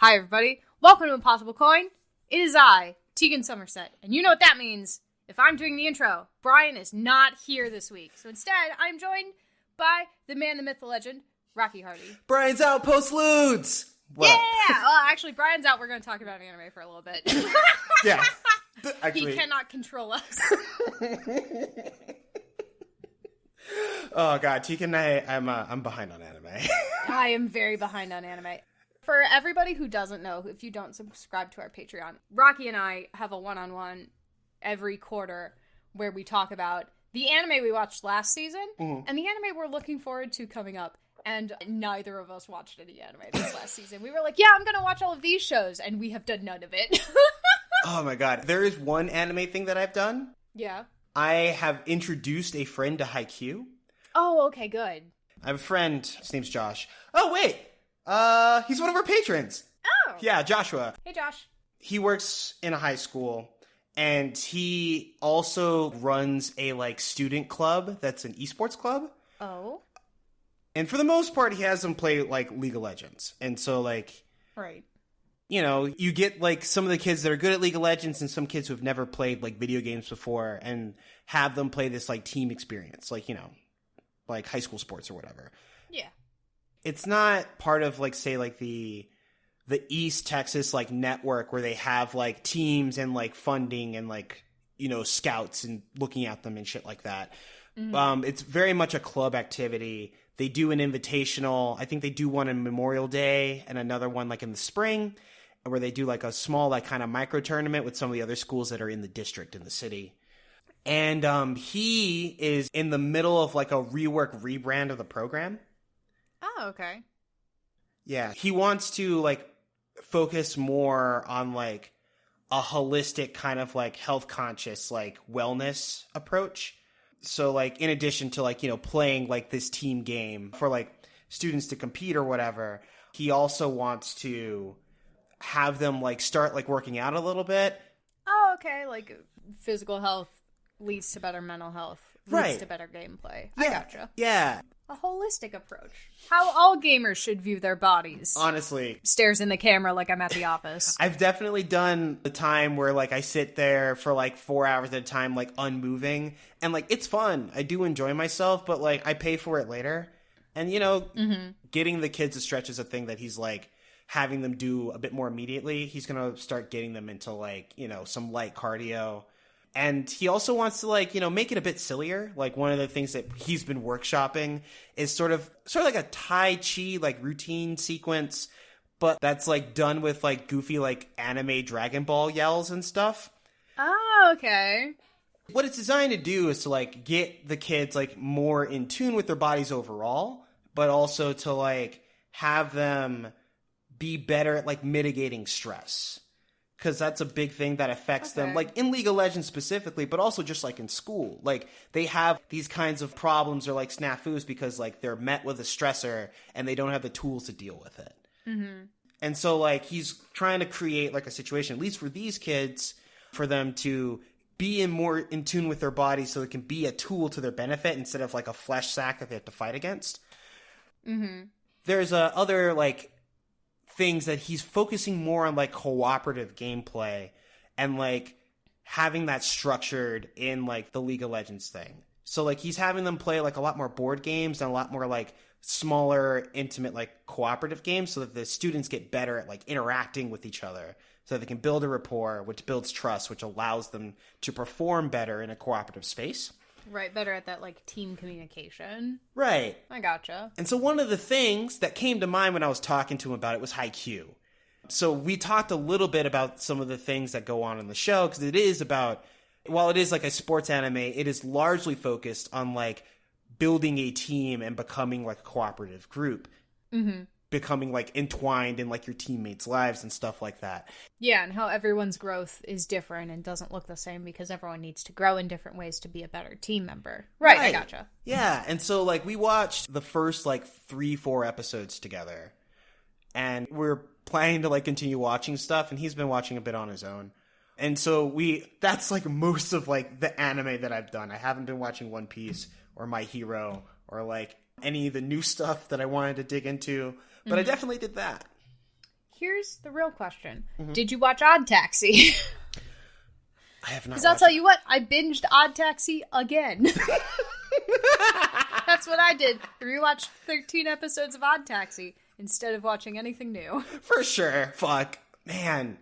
Hi, everybody. Welcome to Impossible Coin. It is I, Tegan Somerset, and you know what that means. If I'm doing the intro, Brian is not here this week. So instead, I'm joined by the man, the myth, the legend, Rocky Hardy. Brian's out, post Ludes! Yeah! Well, actually, Brian's out. We're going to talk about anime for a little bit. Yeah. Actually. He cannot control us. Oh, God. Tegan and I'm behind on anime. I am very behind on anime. For everybody who doesn't know, if you don't subscribe to our Patreon, Rocky and I have a one-on-one every quarter where we talk about the anime we watched last season and the anime we're looking forward to coming up. And neither of us watched any anime this last season. We were like, yeah, I'm going to watch all of these shows. And we have done none of it. Oh, my God. There is one anime thing that I've done. Yeah. I have introduced a friend to Haikyuu. Oh, okay, good. I have a friend. His name's Josh. Oh, wait. He's one of our patrons. Oh. Yeah, Joshua. Hey, Josh. He works in a high school. And he also runs a, student club that's an esports club. Oh. And for the most part, he has them play, League of Legends. And so, Right. You know, you get, some of the kids that are good at League of Legends and some kids who have never played, video games before and have them play this, team experience. High school sports or whatever. Yeah. It's not part of, say, the East Texas, network where they have, teams and, funding and, scouts and looking at them and shit like that. Mm-hmm. It's very much a club activity. They do an invitational. I think they do one on Memorial Day and another one in the spring where they do a small kind of micro tournament with some of the other schools that are in the district in the city. And he is in the middle of a rebrand of the program. Oh, okay. Yeah. He wants to focus more on a holistic kind of health conscious wellness approach. So, in addition to, playing, this team game for, students to compete or whatever, he also wants to have them, start, working out a little bit. Oh, okay. Physical health leads to better mental health, leads to better gameplay. Yeah. I gotcha. Yeah. A holistic approach. How all gamers should view their bodies. Honestly. Stares in the camera like I'm at the office. I've definitely done the time where, I sit there for, 4 hours at a time, unmoving. And, it's fun. I do enjoy myself, but, I pay for it later. And, getting the kids to stretch is a thing that he's, having them do a bit more immediately. He's going to start getting them into, some light cardio. And he also wants to, make it a bit sillier. One of the things that he's been workshopping is sort of a Tai Chi, routine sequence, but that's, done with, goofy, anime Dragon Ball yells and stuff. Oh, okay. What it's designed to do is to, get the kids, more in tune with their bodies overall, but also to, have them be better at, mitigating stress. Because that's a big thing that affects them, in League of Legends specifically, but also just, in school. They have these kinds of problems or, snafus because, they're met with a stressor and they don't have the tools to deal with it. Mm-hmm. And so, he's trying to create, a situation, at least for these kids, for them to be more in tune with their bodies so it can be a tool to their benefit instead of, a flesh sack that they have to fight against. Mm-hmm. There's other, things that he's focusing more on cooperative gameplay and having that structured in the League of Legends thing. So he's having them play a lot more board games and a lot more smaller, intimate cooperative games so that the students get better at interacting with each other so that they can build a rapport, which builds trust, which allows them to perform better in a cooperative space. Right, better at that, team communication. Right. I gotcha. And so one of the things that came to mind when I was talking to him about it was Haikyuu. So we talked a little bit about some of the things that go on in the show, because it is about, while it is a sports anime, it is largely focused on, building a team and becoming, a cooperative group. Mm-hmm. Becoming entwined in your teammates' lives and stuff like that. Yeah, and how everyone's growth is different and doesn't look the same because everyone needs to grow in different ways to be a better team member. Right. I gotcha. Yeah, and so we watched the first 3-4 episodes together, and we're planning to continue watching stuff, and he's been watching a bit on his own. And so that's most of the anime that I've done. I haven't been watching One Piece or My Hero or any of the new stuff that I wanted to dig into. But I definitely did that. here's the real question. Did you watch Odd Taxi? I have not. Because I'll tell you what, I binged Odd Taxi again. That's what I did. Rewatched 13 episodes of Odd Taxi instead of watching anything new. For sure. Fuck. Man.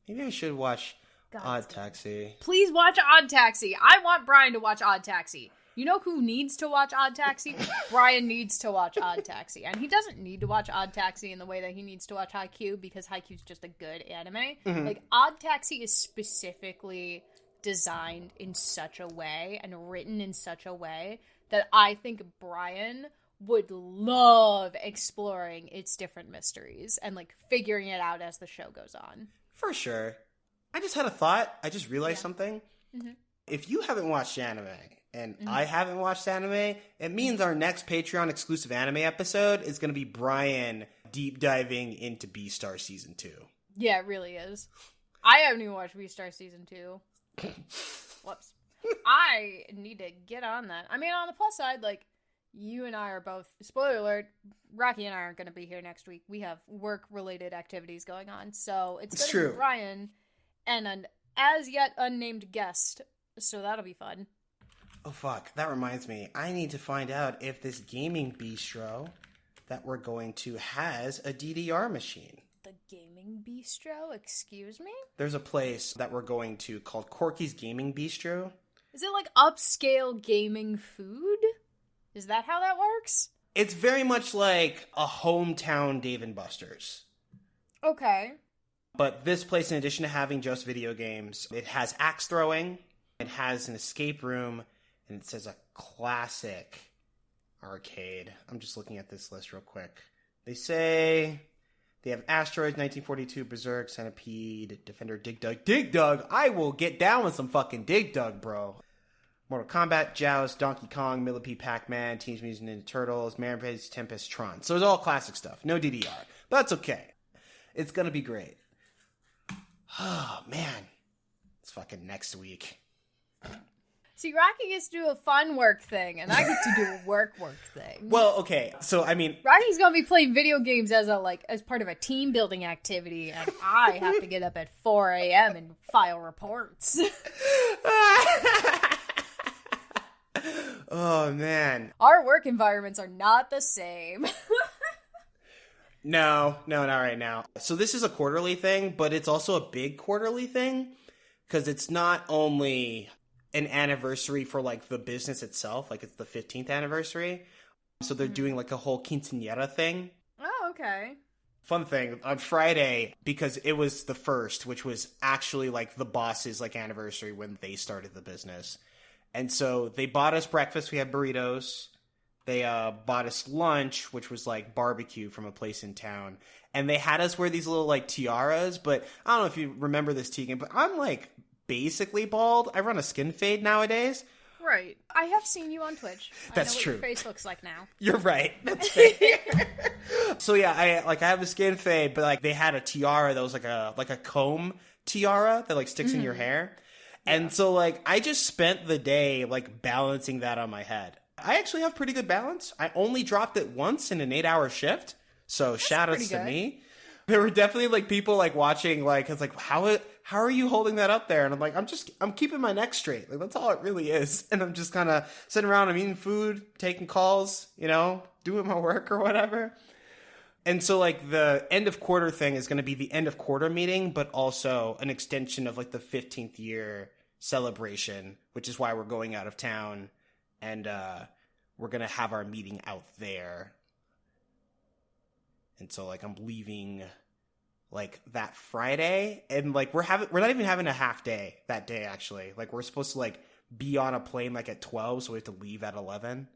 Maybe I should watch Odd Taxi. Please watch Odd Taxi. I want Brian to watch Odd Taxi. You know who needs to watch Odd Taxi? Brian needs to watch Odd Taxi. And he doesn't need to watch Odd Taxi in the way that he needs to watch Haikyuu, because Haikyuu's just a good anime. Like, Odd Taxi is specifically designed in such a way and written in such a way that I think Brian would love exploring its different mysteries and, like, figuring it out as the show goes on. For sure. I just had a thought. I just realized something. If you haven't watched anime, and I haven't watched anime, it means our next Patreon exclusive anime episode is going to be Brian deep diving into Beastar Season 2. Yeah, it really is. I haven't even watched Beastar Season 2. Whoops. I need to get on that. I mean, on the plus side, like, you and I are both, spoiler alert, Rocky and I aren't going to be here next week. We have work-related activities going on, so it's going to be Brian and an as-yet unnamed guest, so that'll be fun. Oh, fuck. That reminds me. I need to find out if this gaming bistro that we're going to has a DDR machine. The gaming bistro? Excuse me? There's a place that we're going to called Corky's Gaming Bistro. Is it like upscale gaming food? Is that how that works? It's very much like a hometown Dave & Buster's. Okay. But this place, in addition to having just video games, it has axe throwing, it has an escape room, and it says a classic arcade. I'm just looking at this list real quick. They say they have Asteroids, 1942, Berserk, Centipede, Defender, Dig Dug. Dig Dug! I will get down with some fucking Dig Dug, bro. Mortal Kombat, Joust, Donkey Kong, Millipede, Pac-Man, Teenage Mutant Ninja Turtles, Manpage, Tempest, Tron. So it's all classic stuff. No DDR. But that's okay. It's gonna be great. Oh, man. It's fucking next week. See, Rocky gets to do a fun work thing, and I get to do a work thing. Well, okay, so, I mean... Rocky's gonna be playing video games as part of a team-building activity, and I have to get up at 4 a.m. and file reports. Oh, man. Our work environments are not the same. No, not right now. So this is a quarterly thing, but it's also a big quarterly thing, because it's not only an anniversary for, like, the business itself, like, it's the 15th anniversary, so they're doing, like, a whole quinceañera thing. Oh, okay. Fun thing, on Friday, because it was the first, which was actually, like, the boss's, like, anniversary when they started the business, and so they bought us breakfast, we had burritos, they bought us lunch, which was, like, barbecue from a place in town, and they had us wear these little, like, tiaras, but I don't know if you remember this, Tegan, but I'm, like, basically bald. I run a skin fade nowadays. Right. I have seen you on Twitch. That's I know true. What your face looks like now. You're right. That's fair. So yeah, I have a skin fade, but like they had a tiara that was like a comb tiara that like sticks in your hair. And so like I just spent the day like balancing that on my head. I actually have pretty good balance. I only dropped it once in an 8-hour shift. So shout outs to me. There were definitely like people like watching, like it's like how are you holding that up there? And I'm like, I'm keeping my neck straight. Like that's all it really is. And I'm just kind of sitting around, I'm eating food, taking calls, you know, doing my work or whatever. And so like the end of quarter thing is going to be the end of quarter meeting, but also an extension of like the 15th year celebration, which is why we're going out of town and we're going to have our meeting out there. And so like I'm leaving like that Friday and like we're not even having a half day that day actually. Like we're supposed to like be on a plane like at 12, so we have to leave at 11.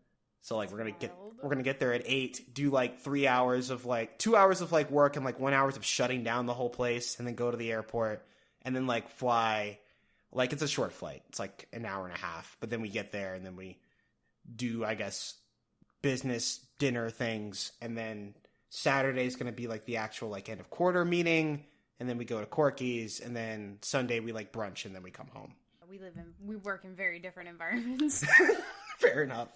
So like we're going to get there at 8, do like 3 hours of like 2 hours of like work and like 1 hour of shutting down the whole place and then go to the airport and then like fly. Like it's a short flight. It's like an hour and a half, but then we get there and then we do I guess business dinner things and then Saturday is going to be like the actual like end of quarter meeting, and then we go to Corky's, and then Sunday we like brunch, and then we come home. We work in very different environments. Fair enough.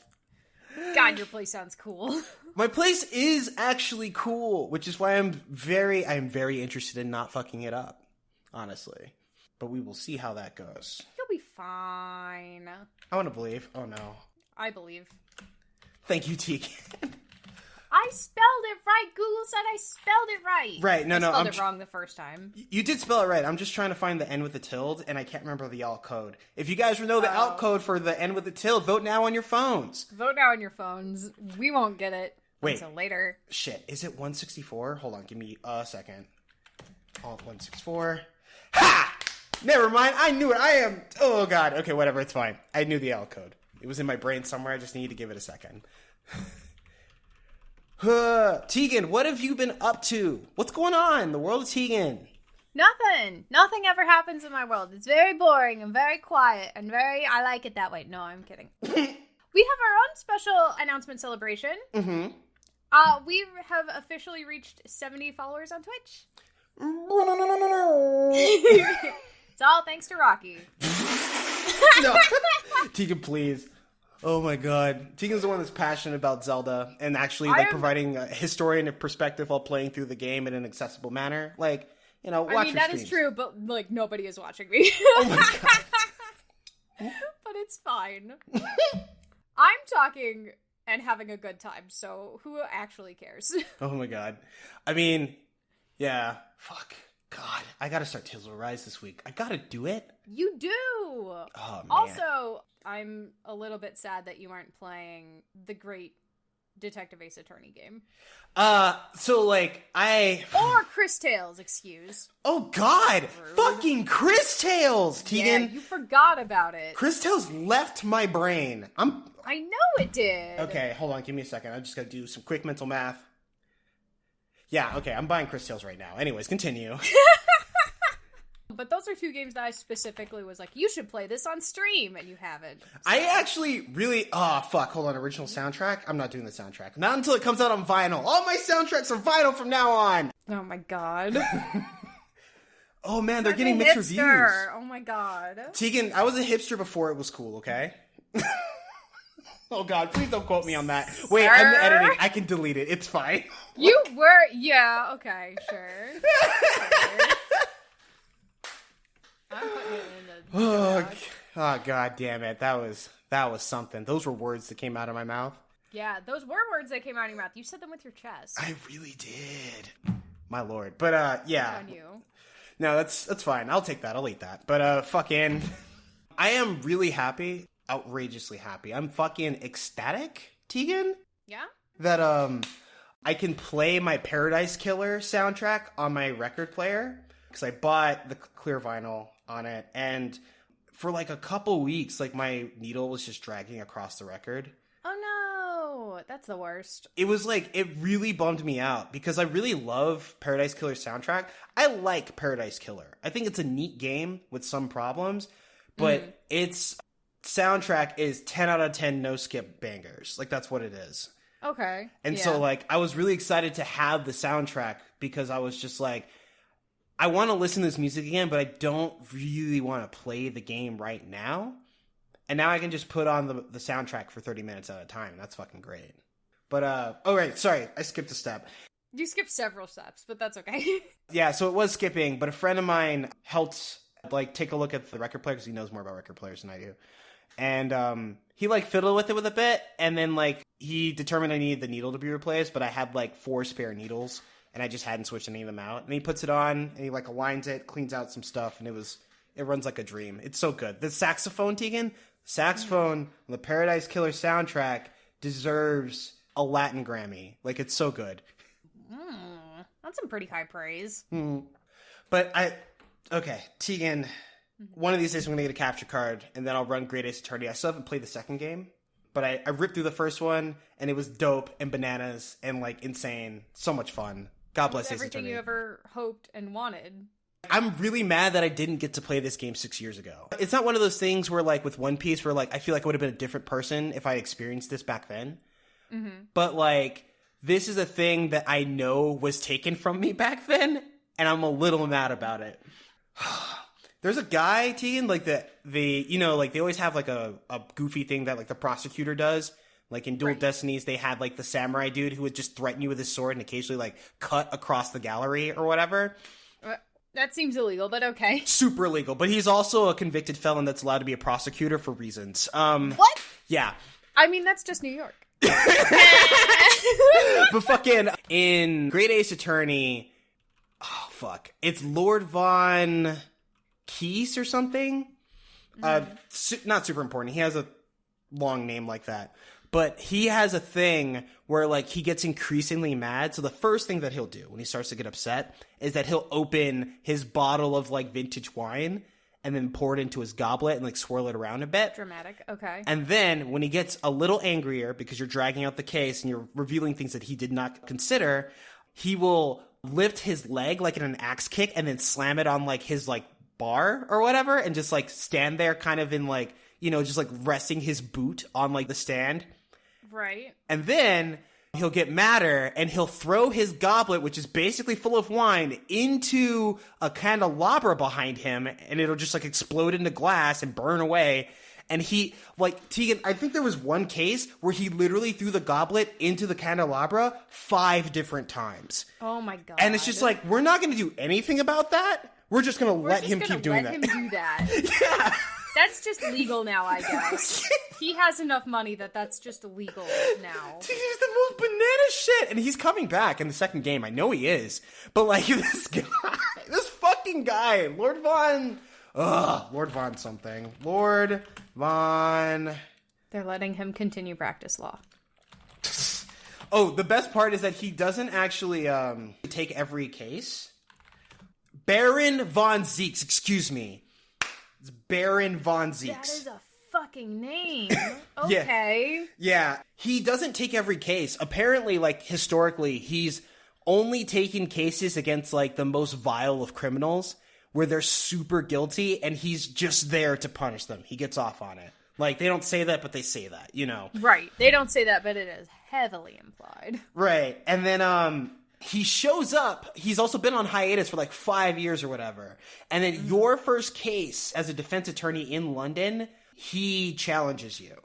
God, your place sounds cool. My place is actually cool, which is why I'm very interested in not fucking it up, honestly. But we will see how that goes. You'll be fine. I want to believe. Oh no. I believe. Thank you, Tegan. I spelled it right. Google said I spelled it right. Right, no, I no. spelled it wrong the first time. You did spell it right. I'm just trying to find the N with the tilde, and I can't remember the alt code. If you guys know the alt code for the N with the tilde, vote now on your phones. Vote now on your phones. We won't get it until later. Shit. Is it 164? Hold on. Give me a second. Alt 164. Ha! Never mind. I knew it. I am... Oh, God. Okay, whatever. It's fine. I knew the alt code. It was in my brain somewhere. I just needed to give it a second. Tegan, what have you been up to? What's going on in the world of Tegan? Nothing. Nothing ever happens in my world. It's very boring and very quiet and I like it that way. No, I'm kidding. We have our own special announcement celebration. Mm-hmm. We have officially reached 70 followers on Twitch. It's all thanks to Rocky. No. Tegan, please. Oh my god. Tegan's the one that's passionate about Zelda and actually providing a historian perspective while playing through the game in an accessible manner. Like, you know, watch your that streams. Is true, but like nobody is watching me. Oh my god. But it's fine. I'm talking and having a good time, so who actually cares? Oh my god. I mean, yeah. Fuck. God, I gotta start Tales of Arise this week. I gotta do it. You do! Oh, man. Also, I'm a little bit sad that you aren't playing the great Detective Ace Attorney game. So, like, Or Chris Tales, excuse. Oh, God! Rude. Fucking Chris Tales, Tegan! Yeah, you forgot about it. Chris Tales left my brain. I know it did. Okay, hold on, give me a second. I just gotta do some quick mental math. Yeah, okay, I'm buying Chris Tales right now. Anyways, continue. But those are two games that I specifically was like, you should play this on stream, and you haven't. So. I actually really... Oh, fuck, hold on. Original soundtrack? I'm not doing the soundtrack. Not until it comes out on vinyl. All my soundtracks are vinyl from now on! Oh my god. Oh man, they're getting mixed reviews. Oh my god. Tegan, I was a hipster before it was cool, okay? Oh god, please don't quote me on that. Wait, Sir? I'm editing. I can delete it. It's fine. You were... Yeah, okay, sure. I'm putting it in the... Oh god damn it. That was something. Those were words that came out of my mouth. Yeah, those were words that came out of your mouth. You said them with your chest. I really did. My lord. But yeah. On you. No, that's fine. I'll take that. I'll eat that. But fucking I am really happy. Outrageously happy. I'm fucking ecstatic, Tegan. Yeah? That I can play my Paradise Killer soundtrack on my record player because I bought the clear vinyl on it, and for like a couple weeks, like my needle was just dragging across the record. Oh no, that's the worst. It was like, it really bummed me out because I really love Paradise Killer's soundtrack. I like Paradise Killer. I think it's a neat game with some problems, but its soundtrack is 10 out of 10 no skip bangers. Like, that's what it is. Okay. And so, like, I was really excited to have the soundtrack because I was just like, I want to listen to this music again, but I don't really want to play the game right now. And now I can just put on the soundtrack for 30 minutes at a time. And that's fucking great. But, oh, right. Sorry. I skipped a step. You skipped several steps, but that's okay. Yeah, so it was skipping, but a friend of mine helped, like, take a look at the record player because he knows more about record players than I do. And he, like, fiddled with it with a bit, and then, like, he determined I needed the needle to be replaced, but I had, like, 4 spare needles, and I just hadn't switched any of them out. And he puts it on, and he, like, aligns it, cleans out some stuff, and it runs like a dream. It's so good. The saxophone, Tegan, on the Paradise Killer soundtrack deserves a Latin Grammy. Like, it's so good. That's some pretty high praise. But okay, Tegan, one of these days I'm going to get a capture card, and then I'll run Great Ace Attorney. I still haven't played the second game, but I ripped through the first one, and it was dope and bananas and, like, insane. So much fun. God bless Ace Attorney. Everything you ever hoped and wanted. I'm really mad that I didn't get to play this game 6 years ago. It's not one of those things where, like, with One Piece, where, like, I feel like I would have been a different person if I experienced this back then. But, like, this is a thing that I know was taken from me back then, and I'm a little mad about it. There's a guy, Tegan, like, the you know, like, they always have, like, a goofy thing that, like, the prosecutor does Like in Dual Destinies, they had like the samurai dude who would just threaten you with his sword and occasionally like cut across the gallery or whatever. That seems illegal, but okay. Super illegal. But he's also a convicted felon that's allowed to be a prosecutor for reasons. What? Yeah. I mean, that's just New York. But fucking in Great Ace Attorney, oh fuck, it's Lord Von Keese or something. Not super important. He has a long name like that. But he has a thing where, like, he gets increasingly mad. So the first thing that he'll do when he starts to get upset is that he'll open his bottle of, like, vintage wine and then pour it into his goblet and, like, swirl it around a bit. Dramatic. Okay. And then when he gets a little angrier because you're dragging out the case and you're revealing things that he did not consider, he will lift his leg, like, in an axe kick and then slam it on, like, his, like, bar or whatever and just, like, stand there kind of in, like, you know, just, like, resting his boot on, like, the stand. Right. And then he'll get madder and he'll throw his goblet, which is basically full of wine, into a candelabra behind him, and it'll just like explode into glass and burn away. And he, like, Tegan, I think there was one case where he literally threw the goblet into the candelabra 5 different times. Oh my God. And it's just like, we're not going to do anything about that. We're just going to let him keep doing that. Let him do that. Yeah. That's just legal now, I guess. He has enough money that's just illegal now. Dude, he's the most banana shit. And he's coming back in the second game. I know he is. But, like, this guy, this fucking guy, Lord Von something. Lord Von... They're letting him continue practice law. Oh, the best part is that he doesn't actually take every case. Baron Von Zeeks, excuse me. It's Baron Von Zeeks. That is a fucking name. Okay. Yeah. He doesn't take every case. Apparently, like, historically, he's only taken cases against, like, the most vile of criminals where they're super guilty and he's just there to punish them. He gets off on it. Like, they don't say that, but they say that, you know? Right. They don't say that, but it is heavily implied. Right. And then, he shows up. He's also been on hiatus for like 5 years or whatever. And then your first case as a defense attorney in London, he challenges you.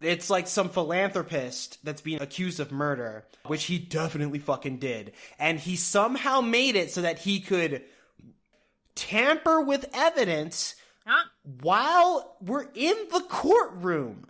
It's like some philanthropist that's being accused of murder, which he definitely fucking did. And he somehow made it so that he could tamper with evidence while we're in the courtroom.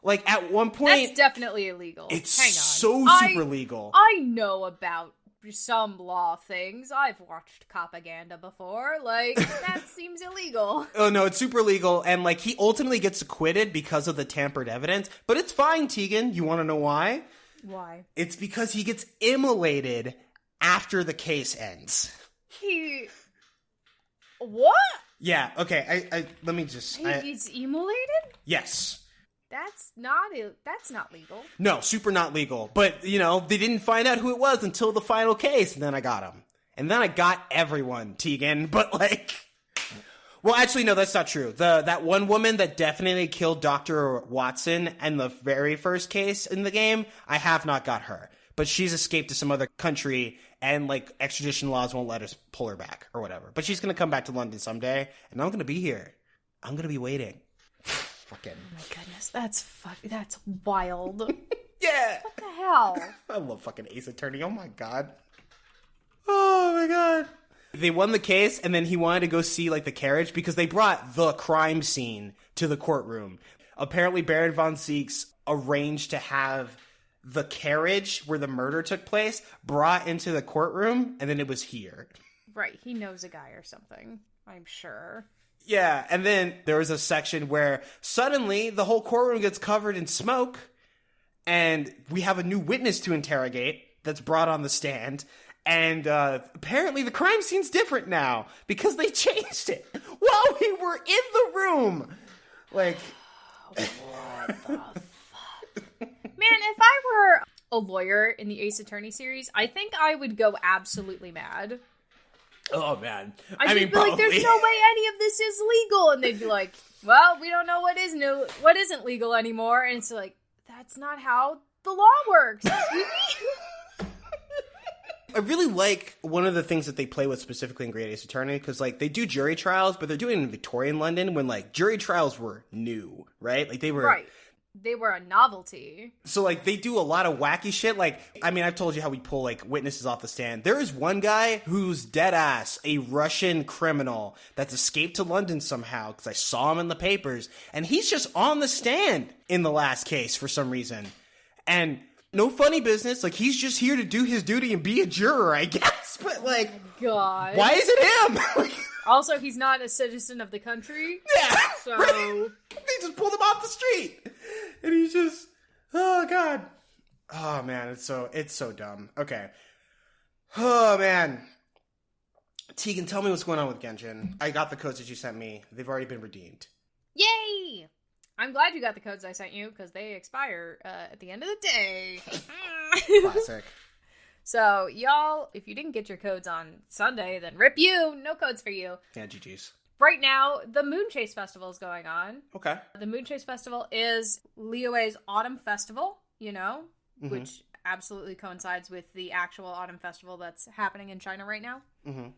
Like, at one point... That's definitely illegal. It's Hang on. so super legal. I know about some law things. I've watched propaganda before. Like, that seems illegal. Oh, no, it's super legal. And, like, he ultimately gets acquitted because of the tampered evidence. But it's fine, Tegan. You want to know why? Why? It's because he gets immolated after the case ends. What? Yeah, okay. I let me just... He's immolated? Yes. That's not legal. No, super not legal. But, you know, they didn't find out who it was until the final case, and then I got him. And then I got everyone, Tegan. But, like... Well, actually, no, that's not true. That one woman that definitely killed Dr. Watson in the very first case in the game, I have not got her. But she's escaped to some other country, and, like, extradition laws won't let us pull her back, or whatever. But she's going to come back to London someday, and I'm going to be here. I'm going to be waiting. Fucking. Oh my goodness, that's wild. Yeah. What the hell? I love fucking Ace Attorney. Oh my god. Oh my god. They won the case, and then he wanted to go see, like, the carriage because they brought the crime scene to the courtroom. Apparently, Baron Von Zeeks arranged to have the carriage where the murder took place brought into the courtroom, and then it was here. Right, he knows a guy or something, I'm sure. Yeah, and then there was a section where suddenly the whole courtroom gets covered in smoke, and we have a new witness to interrogate that's brought on the stand, and apparently the crime scene's different now because they changed it while we were in the room. Like, what the fuck? Man, if I were a lawyer in the Ace Attorney series, I think I would go absolutely mad. Oh, man. I mean, be like, there's no way any of this is legal. And they'd be like, well, we don't know what isn't legal anymore. And it's like, that's not how the law works. I really like one of the things that they play with specifically in Great Ace Attorney, because, like, they do jury trials, but they're doing it in Victorian London when, like, jury trials were new, right? Like, they were... Right. They were a novelty. So, like, they do a lot of wacky shit. Like, I mean, I've told you how we pull, like, witnesses off the stand. There is one guy who's dead-ass a Russian criminal that's escaped to London somehow, because I saw him in the papers, and he's just on the stand in the last case for some reason. And no funny business. Like, he's just here to do his duty and be a juror, I guess. But, like, God. why is it him? Also, he's not a citizen of the country. Yeah. So... Right? They just pulled him off the street. And he's just, oh, God. Oh, man, it's so dumb. Okay. Oh, man. Tegan, tell me what's going on with Genshin. I got the codes that you sent me. They've already been redeemed. Yay! I'm glad you got the codes I sent you, because they expire at the end of the day. Classic. So, y'all, if you didn't get your codes on Sunday, then rip you. No codes for you. Yeah, GG's. Right now, the Moon Chase Festival is going on. Okay. The Moon Chase Festival is Liyue's autumn festival, which absolutely coincides with the actual autumn festival that's happening in China right now. Mm-hmm.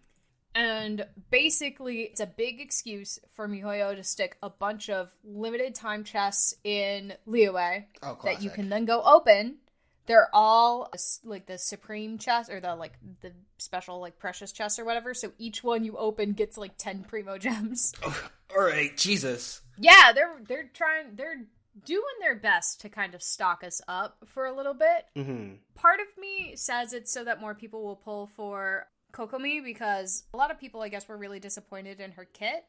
And basically, it's a big excuse for MiHoYo to stick a bunch of limited time chests in Liyue that you can then go open. They're all like the supreme chest or the special like precious chest or whatever. So each one you open gets like 10 primo gems. Oh, all right, Jesus. Yeah, they're doing their best to kind of stock us up for a little bit. Mm-hmm. Part of me says it's so that more people will pull for Kokomi, because a lot of people, I guess, were really disappointed in her kit.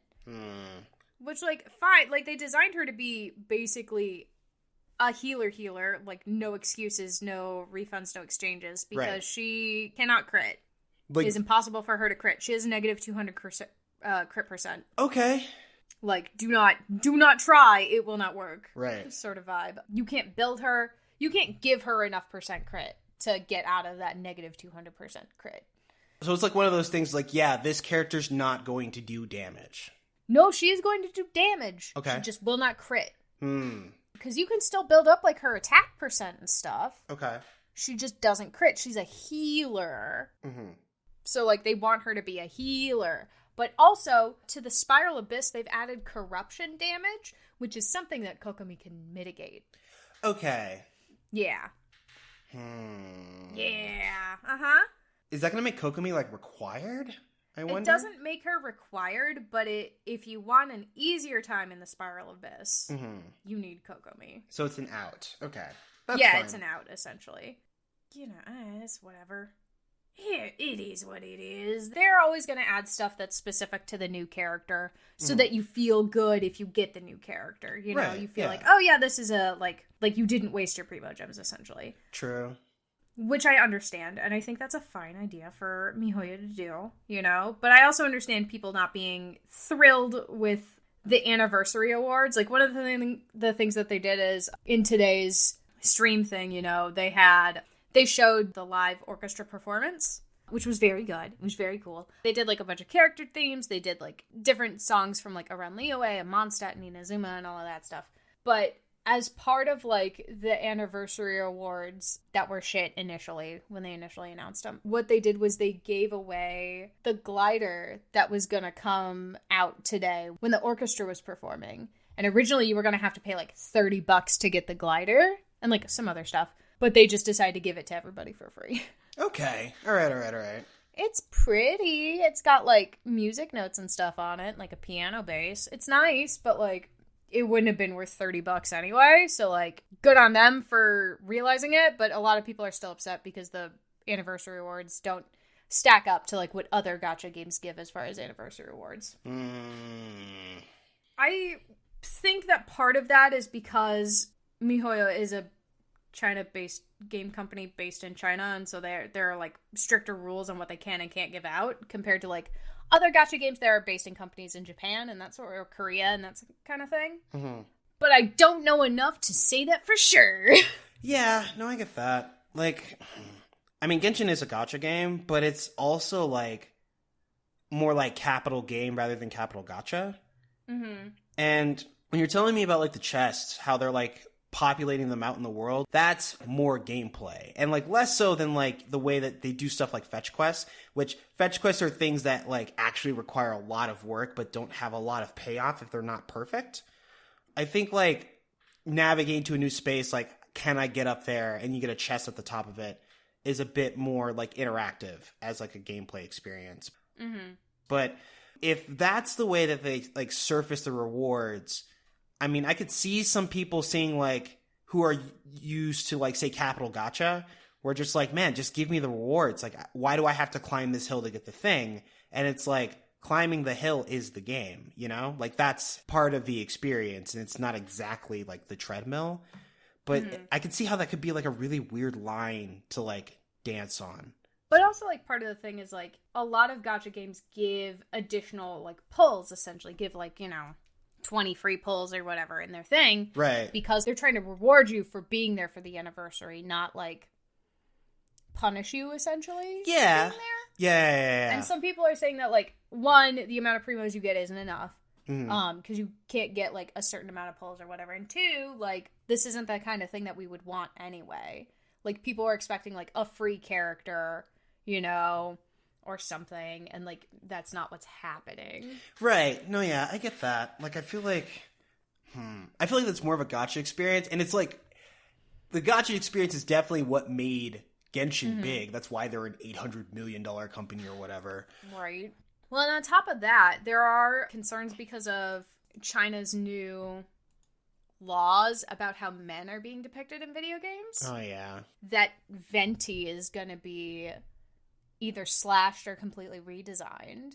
Which, like, fine. Like, they designed her to be basically a healer, like, no excuses, no refunds, no exchanges, because she cannot crit. Like, it is impossible for her to crit. She has a negative 200 crit percent. Okay. Like, do not try, it will not work. Right. Sort of vibe. You can't build her, you can't give her enough percent crit to get out of that negative 200% crit. So it's like one of those things like, yeah, this character's not going to do damage. No, she is going to do damage. Okay. She just will not crit. Because you can still build up, like, her attack percent and stuff. Okay. She just doesn't crit. She's a healer. Mm-hmm. So, like, they want her to be a healer. But also, to the Spiral Abyss, they've added corruption damage, which is something that Kokomi can mitigate. Okay. Yeah. Yeah. Uh-huh. Is that going to make Kokomi, like, required? I wonder? It doesn't make her required, but if you want an easier time in the Spiral Abyss, you need Kokomi. So it's an out. Okay. That's yeah, fine. it's an out, essentially. It's whatever. Yeah, it is what it is. They're always going to add stuff that's specific to the new character so that you feel good if you get the new character. You know, you feel like, oh yeah, this is a, like you didn't waste your primo gems, essentially. True. Which I understand, and I think that's a fine idea for MiHoYo to do, But I also understand people not being thrilled with the anniversary awards. Like, one of the things that they did is, in today's stream thing, they showed the live orchestra performance, which was very good. It was very cool. They did, like, a bunch of character themes. They did, like, different songs from, like, around Liyue and Mondstadt and Inazuma and all of that stuff. But as part of, like, the anniversary awards that were shit initially, when they initially announced them, what they did was they gave away the glider that was gonna come out today when the orchestra was performing. And originally you were gonna have to pay, like, $30 to get the glider and, like, some other stuff. But they just decided to give it to everybody for free. Okay. All right. It's pretty. It's got, like, music notes and stuff on it, like a piano bass. It's nice, but, like, it wouldn't have been worth $30 anyway, so, like, good on them for realizing it, but a lot of people are still upset because the anniversary awards don't stack up to, like, what other gacha games give as far as anniversary awards. I think that part of that is because MiHoYo is a China-based game company based in China, and so there are, like, stricter rules on what they can and can't give out compared to, like, other gacha games that are based in companies in Japan and that sort, or Korea and that kind of thing. But I don't know enough to say that for sure. Yeah, no, I get that. Like, I mean, Genshin is a gacha game, but it's also, like, more like capital game rather than capital gacha. And when you're telling me about, like, the chests, how they're, like, populating them out in the world, that's more gameplay, and, like, less so than, like, the way that they do stuff like fetch quests, which fetch quests are things that, like, actually require a lot of work but don't have a lot of payoff if they're not perfect. I think, like, navigating to a new space, like, can I get up there? And you get a chest at the top of it, is a bit more like interactive as like a gameplay experience. Mm-hmm. But if that's the way that they like surface the rewards, I mean, I could see some people seeing like who are used to like say Capital Gacha, where just like, man, just give me the rewards. Like, why do I have to climb this hill to get the thing? And it's like climbing the hill is the game, you know? Like that's part of the experience, and it's not exactly like the treadmill. But I could see how that could be like a really weird line to like dance on. But also, like, part of the thing is, like, a lot of gacha games give additional, like, pulls, essentially. Give, like, 20 free pulls or whatever in their thing. Right. Because they're trying to reward you for being there for the anniversary, not, like, punish you, essentially. Yeah. For being there. Yeah. And some people are saying that, like, one, the amount of primos you get isn't enough. Mm-hmm. Because you can't get, like, a certain amount of pulls or whatever. And two, like, this isn't that kind of thing that we would want anyway. Like, people are expecting, like, a free character, or something, and, like, that's not what's happening. Right. No, yeah, I get that. Like, I feel like that's more of a gacha experience, and it's like, the gacha experience is definitely what made Genshin big. That's why they're an $800 million company or whatever. Right. Well, and on top of that, there are concerns because of China's new laws about how men are being depicted in video games. Oh, yeah. That Venti is going to be either slashed or completely redesigned.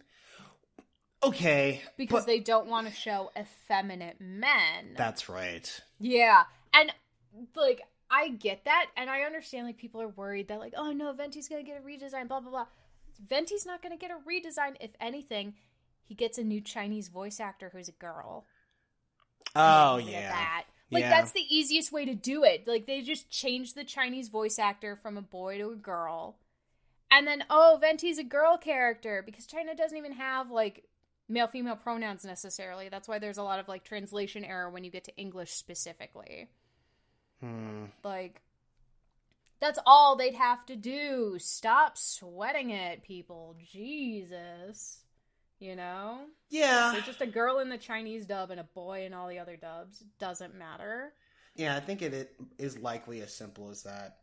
Okay. Because they don't want to show effeminate men. That's right. Yeah. And, like, I get that, and I understand, like, people are worried that, like, oh, no, Venti's going to get a redesign, blah, blah, blah. Venti's not going to get a redesign. If anything, he gets a new Chinese voice actor who's a girl. Oh, yeah. That. Like, that's the easiest way to do it. Like, they just changed the Chinese voice actor from a boy to a girl. And then, Venti's a girl character, because China doesn't even have, like, male-female pronouns necessarily. That's why there's a lot of, like, translation error when you get to English specifically. Like, that's all they'd have to do. Stop sweating it, people. Jesus. Yeah. So just a girl in the Chinese dub and a boy in all the other dubs. Doesn't matter. Yeah, I think it is likely as simple as that.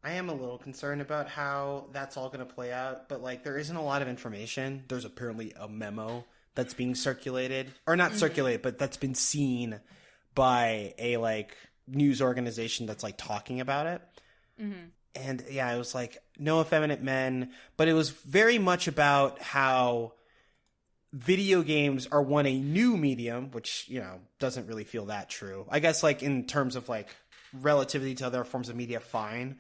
I am a little concerned about how that's all going to play out, but, like, there isn't a lot of information. There's apparently a memo that's being circulated. Or not circulated, but that's been seen by a, like, news organization that's, like, talking about it. And, yeah, it was, like, no effeminate men, but it was very much about how video games are, one, a new medium, which, doesn't really feel that true. I guess, like, in terms of, like, relativity to other forms of media, fine.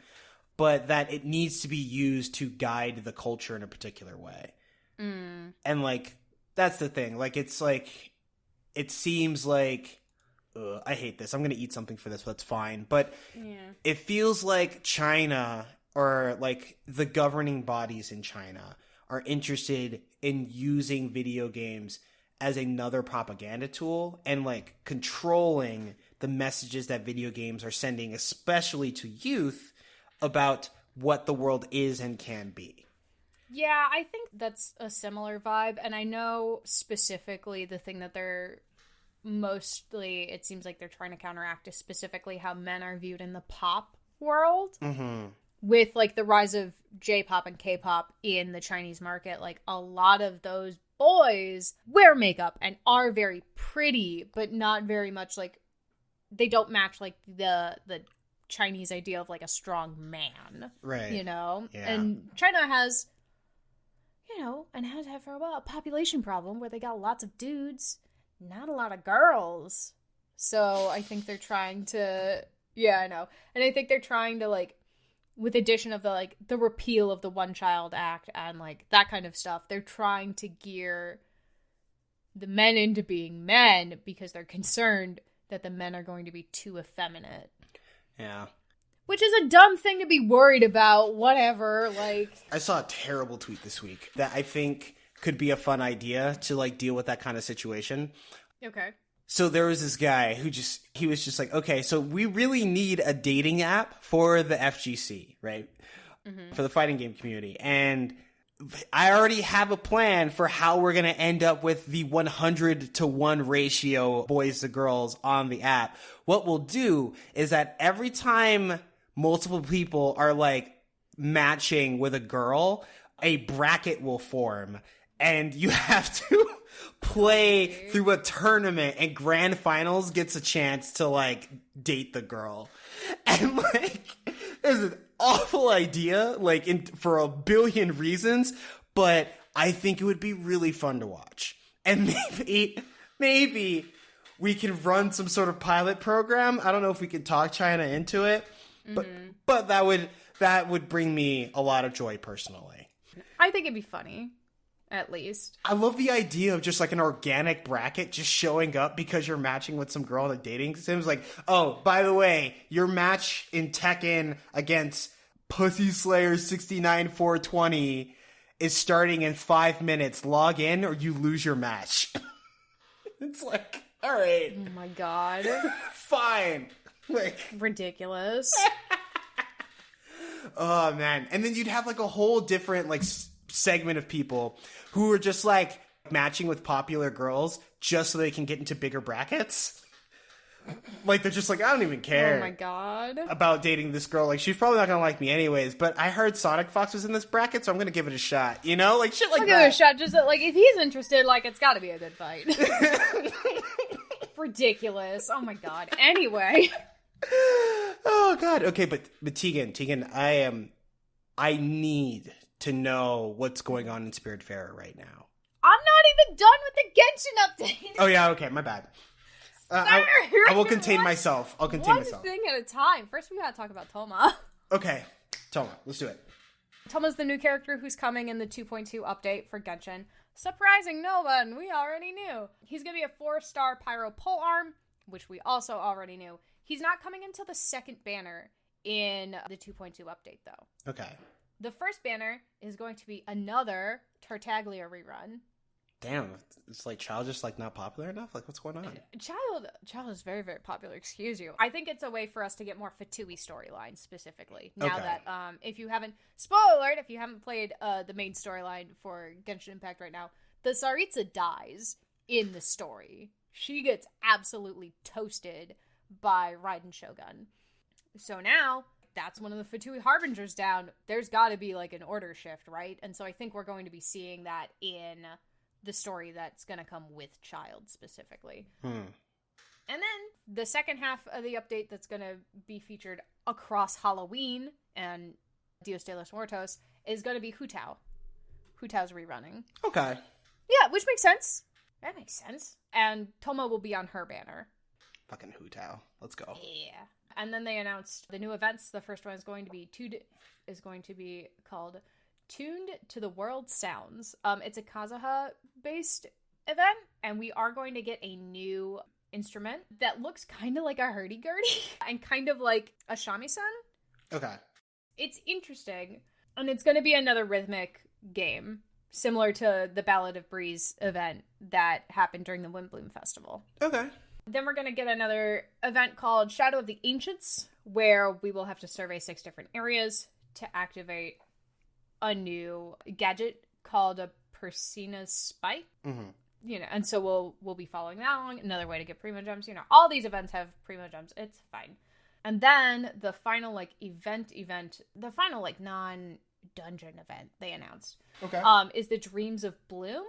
But that it needs to be used to guide the culture in a particular way. And, like, that's the thing. Like, it's, like, it seems like, I hate this. I'm going to eat something for this, but that's fine. But it feels like China, or, like, the governing bodies in China are interested in using video games as another propaganda tool and, like, controlling the messages that video games are sending, especially to youth, about what the world is and can be. Yeah, I think that's a similar vibe, and I know specifically the thing that they're mostly, it seems like they're trying to counteract is specifically how men are viewed in the pop world. With, like, the rise of J-pop and K-pop in the Chinese market, like, a lot of those boys wear makeup and are very pretty, but not very much, like, they don't match, like, the Chinese idea of, like, a strong man. Right. Yeah. And China has, and has had for a while, a population problem where they got lots of dudes, not a lot of girls. So I think they're trying to, I know. And I think they're trying to, like, with addition of the, like, the repeal of the One Child Act and, like, that kind of stuff, they're trying to gear the men into being men because they're concerned that the men are going to be too effeminate. Yeah. Which is a dumb thing to be worried about, whatever, like... I saw a terrible tweet this week that I think could be a fun idea to, like, deal with that kind of situation. Okay. So there was this guy who he was just like, okay, so we really need a dating app for the FGC, right? For the fighting game community. And I already have a plan for how we're going to end up with the 100-to-1 ratio boys to girls on the app. What we'll do is that every time multiple people are like matching with a girl, a bracket will form and you have to play through a tournament, and grand finals gets a chance to like date the girl. And like, it's an awful idea, like for a billion reasons, but I think it would be really fun to watch. And maybe we can run some sort of pilot program. I don't know if we can talk China into it, but that would bring me a lot of joy personally. I think it'd be funny. At least. I love the idea of just like an organic bracket just showing up because you're matching with some girl in a dating sims. Like, oh, by the way, your match in Tekken against Pussy Slayer 69420 is starting in 5 minutes. Log in or you lose your match. It's like, all right. Oh my god. Fine. Like, ridiculous. Oh man. And then you'd have like a whole different like segment of people who are just like matching with popular girls just so they can get into bigger brackets. Like they're just like, I don't even care. Oh my god. About dating this girl. Like she's probably not gonna like me anyways, but I heard Sonic Fox was in this bracket, so I'm gonna give it a shot. You know? Like shit like that. I'll give it a shot. Just like if he's interested, like it's gotta be a good fight. Ridiculous. Oh my god. Anyway. Oh god. Okay, but Tegan, I need to know what's going on in Spiritfarer right now. I'm not even done with the Genshin update. Oh yeah, okay, my bad. I will contain myself. I'll contain myself. One thing at a time. First, we gotta talk about Toma. Okay, Toma, let's do it. Toma's the new character who's coming in the 2.2 update for Genshin. Surprising no one, we already knew. He's gonna be a 4-star Pyro Polearm, which we also already knew. He's not coming until the second banner in the 2.2 update, though. Okay. The first banner is going to be another Tartaglia rerun. Damn, it's like Child just like not popular enough? Like what's going on? Child is very, very popular, excuse you. I think it's a way for us to get more Fatui storylines specifically. Now that, if you haven't, spoiler alert, if you haven't played the main storyline for Genshin Impact right now, the Tsaritsa dies in the story. She gets absolutely toasted by Raiden Shogun. So now, that's one of the Fatui Harbingers down. There's got to be like an order shift, right? And so I think we're going to be seeing that in the story that's going to come with Child specifically. And then the second half of the update that's going to be featured across Halloween and Dios de los Muertos is going to be Hu Tao. Hu Tao's rerunning. Okay. Yeah, which makes sense. That makes sense. And Toma will be on her banner. Fucking Hu Tao. Let's go. Yeah. And then they announced the new events. The first one is going to be called Tuned to the World Sounds. It's a Kazuha-based event, and we are going to get a new instrument that looks kind of like a hurdy-gurdy and kind of like a shamisen. Okay. It's interesting, and it's going to be another rhythmic game, similar to the Ballad of Breeze event that happened during the Windbloom Festival. Okay. Then we're going to get another event called Shadow of the Ancients, where we will have to survey 6 different areas to activate a new gadget called a Persina's Spike. Mm-hmm. You know, and so we'll be following that along. Another way to get Primo Gems. You know, all these events have Primo Gems. It's fine. And then the final, like, the final, like, non-dungeon event they announced. Okay. Is the Dreams of Bloom,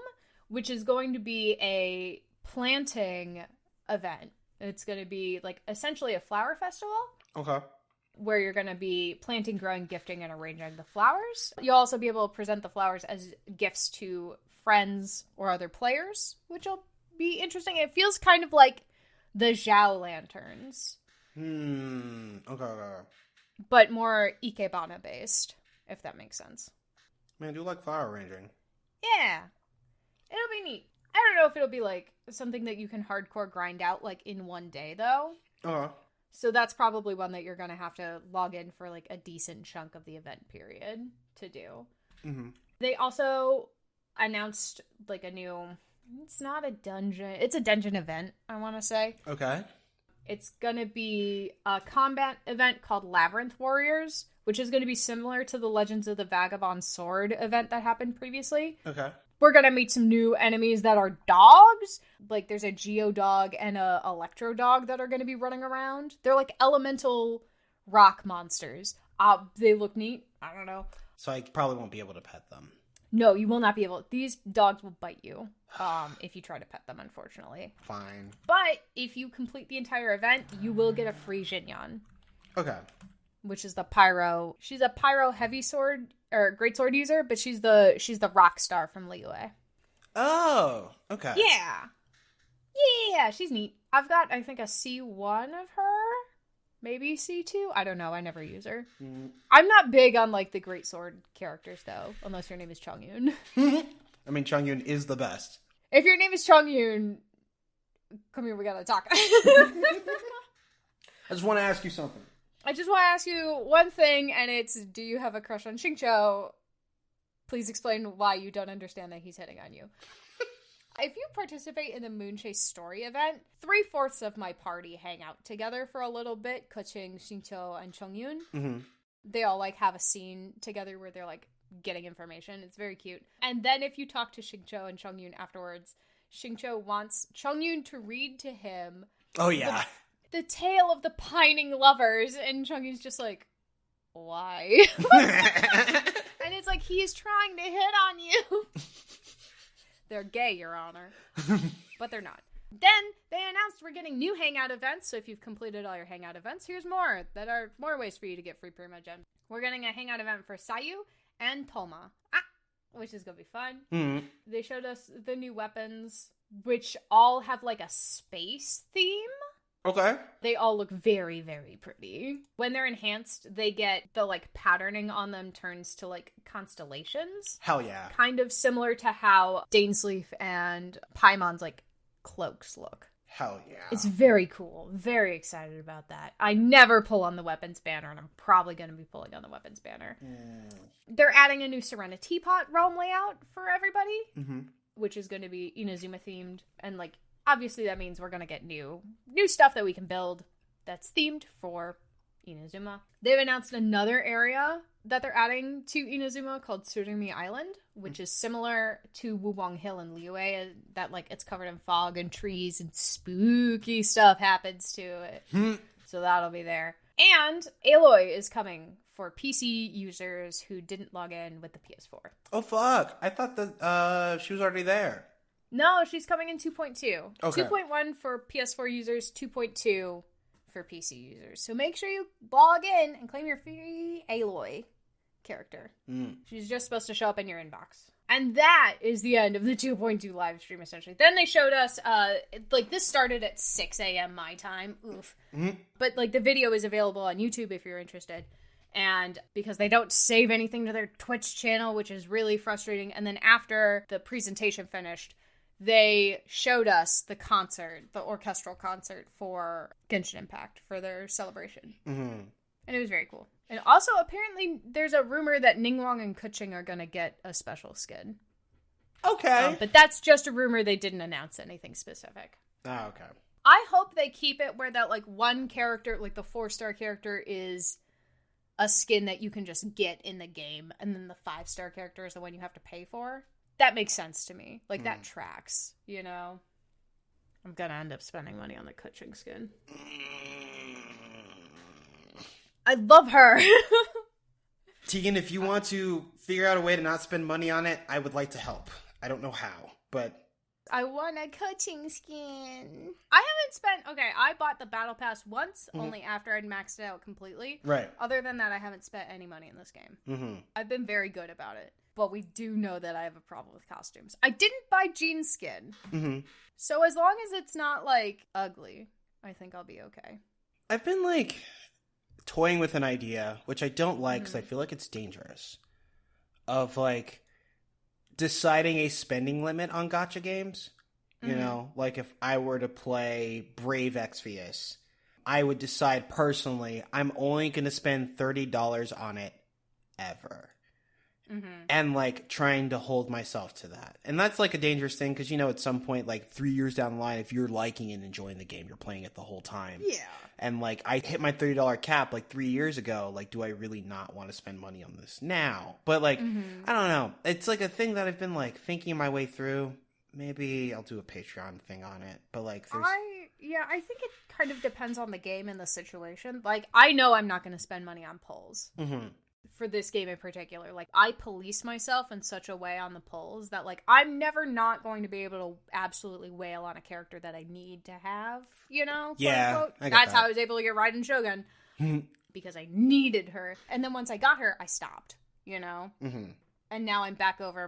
which is going to be a planting event. It's going to be like essentially a flower festival. Okay. Where you're going to be planting, growing, gifting, and arranging the flowers. You'll also be able to present the flowers as gifts to friends or other players, which will be interesting. It feels kind of like the Zhao lanterns. Okay. But more Ikebana based, if that makes sense. Man, I do like flower arranging. Yeah. It'll be neat. I don't know if it'll be like something that you can hardcore grind out like in one day though. Okay. So that's probably one that you're going to have to log in for like a decent chunk of the event period to do. Mm-hmm. They also announced like a new, it's not a dungeon, it's a dungeon event, I want to say. Okay. It's going to be a combat event called Labyrinth Warriors, which is going to be similar to the Legends of the Vagabond Sword event that happened previously. Okay. We're going to meet some new enemies that are dogs. Like, there's a Geodog and a Electro Dog that are going to be running around. They're like elemental rock monsters. They look neat. I don't know. So I probably won't be able to pet them. No, you will not be able. These dogs will bite you if you try to pet them, unfortunately. Fine. But if you complete the entire event, you will get a free Xinyan. Okay. Which is the pyro. She's a pyro heavy sword or great sword user, but she's the rock star from Liyue. Oh, okay. Yeah, she's neat. I've got, I think, a C1 of her. Maybe C2? I don't know. I never use her. I'm not big on, like, the great sword characters, though. Unless your name is Chongyun. I mean, Chongyun is the best. If your name is Chongyun, come here, we gotta talk. I just want to ask you something. I just want to ask you one thing, and it's, do you have a crush on Xingqiu? Please explain why you don't understand that he's hitting on you. If you participate in the Moonchase story event, 3/4 of my party hang out together for a little bit, Keqing, Xingqiu, and Chongyun. Mm-hmm. They all, like, have a scene together where they're, like, getting information. It's very cute. And then if you talk to Xingqiu and Chongyun afterwards, Xingqiu wants Chongyun to read to him Oh, yeah. the tale of the pining lovers, and Chongyun's just like, why? And it's like, he is trying to hit on you. They're gay, Your Honor. But they're not. Then they announced we're getting new hangout events, so if you've completed all your hangout events, here's more that are more ways for you to get free Primogem. We're getting a hangout event for Sayu and Toma, which is gonna be fun. Mm-hmm. They showed us the new weapons, which all have like a space theme. Okay. They all look very, very pretty. When they're enhanced, they get the, like, patterning on them turns to, like, constellations. Hell yeah. Kind of similar to how Dainsleif and Paimon's, like, cloaks look. Hell yeah. It's very cool. Very excited about that. I never pull on the weapons banner, and I'm probably going to be pulling on the weapons banner. They're adding a new Serena Teapot realm layout for everybody, which is going to be Inazuma themed, and, like, obviously, that means we're going to get new stuff that we can build that's themed for Inazuma. They've announced another area that they're adding to Inazuma called Tsurumi Island, which is similar to Wubong Hill in Liyue, that, like, it's covered in fog and trees and spooky stuff happens to it. So that'll be there. And Aloy is coming for PC users who didn't log in with the PS4. Oh, fuck. I thought that she was already there. No, she's coming in 2.2. Okay. 2.1 for PS4 users, 2.2 for PC users. So make sure you log in and claim your free Aloy character. She's just supposed to show up in your inbox. And that is the end of the 2.2 live stream, essentially. Then they showed us, like, this started at 6 a.m. my time. Oof. But, like, the video is available on YouTube if you're interested. And because they don't save anything to their Twitch channel, which is really frustrating. And then after the presentation finished, they showed us the concert, the orchestral concert for Genshin Impact for their celebration. And it was very cool. And also, apparently, there's a rumor that Ningguang and Keqing are going to get a special skin. Okay. But that's just a rumor. They didn't announce anything specific. Oh, okay. I hope they keep it where that, like, one character, like the 4-star character, is a skin that you can just get in the game, and then the 5-star character is the one you have to pay for. That makes sense to me. Like, that tracks, you know? I'm gonna end up spending money on the Keqing skin. I love her! Tegan, if you want to figure out a way to not spend money on it, I would like to help. I don't know how, but... I want a Keqing skin. I haven't spent... Okay, I bought the Battle Pass once, only after I'd maxed it out completely. Right. Other than that, I haven't spent any money in this game. I've been very good about it. But we do know that I have a problem with costumes. I didn't buy Jean's skin. So as long as it's not, like, ugly, I think I'll be okay. I've been, like, toying with an idea, which I don't like because I feel like it's dangerous, of, like, deciding a spending limit on gacha games. You know, like if I were to play Brave Exvius, I would decide personally I'm only going to spend $30 on it ever. and like trying to hold myself to that. And that's like a dangerous thing because, at some point, like 3 years down the line, if you're liking and enjoying the game, you're playing it the whole time. Yeah. And like I hit my $30 cap like 3 years ago. Like, do I really not want to spend money on this now? But like, I don't know. It's like a thing that I've been like thinking my way through. Maybe I'll do a Patreon thing on it. But like, I think it kind of depends on the game and the situation. Like, I know I'm not going to spend money on pulls. For this game in particular. Like, I police myself in such a way on the pulls that, like, I'm never not going to be able to absolutely wail on a character that I need to have, Yeah, quote, unquote. I get That's that. how I was able to get Raiden Shogun. Because I needed her. And then once I got her, I stopped, And now I'm back over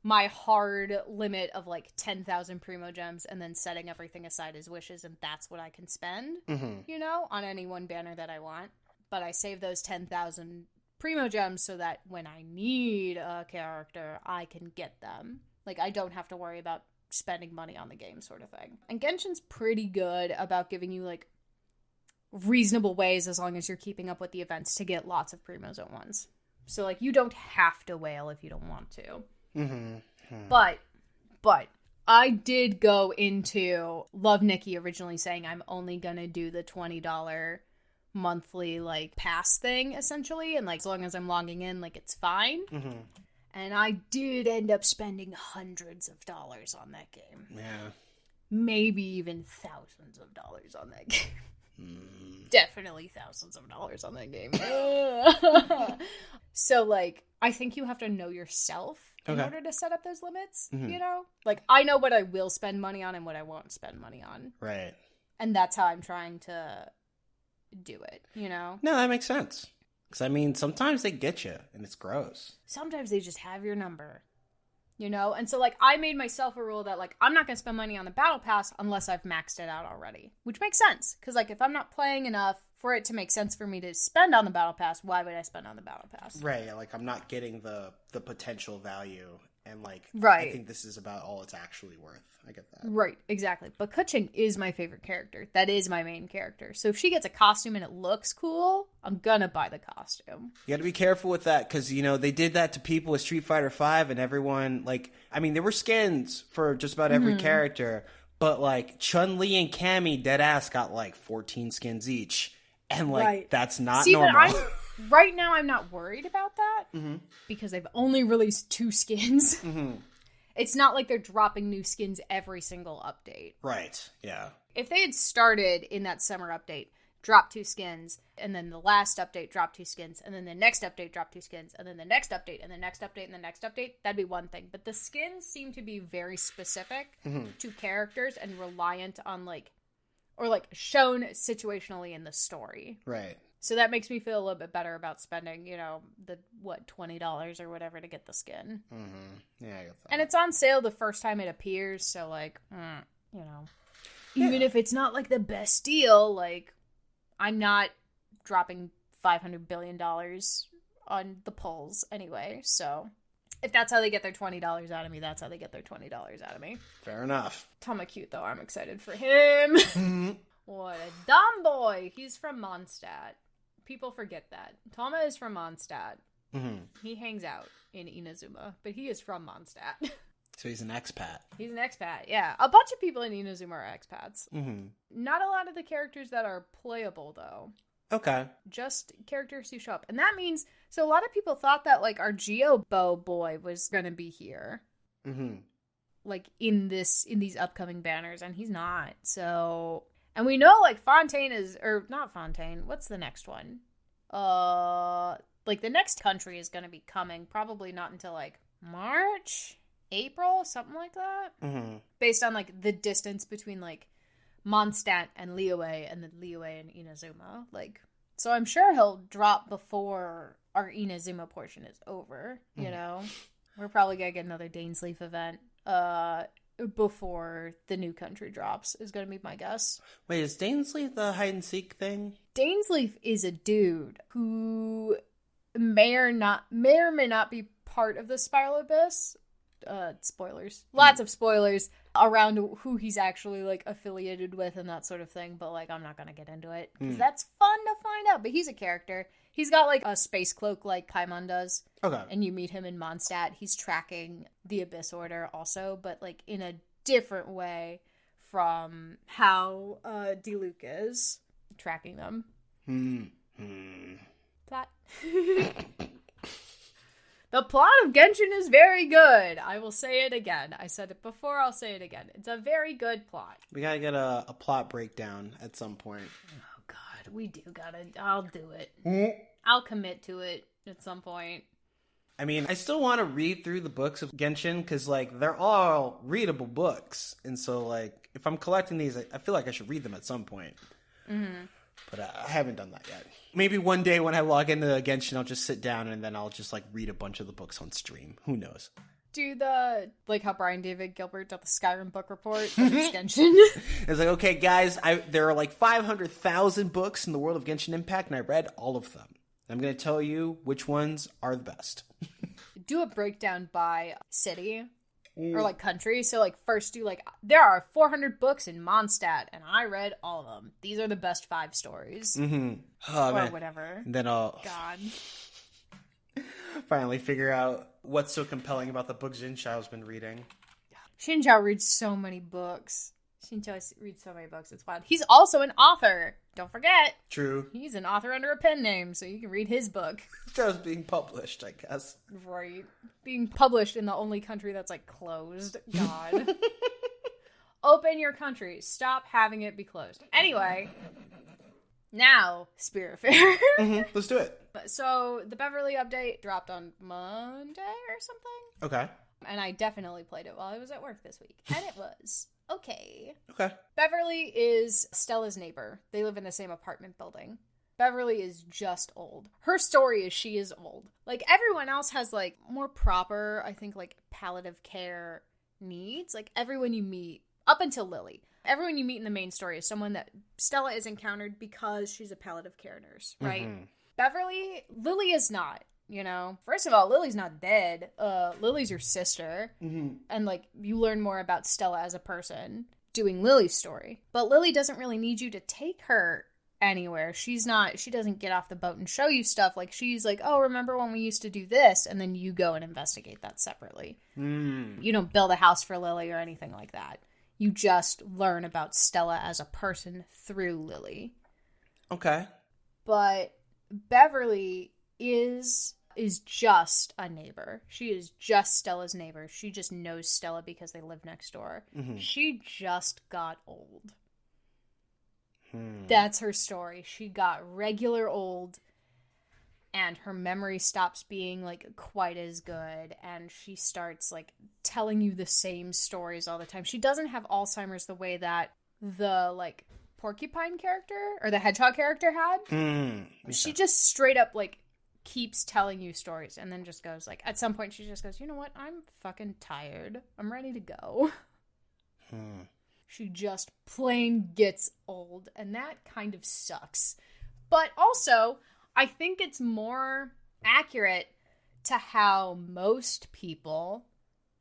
my hard limit of, 10,000 Primo Gems and then setting everything aside as wishes, and that's what I can spend, on any one banner that I want. But I save those 10,000 Primo Gems so that when I need a character, I can get them. Like, I don't have to worry about spending money on the game sort of thing. And Genshin's pretty good about giving you, reasonable ways, as long as you're keeping up with the events, to get lots of Primos at once. So, you don't have to wail if you don't want to. But I did go into Love Nikki originally saying I'm only gonna do the $20 monthly pass thing essentially, and as long as I'm logging in, it's fine. And I did end up spending hundreds of dollars on that game. Yeah, maybe even thousands of dollars on that game. Definitely thousands of dollars on that game. So I think you have to know yourself in order to set up those limits. I know what I will spend money on and what I won't spend money on, right? And that's how I'm trying to do it, No, that makes sense. Because, sometimes they get you, and it's gross. Sometimes they just have your number, And so, I made myself a rule that, I'm not going to spend money on the Battle Pass unless I've maxed it out already. Which makes sense. Because, if I'm not playing enough for it to make sense for me to spend on the Battle Pass, why would I spend on the Battle Pass? Right, yeah, I'm not getting the potential value. And, right. I think this is about all it's actually worth. I get that. Right, exactly. But Keqing is my favorite character. That is my main character. So if she gets a costume and it looks cool, I'm gonna buy the costume. You gotta be careful with that, because, they did that to people with Street Fighter V, and everyone, there were skins for just about every character, but, Chun-Li and Cammy deadass got, 14 skins each. And, right. That's not See, normal. Right now, I'm not worried about that, because they've only released 2 skins. It's not like they're dropping new skins every single update. Right, yeah. If they had started in that summer update, drop 2 skins, and then the last update drop 2 skins, and then the next update drop 2 skins, and then the next update, and the next update, and the next update, that'd be one thing. But the skins seem to be very specific to characters and reliant on, shown situationally in the story. Right. So that makes me feel a little bit better about spending, the $20 or whatever to get the skin. Yeah, I get that. And it's on sale the first time it appears, so even if it's not the best deal, I'm not dropping $500 billion on the pulls anyway. So if that's how they get their $20 out of me, that's how they get their $20 out of me. Fair enough. Tama cute though. I'm excited for him. What a dumb boy. He's from Mondstadt. People forget that. Tama is from Mondstadt. He hangs out in Inazuma, but he is from Mondstadt. So he's an expat. He's an expat, yeah. A bunch of people in Inazuma are expats. Not a lot of the characters that are playable, though. Okay. Just characters who show up. And that means, so a lot of people thought that, our Geobo boy was going to be here. In these upcoming banners, and he's not. So... And we know, Fontaine is... Or, not Fontaine. What's the next one? The next country is going to be coming. Probably not until, March? April? Something like that? Based on, the distance between, Mondstadt and Liyue, and then Liyue and Inazuma. So I'm sure he'll drop before our Inazuma portion is over, We're probably going to get another Dainsleif event. Before the new country drops is going to be my guess. Wait, is Dainsleif the hide and seek thing? Dainsleif is a dude who may or may not be part of the Spiral Abyss. Spoilers. Lots of spoilers. around who he's actually, like, affiliated with and that sort of thing. But, like, I'm not gonna get into it because that's fun to find out. But he's a character. He's got, like, a space cloak like Paimon does. Okay. And you meet him in Mondstadt. He's tracking the Abyss Order also, but, like, in a different way from how Diluc is tracking them. Plot. The plot of Genshin is very good. I will say it again. I said it before, I'll say it again. It's a very good plot. We gotta get a plot breakdown at some point. Oh, God. We do gotta... I'll do it. I'll commit to it at some point. I mean, I still want to read through the books of Genshin because, like, they're all readable books. And so, like, if I'm collecting these, I feel like I should read them at some point. Mm-hmm. But I haven't done that yet. Maybe one day when I log into Genshin, I'll just sit down and then I'll just, like, read a bunch of the books on stream. Who knows? Do the, like, how Brian David Gilbert did the Skyrim book report, but it's Genshin. It's like, okay, guys, there are, like, 500,000 books in the world of Genshin Impact, and I read all of them. I'm going to tell you which ones are the best. Do a breakdown by city or like country. So like first do like there are 400 books in Mondstadt and I read all of them. These are the best 5 stories. Oh, or man. whatever. And then I'll God. finally figure out what's so compelling about the book Xinqiao's been reading. Xinqiao reads so many books. Xinqiao reads so many books. It's wild. He's also an author. Don't forget. True. He's an author under a pen name, so you can read his book. That was being published, I guess. Right. Being published in the only country that's, like, closed. God. Open your country. Stop having it be closed. Anyway. Now, Spiritfarer. Let's do it. So, the Beverly update dropped on Monday or something. Okay. And I definitely played it while I was at work this week. And it was okay. Okay. Beverly is Stella's neighbor. They live in the same apartment building. Beverly is just old. Her story is she is old. Like, everyone else has, like, more proper, I think, like, palliative care needs. Like, everyone you meet, up until Lily, everyone you meet in the main story is someone that Stella is encountered because she's a palliative care nurse, right? Lily is not. You know, first of all, Lily's not dead. Lily's your sister. And, like, you learn more about Stella as a person doing Lily's story. But Lily doesn't really need you to take her anywhere. She doesn't get off the boat and show you stuff. Like, she's like, oh, remember when we used to do this? And then you go and investigate that separately. You don't build a house for Lily or anything like that. You just learn about Stella as a person through Lily. Okay. But Beverly is just a neighbor. She is just Stella's neighbor. She just knows Stella because they live next door. She just got old. That's her story. She got regular old, and her memory stops being, like, quite as good, and she starts, like, telling you the same stories all the time. She doesn't have Alzheimer's the way that the, like, porcupine character, or the hedgehog character had. Okay. She just straight up, like, keeps telling you stories and then just goes, like, at some point she just goes, you know what, I'm fucking tired, I'm ready to go. She just plain gets old, and that kind of sucks. But also, I think it's more accurate to how most people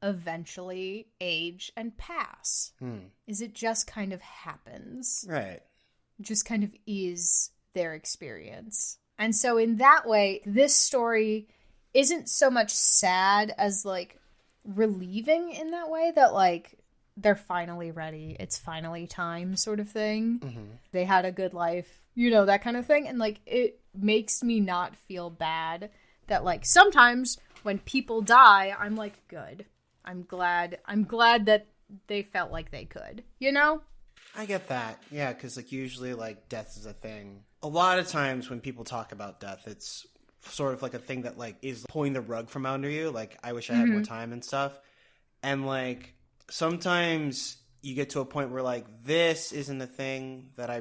eventually age and pass. Is it just kind of happens. Right. It just kind of is their experience. And so in that way, this story isn't so much sad as, like, relieving in that way that, like, they're finally ready. It's finally time sort of thing. They had a good life, you know, that kind of thing. And, like, it makes me not feel bad that, like, sometimes when people die, I'm like, good. I'm glad that they felt like they could, you know? I get that. Yeah, because, like, usually, like, death is a thing. A lot of times when people talk about death, it's sort of like a thing that, like, is pulling the rug from under you. Like, I wish I had more time and stuff. And, like, sometimes you get to a point where, like, this isn't a thing that I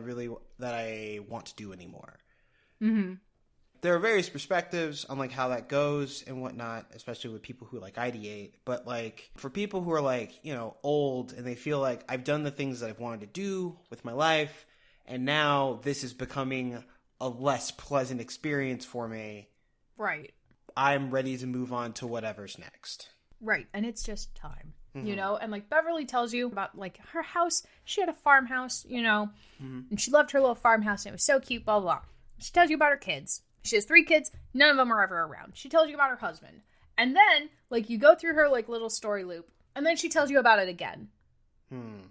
want to do anymore. There are various perspectives on, like, how that goes and whatnot, especially with people who, like, ideate. But, like, for people who are, like, you know, old and they feel like I've done the things that I've wanted to do with my life, and now this is becoming a less pleasant experience for me. Right. I'm ready to move on to whatever's next. Right. And it's just time. you know? And, like, Beverly tells you about, like, her house. She had a farmhouse, you know? And she loved her little farmhouse, and it was so cute, blah, blah, blah. She tells you about her kids. She has 3 kids. None of them are ever around. She tells you about her husband. And then, like, you go through her, like, little story loop, and then she tells you about it again. And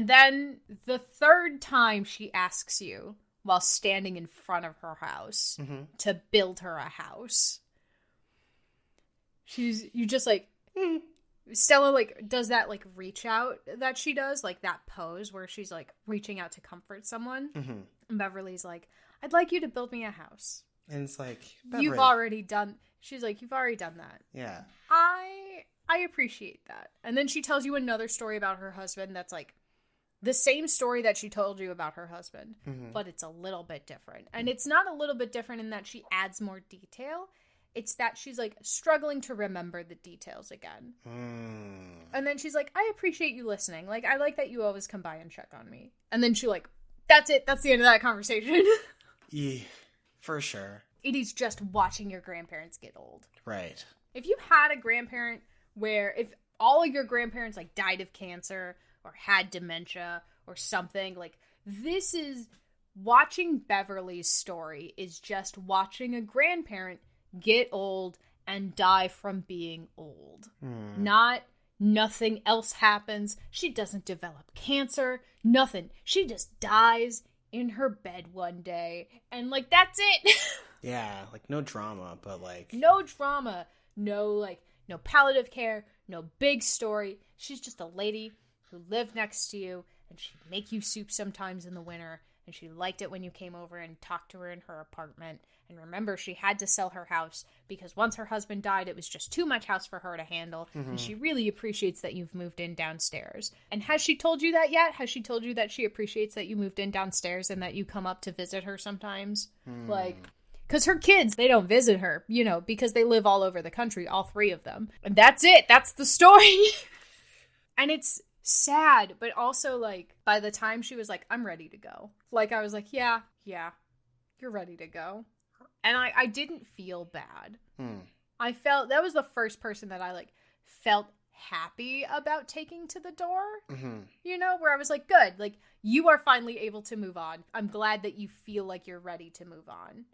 then the 3rd time she asks you, while standing in front of her house, to build her a house. You just, like, Stella, like, does that, like, reach out that she does, like, that pose where she's, like, reaching out to comfort someone. And Beverly's like, I'd like you to build me a house. And it's like, you've already done, she's like, you've already done that. Yeah. I appreciate that. And then she tells you another story about her husband that's, like, the same story that she told you about her husband, but it's a little bit different. And it's not a little bit different in that she adds more detail. It's that she's, like, struggling to remember the details again. And then she's like, I appreciate you listening. Like, I like that you always come by and check on me. And then she, like, that's it. That's the end of that conversation. Yeah, for sure. It is just watching your grandparents get old. Right. If you had a grandparent where, if all of your grandparents, like, died of cancer or had dementia or something, like, this is, watching Beverly's story is just watching a grandparent get old and die from being old. Nothing else happens. She doesn't develop cancer. Nothing. She just dies in her bed one day. And, like, that's it. Yeah, like, no drama, but, like... No drama. No, like, no palliative care. No big story. She's just a lady who lived next to you, and she'd make you soup sometimes in the winter, and she liked it when you came over and talked to her in her apartment. And remember, she had to sell her house because once her husband died, it was just too much house for her to handle. And she really appreciates that you've moved in downstairs. And has she told you that yet? Has she told you that she appreciates that you moved in downstairs and that you come up to visit her sometimes? Like, because her kids, they don't visit her, you know, because they live all over the country, all 3 of them. And that's it. That's the story. And it's sad, but also, like, by the time she was like, I'm ready to go. Like, I was like, yeah, you're ready to go. And I didn't feel bad. I felt, that was the first person that I, like, felt happy about taking to the door. You know, where I was like, good, like, you are finally able to move on. I'm glad that you feel like you're ready to move on.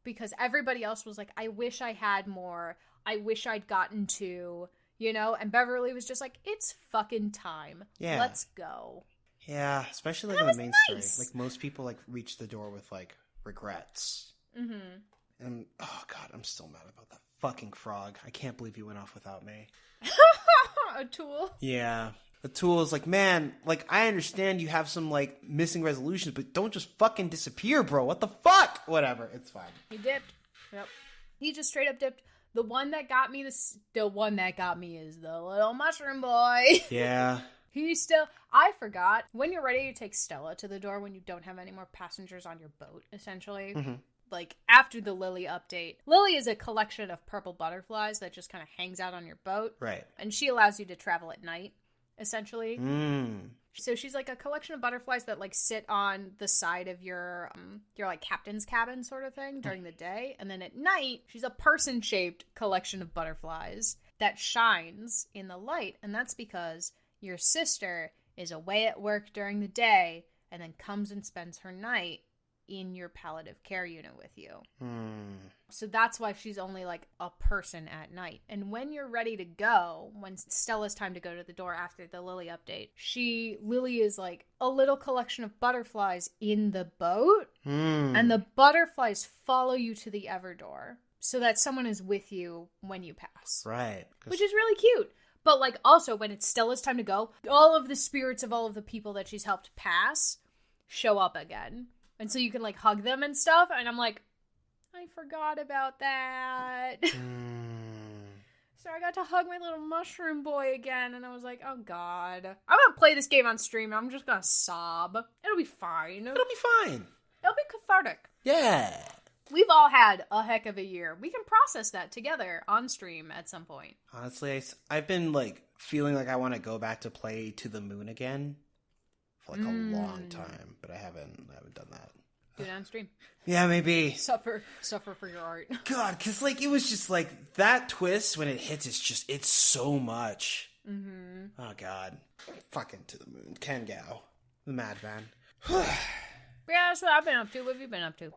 Because everybody else was like, I wish I had more. I wish I'd gotten to, you know? And Beverly was just like, it's fucking time. Yeah. Let's go. Yeah, especially, like, in the main story. Like, most people, like, reach the door with, like, regrets. And, oh, God, I'm still mad about that fucking frog. I can't believe you went off without me. A tool? Yeah. The tool is like, man, like, I understand you have some, like, missing resolutions, but don't just fucking disappear, bro. What the fuck? Whatever. It's fine. He dipped. Yep. He just straight up dipped. The one that got me is the little mushroom boy. Yeah. He still, I forgot, when you're ready to take Stella to the door, when you don't have any more passengers on your boat, essentially, like, after the Lily update. Lily is a collection of purple butterflies that just kind of hangs out on your boat. Right. And she allows you to travel at night, essentially. So she's like a collection of butterflies that, like, sit on the side of your like, captain's cabin sort of thing during the day. And then at night, she's a person-shaped collection of butterflies that shines in the light. And that's because your sister is away at work during the day and then comes and spends her night in your palliative care unit with you. So that's why she's only, like, a person at night. And when you're ready to go, when Stella's time to go to the door after the Lily update, Lily is like a little collection of butterflies in the boat, and the butterflies follow you to the Everdoor so that someone is with you when you pass. Right. Which is really cute. But, like, also, when it's Stella's time to go, all of the spirits of all of the people that she's helped pass show up again. And so you can, like, hug them and stuff. And I'm like, I forgot about that. So I got to hug my little mushroom boy again. And I was like, oh, God. I'm going to play this game on stream. And I'm just going to sob. It'll be fine. It'll be fine. It'll be cathartic. Yeah. We've all had a heck of a year. We can process that together on stream at some point. Honestly, I've been, like, feeling like I want to go back to play To the Moon again for, like, a long time, but I haven't done that. Do it on stream. Yeah, maybe. Suffer for your art. God, because, like, it was just, like, that twist when it hits, it's so much. Mm-hmm. Oh, God. Fucking to the moon. Ken Gao, the madman. Yeah, that's what I've been up to. What have you been up to?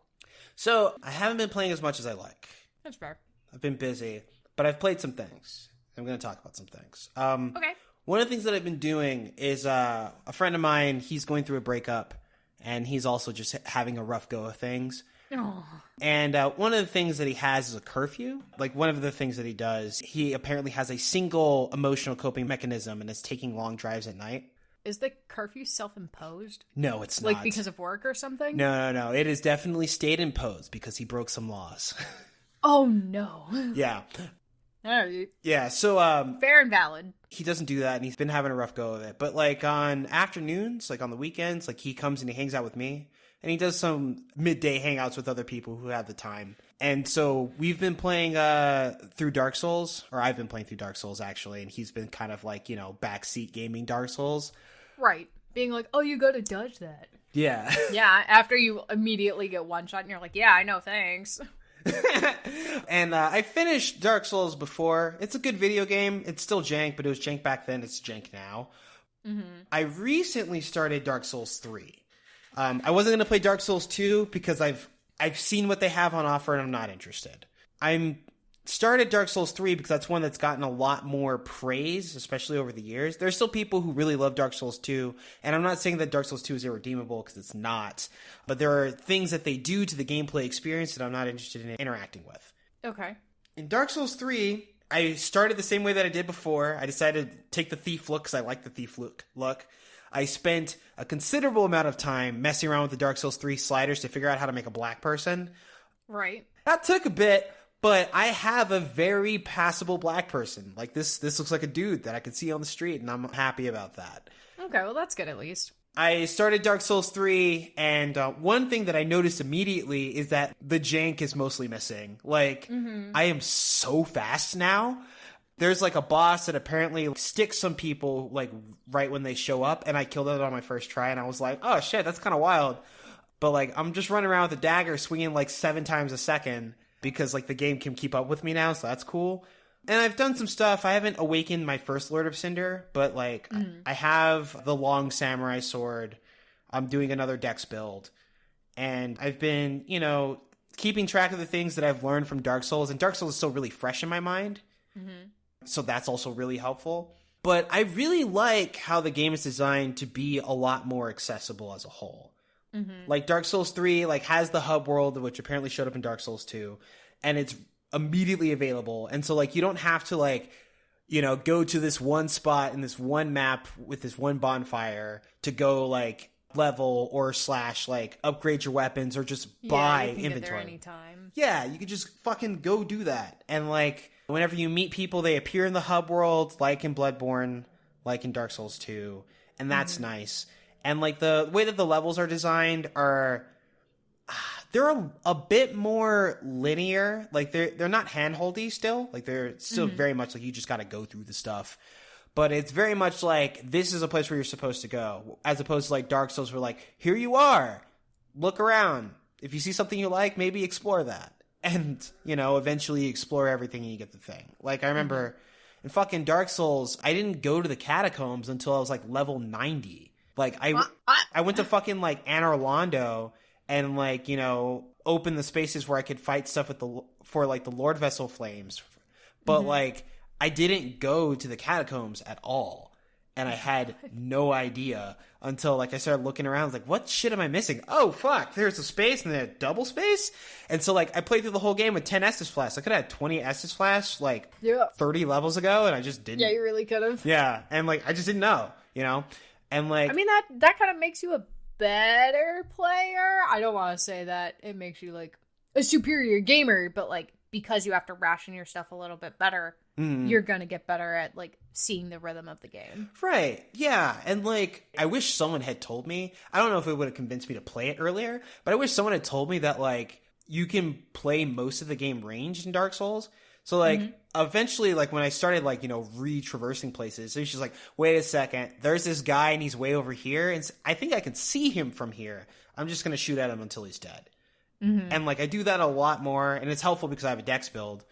So, I haven't been playing as much as I like. That's fair. I've been busy, but I've played some things. I'm going to talk about some things. Okay. One of the things that I've been doing is a friend of mine, he's going through a breakup, and he's also just having a rough go of things. Oh. And one of the things that he has is a curfew. Like, one of the things that he does, he apparently has a single emotional coping mechanism, and it's taking long drives at night. Is the curfew self-imposed? No, it's not. Like, because of work or something? No. It is definitely state imposed because he broke some laws. Oh, no. Yeah. All right. Yeah, so Fair and valid. he doesn't do that, and he's been having a rough go of it. But, like, on afternoons, like on the weekends, like, he comes and he hangs out with me, and he does some midday hangouts with other people who have the time. And so we've been playing through Dark Souls, or I've been playing through Dark Souls, actually, and he's been kind of like, backseat gaming Dark Souls. Right. Being like, oh, you gotta dodge that. Yeah. Yeah, after you immediately get one shot, and you're like, yeah, I know, thanks. And I finished Dark Souls before. It's a good video game. It's still jank, but it was jank back then. It's jank now. Mm-hmm. I recently started Dark Souls 3. I wasn't going to play Dark Souls 2 because I've seen what they have on offer and I'm not interested. I'm started Dark Souls 3 because that's one that's gotten a lot more praise, especially over the years. There's still people who really love Dark Souls 2, and I'm not saying that Dark Souls 2 is irredeemable because it's not, but there are things that they do to the gameplay experience that I'm not interested in interacting with. Okay. In Dark Souls 3, I started the same way that I did before. I decided to take the thief look because I like the thief look. I spent a considerable amount of time messing around with the Dark Souls 3 sliders to figure out how to make a black person. Right. That took a bit, but I have a very passable black person. Like, this looks like a dude that I can see on the street, and I'm happy about that. Okay, well, that's good at least. I started Dark Souls 3, and one thing that I noticed immediately is that the jank is mostly missing. Like, I am so fast now. There's, like, a boss that apparently sticks some people, like, right when they show up, and I killed it on my first try, and I was like, oh, shit, that's kind of wild. But, like, I'm just running around with a dagger swinging, like, 7 times a second because, like, the game can keep up with me now, so that's cool. And I've done some stuff. I haven't awakened my first Lord of Cinder, but, like, I have the long samurai sword. I'm doing another dex build. And I've been, keeping track of the things that I've learned from Dark Souls. And Dark Souls is still really fresh in my mind. Mm-hmm. So that's also really helpful. But I really like how the game is designed to be a lot more accessible as a whole. Mm-hmm. Like, Dark Souls 3, like, has the hub world, which apparently showed up in Dark Souls 2. And it's immediately available, and so, like, you don't have to, like, go to this one spot in this one map with this one bonfire to go, like, level or / like, upgrade your weapons or just buy you can inventory. Get there anytime. Yeah, you could just fucking go do that. And, like, whenever you meet people, they appear in the hub world, like in Bloodborne, like in Dark Souls 2, and that's nice. And, like, the way that the levels are designed are they're a bit more linear. Like, they're not handholdy still. Like, they're still very much like you just got to go through the stuff. But it's very much like this is a place where you're supposed to go, as opposed to, like, Dark Souls where, like, here you are. Look around. If you see something you like, maybe explore that. And, eventually explore everything and you get the thing. Like, I remember in fucking Dark Souls, I didn't go to the catacombs until I was, like, level 90. Like, I went to fucking, like, Anor Londo and, like, open the spaces where I could fight stuff for the Lord Vessel Flames. But, like, I didn't go to the catacombs at all. And I had no idea until, like, I started looking around. I was like, what shit am I missing? Oh, fuck, there's a space and then a double space? And so, like, I played through the whole game with 10 Estus Flasks. I could have had 20 Estus Flasks, like, 30 levels ago, and I just didn't. Yeah, you really could have. Yeah, and, like, I just didn't know, And, like, I mean, that kind of makes you a better player. I don't want to say that it makes you, like, a superior gamer, but, like, because you have to ration your stuff a little bit better, you're gonna get better at, like, seeing the rhythm of the game. Right, yeah. And, like, I wish someone had told me. I don't know if it would have convinced me to play it earlier, but I wish someone had told me that, like, you can play most of the game ranged in Dark Souls. So, like, eventually, like, when I started, like, you know, re-traversing places, it was just like, wait a second, there's this guy and he's way over here, and I think I can see him from here. I'm just going to shoot at him until he's dead. And, like, I do that a lot more, and it's helpful because I have a dex build.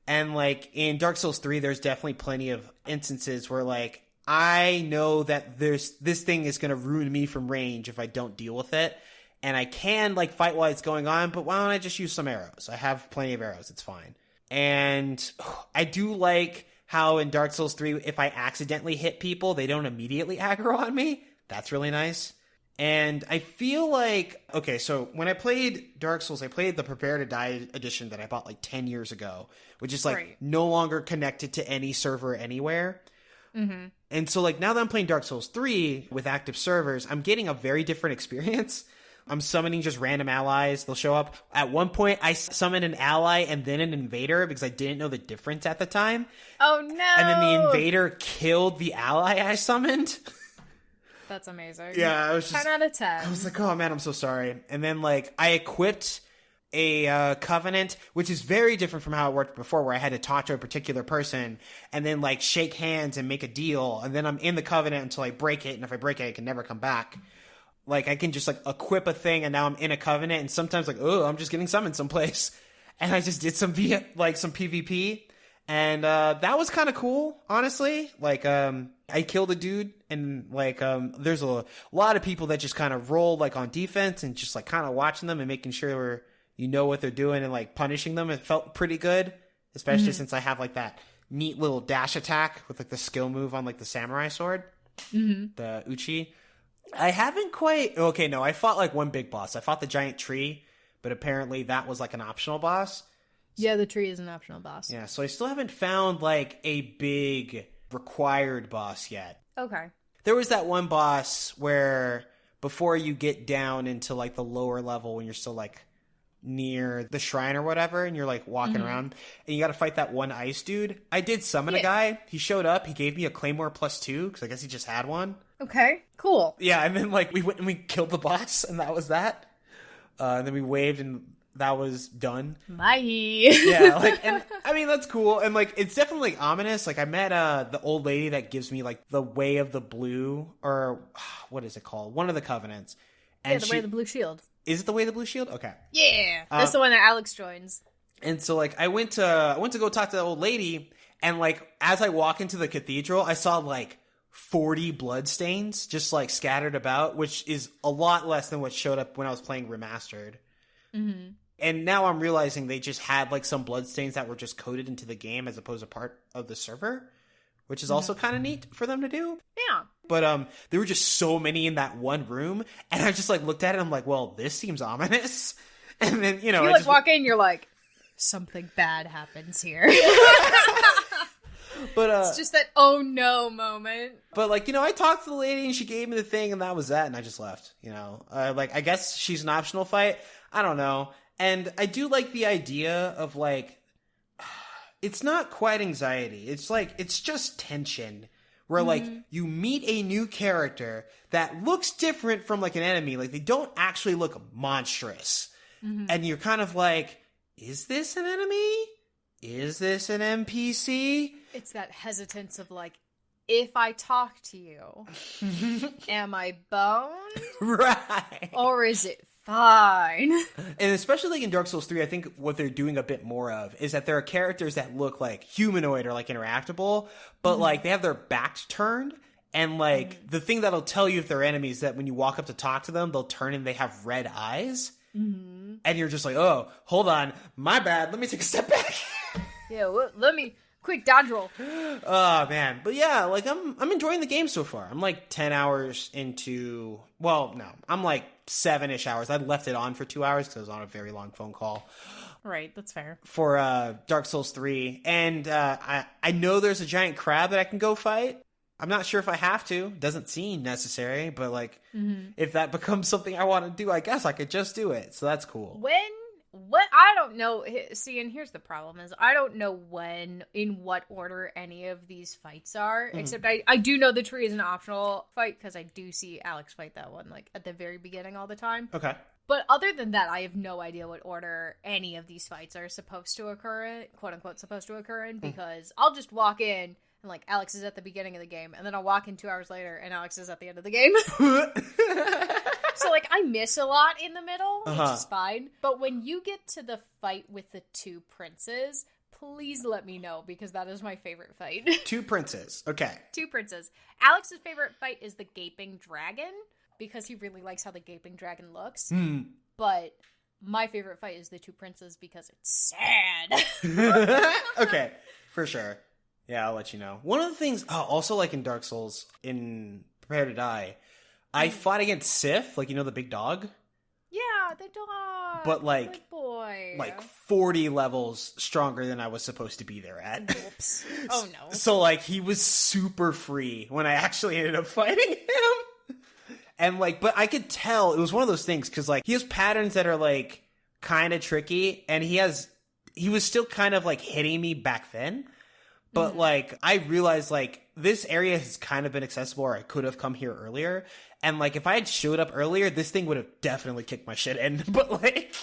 And, like, in Dark Souls 3, there's definitely plenty of instances where, like, I know that this thing is going to ruin me from range if I don't deal with it. And I can, like, fight while it's going on, but why don't I just use some arrows? I have plenty of arrows. It's fine. And I do like how in Dark Souls 3, if I accidentally hit people, they don't immediately aggro on me. That's really nice. And I feel like, okay, so when I played Dark Souls, I played the Prepare to Die edition that I bought like 10 years ago, which is like no longer connected to any server anywhere. And so like now that I'm playing Dark Souls 3 with active servers, I'm getting a very different experience. I'm summoning just random allies. They'll show up. At one point, I summoned an ally and then an invader because I didn't know the difference at the time. Oh, no. And then the invader killed the ally I summoned. That's amazing. Yeah, I was just... 10 out of 10. I was like, oh, man, I'm so sorry. And then, like, I equipped a covenant, which is very different from how it worked before, where I had to talk to a particular person and then, like, shake hands and make a deal. And then I'm in the covenant until I break it. And if I break it, I can never come back. Like, I can just, like, equip a thing, and now I'm in a covenant, and sometimes, like, oh, I'm just getting summoned someplace. And I just did some PvP, and that was kind of cool, honestly. Like, I killed a dude, and, like, there's a lot of people that just kind of roll, like, on defense, and just, like, kind of watching them and making sure you know what they're doing and, like, punishing them. It felt pretty good, especially since I have, like, that neat little dash attack with, like, the skill move on, like, the samurai sword, the Uchi. I haven't quite... Okay, no, I fought, like, one big boss. I fought the giant tree, but apparently that was, like, an optional boss. Yeah, the tree is an optional boss. Yeah, so I still haven't found, like, a big required boss yet. Okay. There was that one boss where before you get down into, like, the lower level when you're still, like, near the shrine or whatever, and you're, like, walking around, and you gotta fight that one ice dude. I did summon a guy. He showed up. He gave me a Claymore +2, because I guess he just had one. Okay, cool. Yeah, and then, like, we went and we killed the boss, and that was that. And then we waved, and that was done. Bye. Yeah, like, and, I mean, that's cool. And, like, it's definitely, like, ominous. Like, I met the old lady that gives me, like, the Way of the Blue, or, what is it called? One of the covenants. And the Way of the Blue Shield. Is it the Way of the Blue Shield? Okay. Yeah, that's the one that Alex joins. And so, like, I went to go talk to the old lady, and, like, as I walk into the cathedral, I saw, like, 40 bloodstains just, like, scattered about, which is a lot less than what showed up when I was playing Remastered. And now I'm realizing they just had, like, some bloodstains that were just coded into the game as opposed to part of the server, which is also kind of neat for them to do. Yeah. But there were just so many in that one room, and I just, like, looked at it and I'm like, well, this seems ominous. And then, you know... You, like, walk in, you're like, something bad happens here. But it's just that oh no moment. But, like, you know, I talked to the lady and she gave me the thing and that was that, and I just left, you know. Like, I guess she's an optional fight. I don't know. And I do like the idea of, like, it's not quite anxiety. It's like, it's just tension. Where, like, you meet a new character that looks different from, like, an enemy. Like, they don't actually look monstrous. And you're kind of like, is this an enemy? Is this an NPC? It's that hesitance of, like, if I talk to you, am I bone? Right. Or is it fine? And especially, like, in Dark Souls 3, I think what they're doing a bit more of is that there are characters that look, like, humanoid or, like, interactable, but, like, they have their backs turned. And, like, the thing that'll tell you if they're enemies is that when you walk up to talk to them, they'll turn and they have red eyes. And you're just like, oh, hold on, my bad, let me take a step back. Yeah, well, let me quick dodge roll. Oh man, but yeah, like I'm enjoying the game so far. I'm like 10 hours into, well, no, I'm like 7-ish hours. I left it on for 2 hours because I was on a very long phone call. Right, that's fair. For Dark Souls 3, and I know there's a giant crab that I can go fight. I'm not sure if I have to. Doesn't seem necessary, but like if that becomes something I want to do, I guess I could just do it. So that's cool. When What I don't know. See, and here's the problem: is I don't know in what order any of these fights are. Except I do know the tree is an optional fight because I do see Alex fight that one like at the very beginning all the time. Okay. But other than that, I have no idea what order any of these fights are supposed to occur in, quote unquote, supposed to occur in, because I'll just walk in and like Alex is at the beginning of the game, and then I'll walk in 2 hours later and Alex is at the end of the game. So like I miss a lot in the middle, which is fine. But when you get to the fight with the 2 princes, please let me know, because that is my favorite fight. 2 princes. Okay. 2 princes. Alex's favorite fight is the Gaping Dragon, because he really likes how the Gaping Dragon looks. But my favorite fight is the 2 princes because it's sad. Okay, for sure. Yeah, I'll let you know. One of the things, also like in Dark Souls, in Prepare to Die, I fought against Sif, like, you know, the big dog? Yeah, the dog. But like, good boy. Like 40 levels stronger than I was supposed to be there at. Whoops. Oh no. So like, he was super free when I actually ended up fighting him. And like, but I could tell it was one of those things, because like, he has patterns that are like kind of tricky, and he was still kind of like hitting me back then. But like, I realized like, this area has kind of been accessible, or I could have come here earlier. And like, if I had showed up earlier, this thing would have definitely kicked my shit in. But like,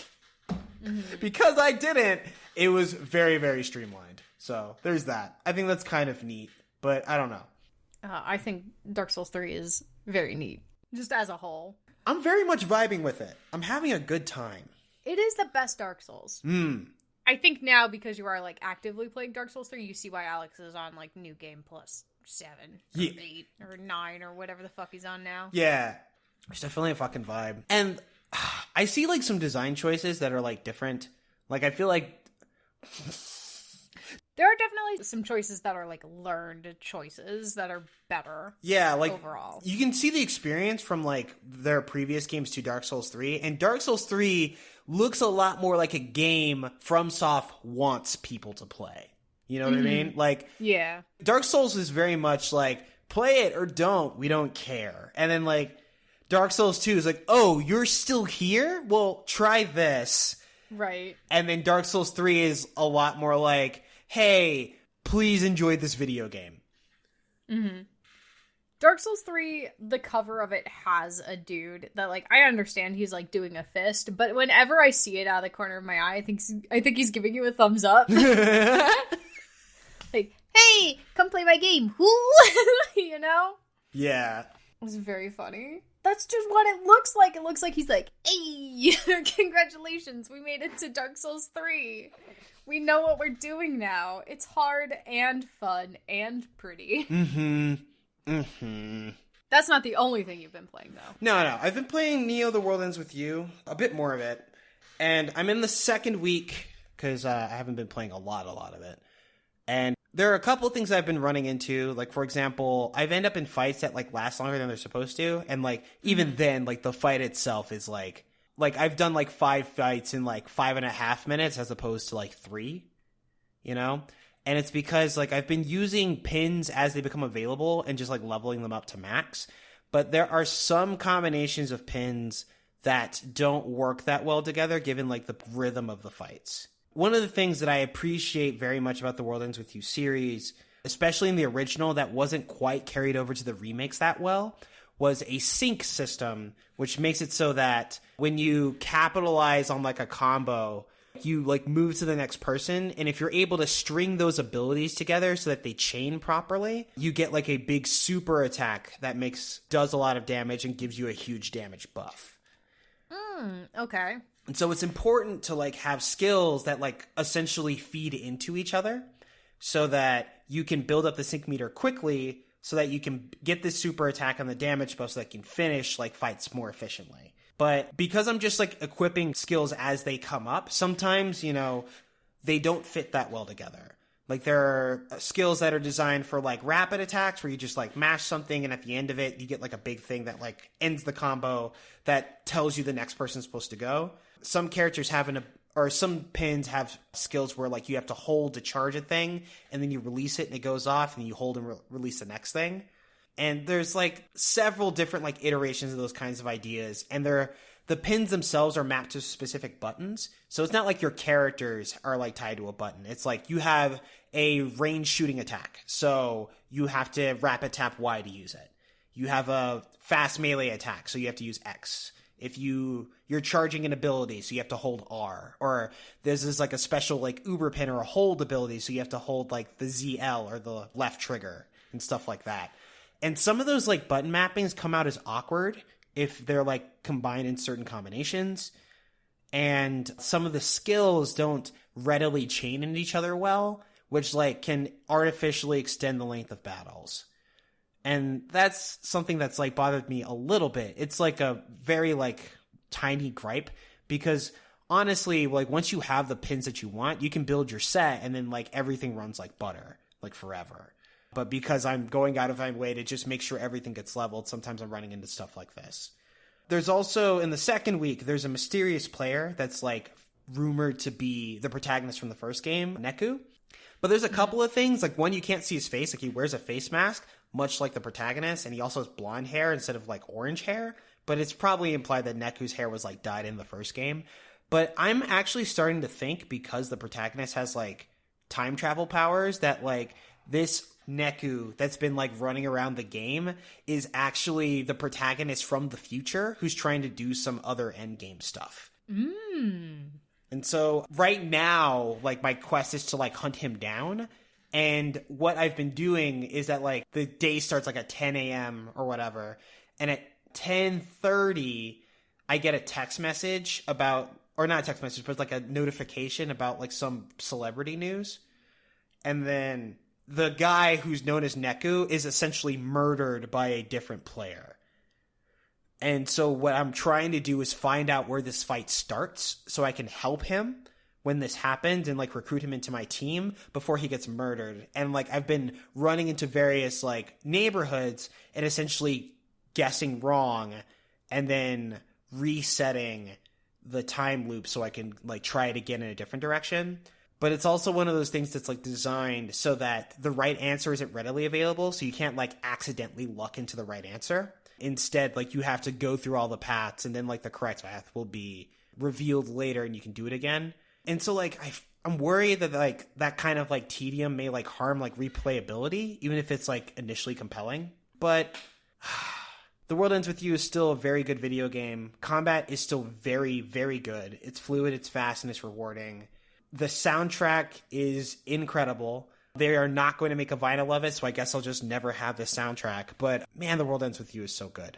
because I didn't, it was very, very streamlined. So there's that. I think that's kind of neat, but I don't know. I think Dark Souls 3 is very neat, just as a whole. I'm very much vibing with it. I'm having a good time. It is the best Dark Souls. I think now, because you are like actively playing Dark Souls 3, you see why Alex is on like New Game Plus 7 or 8 or 9 or whatever the fuck he's on now. Yeah. It's definitely a fucking vibe. And I see like some design choices that are like different. Like, I feel like there are definitely some choices that are like learned choices that are better. Yeah, like overall, you can see the experience from like their previous games to Dark Souls 3, and Dark Souls 3 looks a lot more like a game FromSoft wants people to play. You know what I mean? Like, yeah, Dark Souls is very much like, play it or don't, we don't care. And then like Dark Souls 2 is like, oh, you're still here? Well, try this. Right. And then Dark Souls 3 is a lot more like, hey, please enjoy this video game. Dark Souls 3, the cover of it has a dude that, like, I understand he's, like, doing a fist, but whenever I see it out of the corner of my eye, I think he's giving you a thumbs up. Like, hey, come play my game. You know? Yeah. It was very funny. That's just what it looks like. It looks like he's like, hey, congratulations, we made it to Dark Souls 3. We know what we're doing now. It's hard and fun and pretty. That's not the only thing you've been playing, though. No. I've been playing Neo The World Ends With You, a bit more of it. And I'm in the second week, because I haven't been playing a lot of it. And there are a couple of things I've been running into. Like, for example, I've ended up in fights that, like, last longer than they're supposed to. And, like, even then, like, the fight itself is, like, I've done, like, 5 fights in, like, 5.5 minutes as opposed to, like, 3, you know? And it's because, like, I've been using pins as they become available and just, like, leveling them up to max. But there are some combinations of pins that don't work that well together, given, like, the rhythm of the fights. One of the things that I appreciate very much about the World Ends With You series, especially in the original that wasn't quite carried over to the remakes that well, was a sync system, which makes it so that when you capitalize on, like, a combo, you, like, move to the next person, and if you're able to string those abilities together so that they chain properly, you get, like, a big super attack that does a lot of damage and gives you a huge damage buff. Okay. And so it's important to, like, have skills that, like, essentially feed into each other so that you can build up the sync meter quickly so that you can get this super attack on the damage buff so that you can finish, like, fights more efficiently. But because I'm just, like, equipping skills as they come up, sometimes, you know, they don't fit that well together. Like, there are skills that are designed for, like, rapid attacks where you just, like, mash something and at the end of it, you get, like, a big thing that, like, ends the combo that tells you the next person's supposed to go. Some characters some pins have skills where, like, you have to hold to charge a thing and then you release it and it goes off and you hold and release the next thing. And there's like several different like iterations of those kinds of ideas, and the pins themselves are mapped to specific buttons. So it's not like your characters are like tied to a button. It's like you have a range shooting attack, so you have to rapid tap Y to use it. You have a fast melee attack, so you have to use X. If you're charging an ability, so you have to hold R. Or there's like a special like Uber pin or a hold ability, so you have to hold like the ZL or the left trigger and stuff like that. And some of those like button mappings come out as awkward if they're like combined in certain combinations. And some of the skills don't readily chain into each other well, which like can artificially extend the length of battles. And that's something that's like bothered me a little bit. It's like a very like tiny gripe, because honestly, like once you have the pins that you want, you can build your set and then like everything runs like butter, like forever. But because I'm going out of my way to just make sure everything gets leveled, sometimes I'm running into stuff like this. There's also, in the second week, there's a mysterious player that's like rumored to be the protagonist from the first game, Neku. But there's a couple of things, like one, you can't see his face, like he wears a face mask, much like the protagonist, and he also has blonde hair instead of like orange hair. But it's probably implied that Neku's hair was like dyed in the first game. But I'm actually starting to think, because the protagonist has like time travel powers, that like this Neku that's been like running around the game is actually the protagonist from the future who's trying to do some other endgame stuff. And so right now, like my quest is to like hunt him down. And what I've been doing is that like the day starts like at 10 a.m. or whatever. And at 10:30, I get a text message about, or not a text message, but like a notification about like some celebrity news. And then the guy who's known as Neku is essentially murdered by a different player. And so what I'm trying to do is find out where this fight starts so I can help him when this happens and like recruit him into my team before he gets murdered. And like I've been running into various like neighborhoods and essentially guessing wrong and then resetting the time loop so I can like try it again in a different direction. But it's also one of those things that's like designed so that the right answer isn't readily available, so you can't like accidentally luck into the right answer. Instead, like you have to go through all the paths, and then like the correct path will be revealed later and you can do it again. And so like I'm worried that like that kind of like tedium may like harm like replayability, even if it's like initially compelling. But The World Ends With You is still a very good video game. Combat is still very, very good. It's fluid, it's fast, and it's rewarding. The soundtrack is incredible. They are not going to make a vinyl of it, so I guess I'll just never have the soundtrack. But man, The World Ends With You is so good.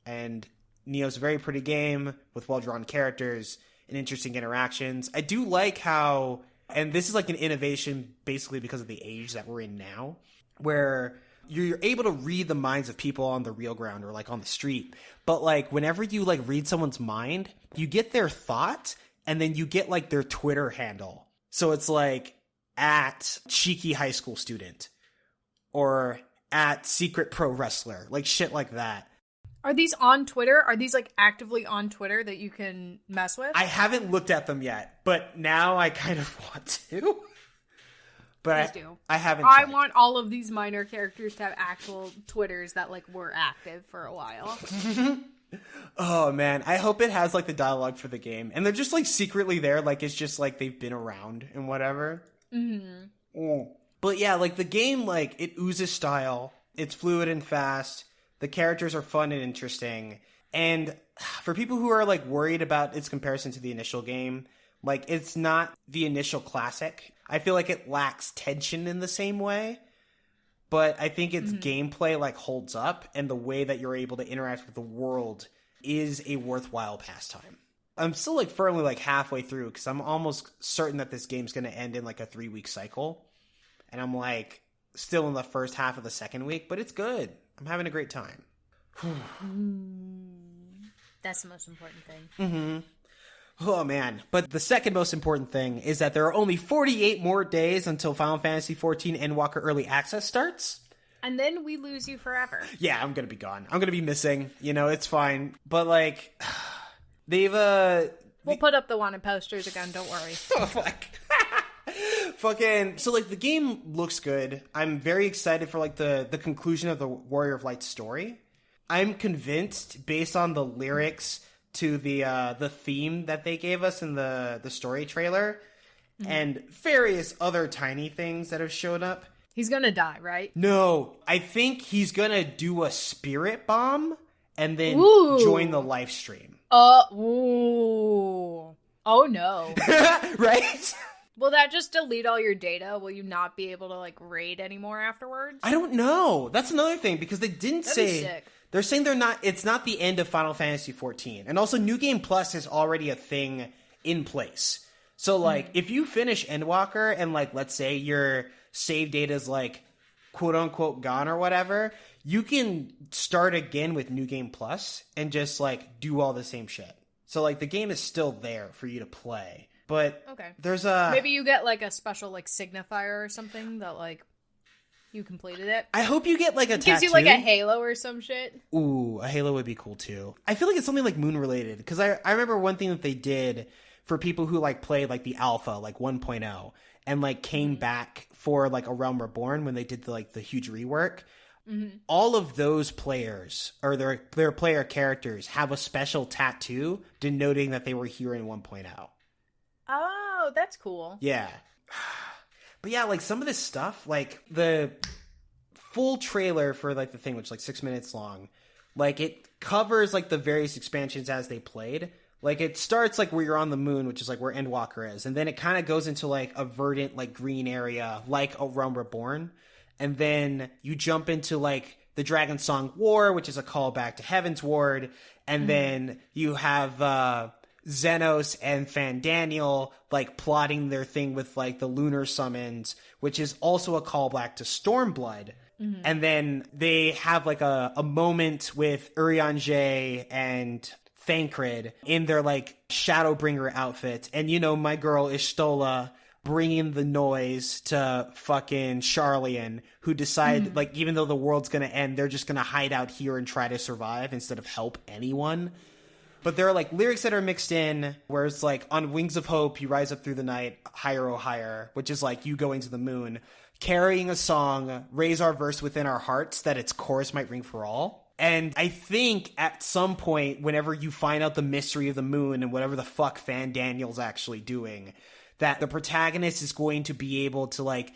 And Neo's a very pretty game with well-drawn characters and interesting interactions. I do like how, and this is like an innovation basically because of the age that we're in now, where you're able to read the minds of people on the real ground or like on the street. But like whenever you like read someone's mind, you get their thought and then you get like their Twitter handle. So it's like at cheeky high school student or at secret pro wrestler, like shit like that. Are these on Twitter? Are these like actively on Twitter that you can mess with? I haven't looked at them yet, but now I kind of want to. But Please do. I haven't. I checked. want all of these minor characters to have actual Twitters that like were active for a while. Oh man, I hope it has like the dialogue for the game, and they're just like secretly there, like it's just like they've been around and whatever. But yeah, like the game, like it oozes style. It's fluid and fast. The characters are fun and interesting. And for people who are like worried about its comparison to the initial game, like it's not the initial classic. I feel like it lacks tension in the same way. But I think its gameplay like holds up, and the way that you're able to interact with the world is a worthwhile pastime. I'm still like firmly like halfway through because I'm almost certain that this game's going to end in like a 3-week cycle. And I'm like still in the first half of the second week, but it's good. I'm having a great time. That's the most important thing. Oh man. But the second most important thing is that there are only 48 more days until Final Fantasy XIV Endwalker Early Access starts. And then we lose you forever. Yeah, I'm going to be gone. I'm going to be missing. You know, it's fine. But like, they've We'll put up the wanted posters again, don't worry. Oh, fuck. Fucking, so like the game looks good. I'm very excited for like the conclusion of the Warrior of Light story. I'm convinced based on the lyrics to the theme that they gave us in the story trailer and various other tiny things that have shown up. He's gonna die, right? No, I think he's gonna do a spirit bomb and then join the live stream. Ooh. Oh no. Right? Will that just delete all your data? Will you not be able to like raid anymore afterwards? I don't know. That's another thing because they didn't That'd say. be sick. They're saying it's not the end of Final Fantasy XIV. And also New Game Plus is already a thing in place. So like if you finish Endwalker and like let's say your save data is like quote unquote gone or whatever, you can start again with New Game Plus and just like do all the same shit. So like the game is still there for you to play. But there's maybe you get like a special like signifier or something that like you completed it. I hope you get like a tattoo. Gives you like a halo or some shit. Ooh, a halo would be cool too. I feel like it's something like moon related because I remember one thing that they did for people who like played like the alpha like 1.0 and like came back for like A Realm Reborn when they did the huge rework. All of those players or their player characters have a special tattoo denoting that they were here in 1.0. Oh, that's cool. Yeah. But yeah, like some of this stuff, like the full trailer for like the thing, which is like 6 minutes long, like it covers like the various expansions as they played. Like it starts like where you're on the moon, which is like where Endwalker is, and then it kind of goes into like a verdant like green area, like A Realm Reborn, and then you jump into like the Dragon Song War, which is a callback to Heaven's Ward, and then you have Xenos and Fandaniel like plotting their thing with like the lunar summons, which is also a callback to Stormblood. And then they have like a moment with Urianger and Thancred in their like Shadowbringer outfit. And you know, my girl Ishtola bringing the noise to fucking Charlian, who decide like even though the world's gonna end, they're just gonna hide out here and try to survive instead of help anyone. But there are like lyrics that are mixed in where it's like on Wings of Hope, you rise up through the night, higher, oh higher, which is like you going to the moon, carrying a song, raise our verse within our hearts that its chorus might ring for all. And I think at some point, whenever you find out the mystery of the moon and whatever the fuck Fandaniel's actually doing, that the protagonist is going to be able to like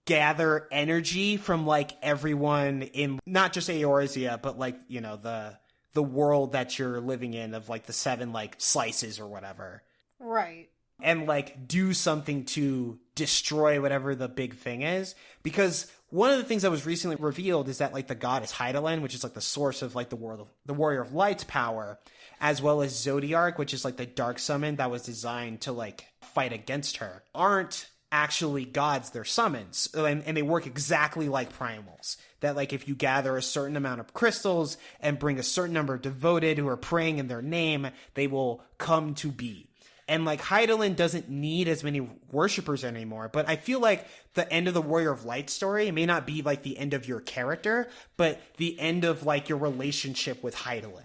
gather energy from like everyone in not just Eorzea, but like, you know, the world that you're living in of like the 7 like slices or whatever. Right. And like do something to destroy whatever the big thing is. Because one of the things that was recently revealed is that like the goddess Hydaelyn, which is like the source of like the Warrior of Light's power, as well as Zodiark, which is like the dark summon that was designed to like fight against her, aren't actually gods, they're summons. And they work exactly like primals. That like if you gather a certain amount of crystals and bring a certain number of devoted who are praying in their name, they will come to be. And like Hydaelyn doesn't need as many worshippers anymore, but I feel like the end of the Warrior of Light story, it may not be like the end of your character, but the end of like your relationship with Hydaelyn.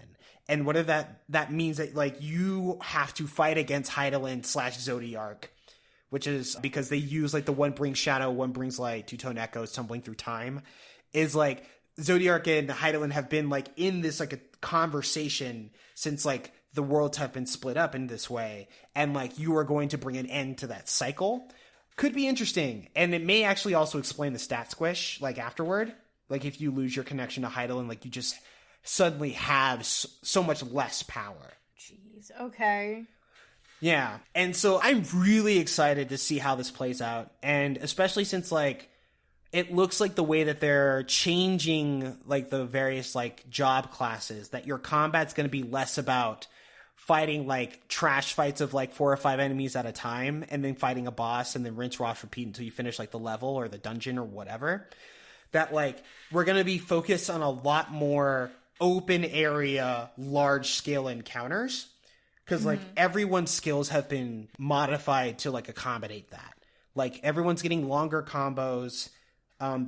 And what if that means that like you have to fight against Hydaelyn / Zodiark, which is because they use like the one brings shadow, one brings light, two-tone echoes tumbling through time, is like Zodiark and Hydaelyn have been like in this like a conversation since like the worlds have been split up in this way, and like you are going to bring an end to that cycle. Could be interesting, and it may actually also explain the stat squish like afterward. Like if you lose your connection to Hydaelyn, like you just suddenly have so much less power. Jeez. Okay. Yeah, and so I'm really excited to see how this plays out, and especially since like it looks like the way that they're changing like the various like job classes, that your combat's going to be less about fighting like trash fights of like 4 or 5 enemies at a time and then fighting a boss and then rinse, wash, repeat until you finish like the level or the dungeon or whatever. That like we're going to be focused on a lot more open area, large scale encounters, because like everyone's skills have been modified to like accommodate that. Like everyone's getting longer combos.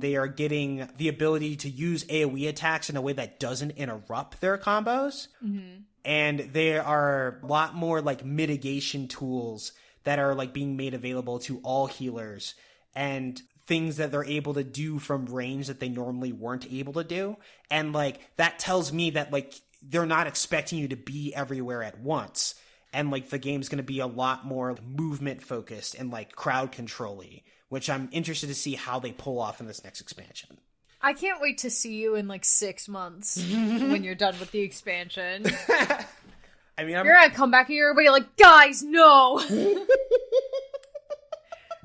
They are getting the ability to use AoE attacks in a way that doesn't interrupt their combos. And there are a lot more like mitigation tools that are like being made available to all healers. and things that they're able to do from range that they normally weren't able to do. And like that tells me that like they're not expecting you to be everywhere at once. And like the game's going to be a lot more movement focused and like crowd control-y, which I'm interested to see how they pull off in this next expansion. I can't wait to see you in like 6 months when you're done with the expansion. I mean, you're gonna come back and you're gonna be like, guys, no!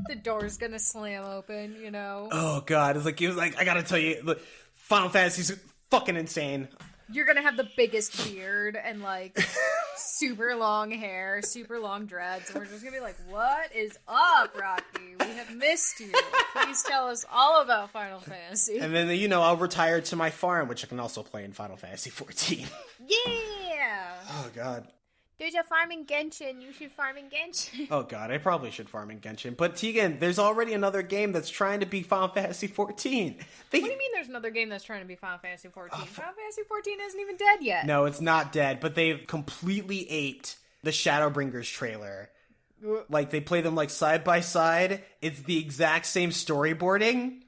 The door's gonna slam open, you know? Oh, God. It was like, I gotta tell you, look, Final Fantasy's fucking insane. You're gonna have the biggest beard and, like, super long hair, super long dreads, and we're just gonna be like, what is up, Rocky? We have missed you. Please tell us all about Final Fantasy. And then, you know, I'll retire to my farm, which I can also play in Final Fantasy 14. Yeah! Oh, God. There's a farm in Genshin. You should farm in Genshin. Oh, God. I probably should farm in Genshin. But, Tegan, there's already another game that's trying to be Final Fantasy 14. What do you mean there's another game that's trying to be Final Fantasy 14? Final Fantasy 14 isn't even dead yet. No, it's not dead, but they've completely aped the Shadowbringers trailer. Like, they play them, like, side by side. It's the exact same storyboarding.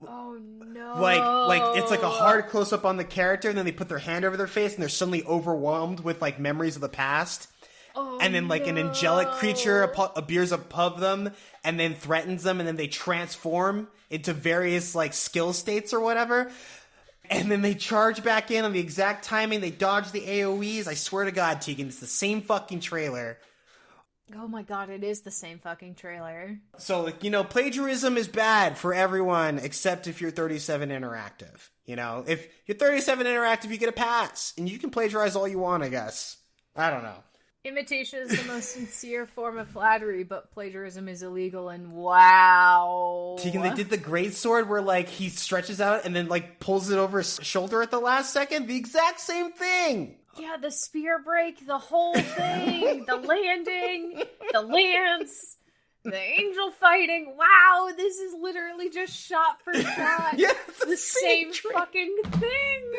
Oh, no. Like it's like a hard close-up on the character, and then they put their hand over their face, and they're suddenly overwhelmed with, like, memories of the past. Oh, and then, like, an angelic creature appears above them, and then threatens them, and then they transform into various, like, skill states or whatever. And then they charge back in on the exact timing. They dodge the AoEs. I swear to God, Tegan, it's the same fucking trailer. Oh my God, it is the same fucking trailer. So, like, you know, plagiarism is bad for everyone except if you're 37 Interactive. You know, if you're 37 Interactive, you get a pass. And you can plagiarize all you want, I guess. I don't know. Imitation is the most sincere form of flattery, but plagiarism is illegal, and wow. Tegan, they did the greatsword where, like, he stretches out and then, like, pulls it over his shoulder at the last second. The exact same thing. Yeah, the spear break, the whole thing, the landing, the lance, the angel fighting. Wow, this is literally just shot for shot. Yes, the same fucking thing.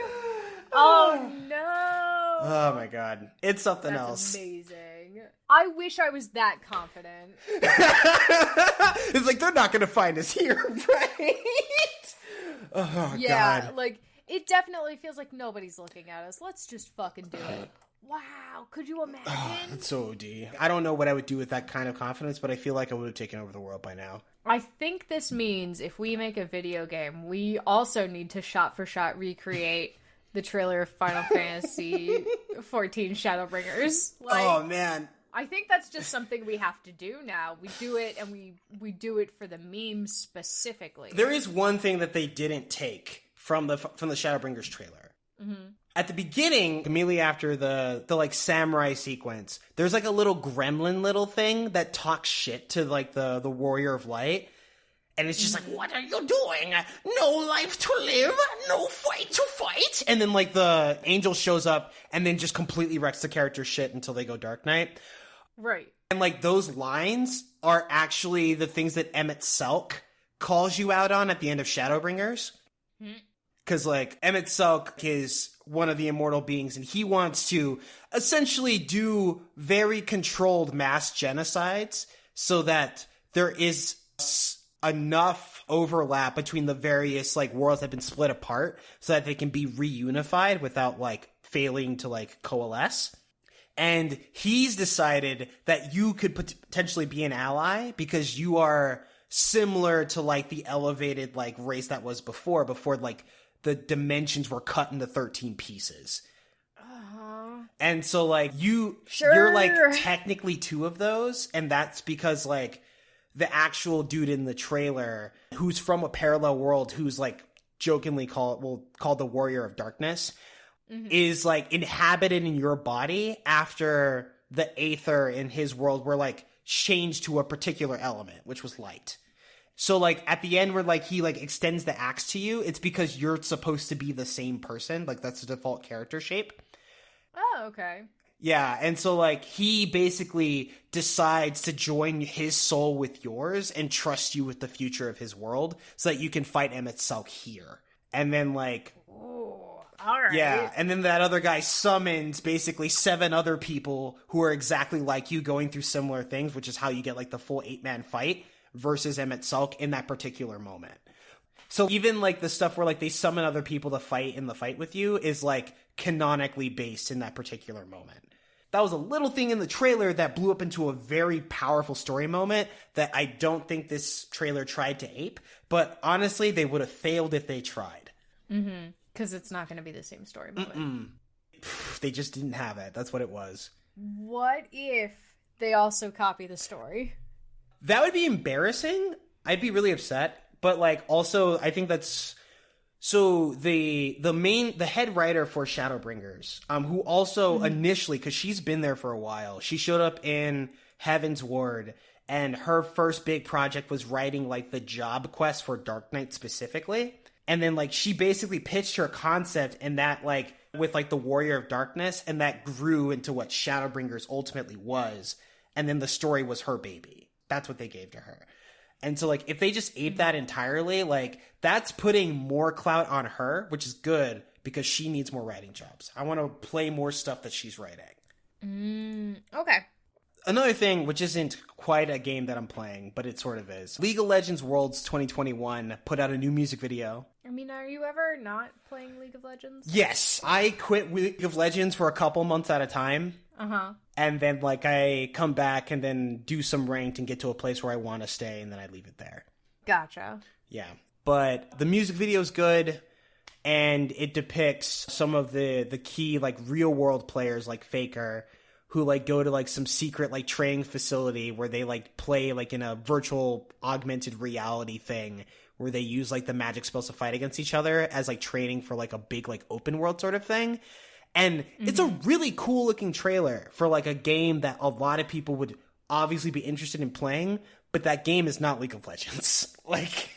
Oh no. Oh my God. It's something else. Amazing. I wish I was that confident. It's like, they're not going to find us here, right? Oh, yeah, God. like, it definitely feels like nobody's looking at us. Let's just fucking do it. Wow, could you imagine? Oh, that's so OD. I don't know what I would do with that kind of confidence, but I feel like I would have taken over the world by now. I think this means if we make a video game, we also need to shot for shot recreate the trailer of Final Fantasy 14 Shadowbringers. Like, oh, man. I think that's just something we have to do now. We do it, and we do it for the memes specifically. There is one thing that they didn't take from the Shadowbringers trailer. Mm-hmm. At the beginning, immediately after the like samurai sequence, there's like a little gremlin little thing that talks shit to like the warrior of light. And it's just like, what are you doing? No life to live, no fight to fight. And then like the angel shows up and then just completely wrecks the character's shit until they go Dark Knight. Right. And like those lines are actually the things that Emmett Selk calls you out on at the end of Shadowbringers. Because like Emmett Selk is one of the immortal beings, and he wants to essentially do very controlled mass genocides so that there is enough overlap between the various like worlds that have been split apart so that they can be reunified without like failing to like coalesce. And he's decided that you could potentially be an ally because you are similar to like the elevated like race that was before like the dimensions were cut into 13 pieces. And so like you're like technically two of those, and that's because like the actual dude in the trailer who's from a parallel world who's like jokingly called the Warrior of Darkness is like inhabited in your body after the Aether in his world were like changed to a particular element, which was light. So like at the end where like he like extends the axe to you, it's because you're supposed to be the same person. Like that's the default character shape. Oh, okay. Yeah, and so, like, he basically decides to join his soul with yours and trust you with the future of his world so that you can fight Emmett Selk here. And then, like... Ooh, all right. Yeah, and then that other guy summons basically 7 other people who are exactly like you going through similar things, which is how you get, like, the full 8-man fight versus Emmett Sulk in that particular moment. So even like the stuff where like they summon other people to fight in the fight with you is like canonically based in that particular moment. That was a little thing in the trailer that blew up into a very powerful story moment that I don't think this trailer tried to ape. But honestly, they would have failed if they tried. Mm-hmm. Because it's not going to be the same story moment. They just didn't have it. That's what it was. What if they also copy the story? That would be embarrassing. I'd be really upset. But like also I think that's so the head writer for Shadowbringers, who also initially, because she's been there for a while, she showed up in Heaven's Ward, and her first big project was writing like the job quest for Dark Knight specifically. And then like she basically pitched her concept and that like with like the Warrior of Darkness, and that grew into what Shadowbringers ultimately was. And then the story was her baby. That's what they gave to her. And so, like, if they just ape that entirely, like, that's putting more clout on her, which is good because she needs more writing jobs. I want to play more stuff that she's writing. Okay. Another thing, which isn't quite a game that I'm playing, but it sort of is. League of Legends Worlds 2021 put out a new music video. I mean, are you ever not playing League of Legends? Yes. I quit League of Legends for a couple months at a time. Uh-huh. And then, like, I come back and then do some ranked and get to a place where I want to stay, and then I leave it there. Gotcha. Yeah. But the music video is good, and it depicts some of the key, like, real-world players, like Faker, who, like, go to, like, some secret, like, training facility where they, like, play, like, in a virtual augmented reality thing where they use, like, the magic spells to fight against each other as, like, training for, like, a big, like, open world sort of thing. And it's a really cool looking trailer for like a game that a lot of people would obviously be interested in playing, but that game is not League of Legends. Like,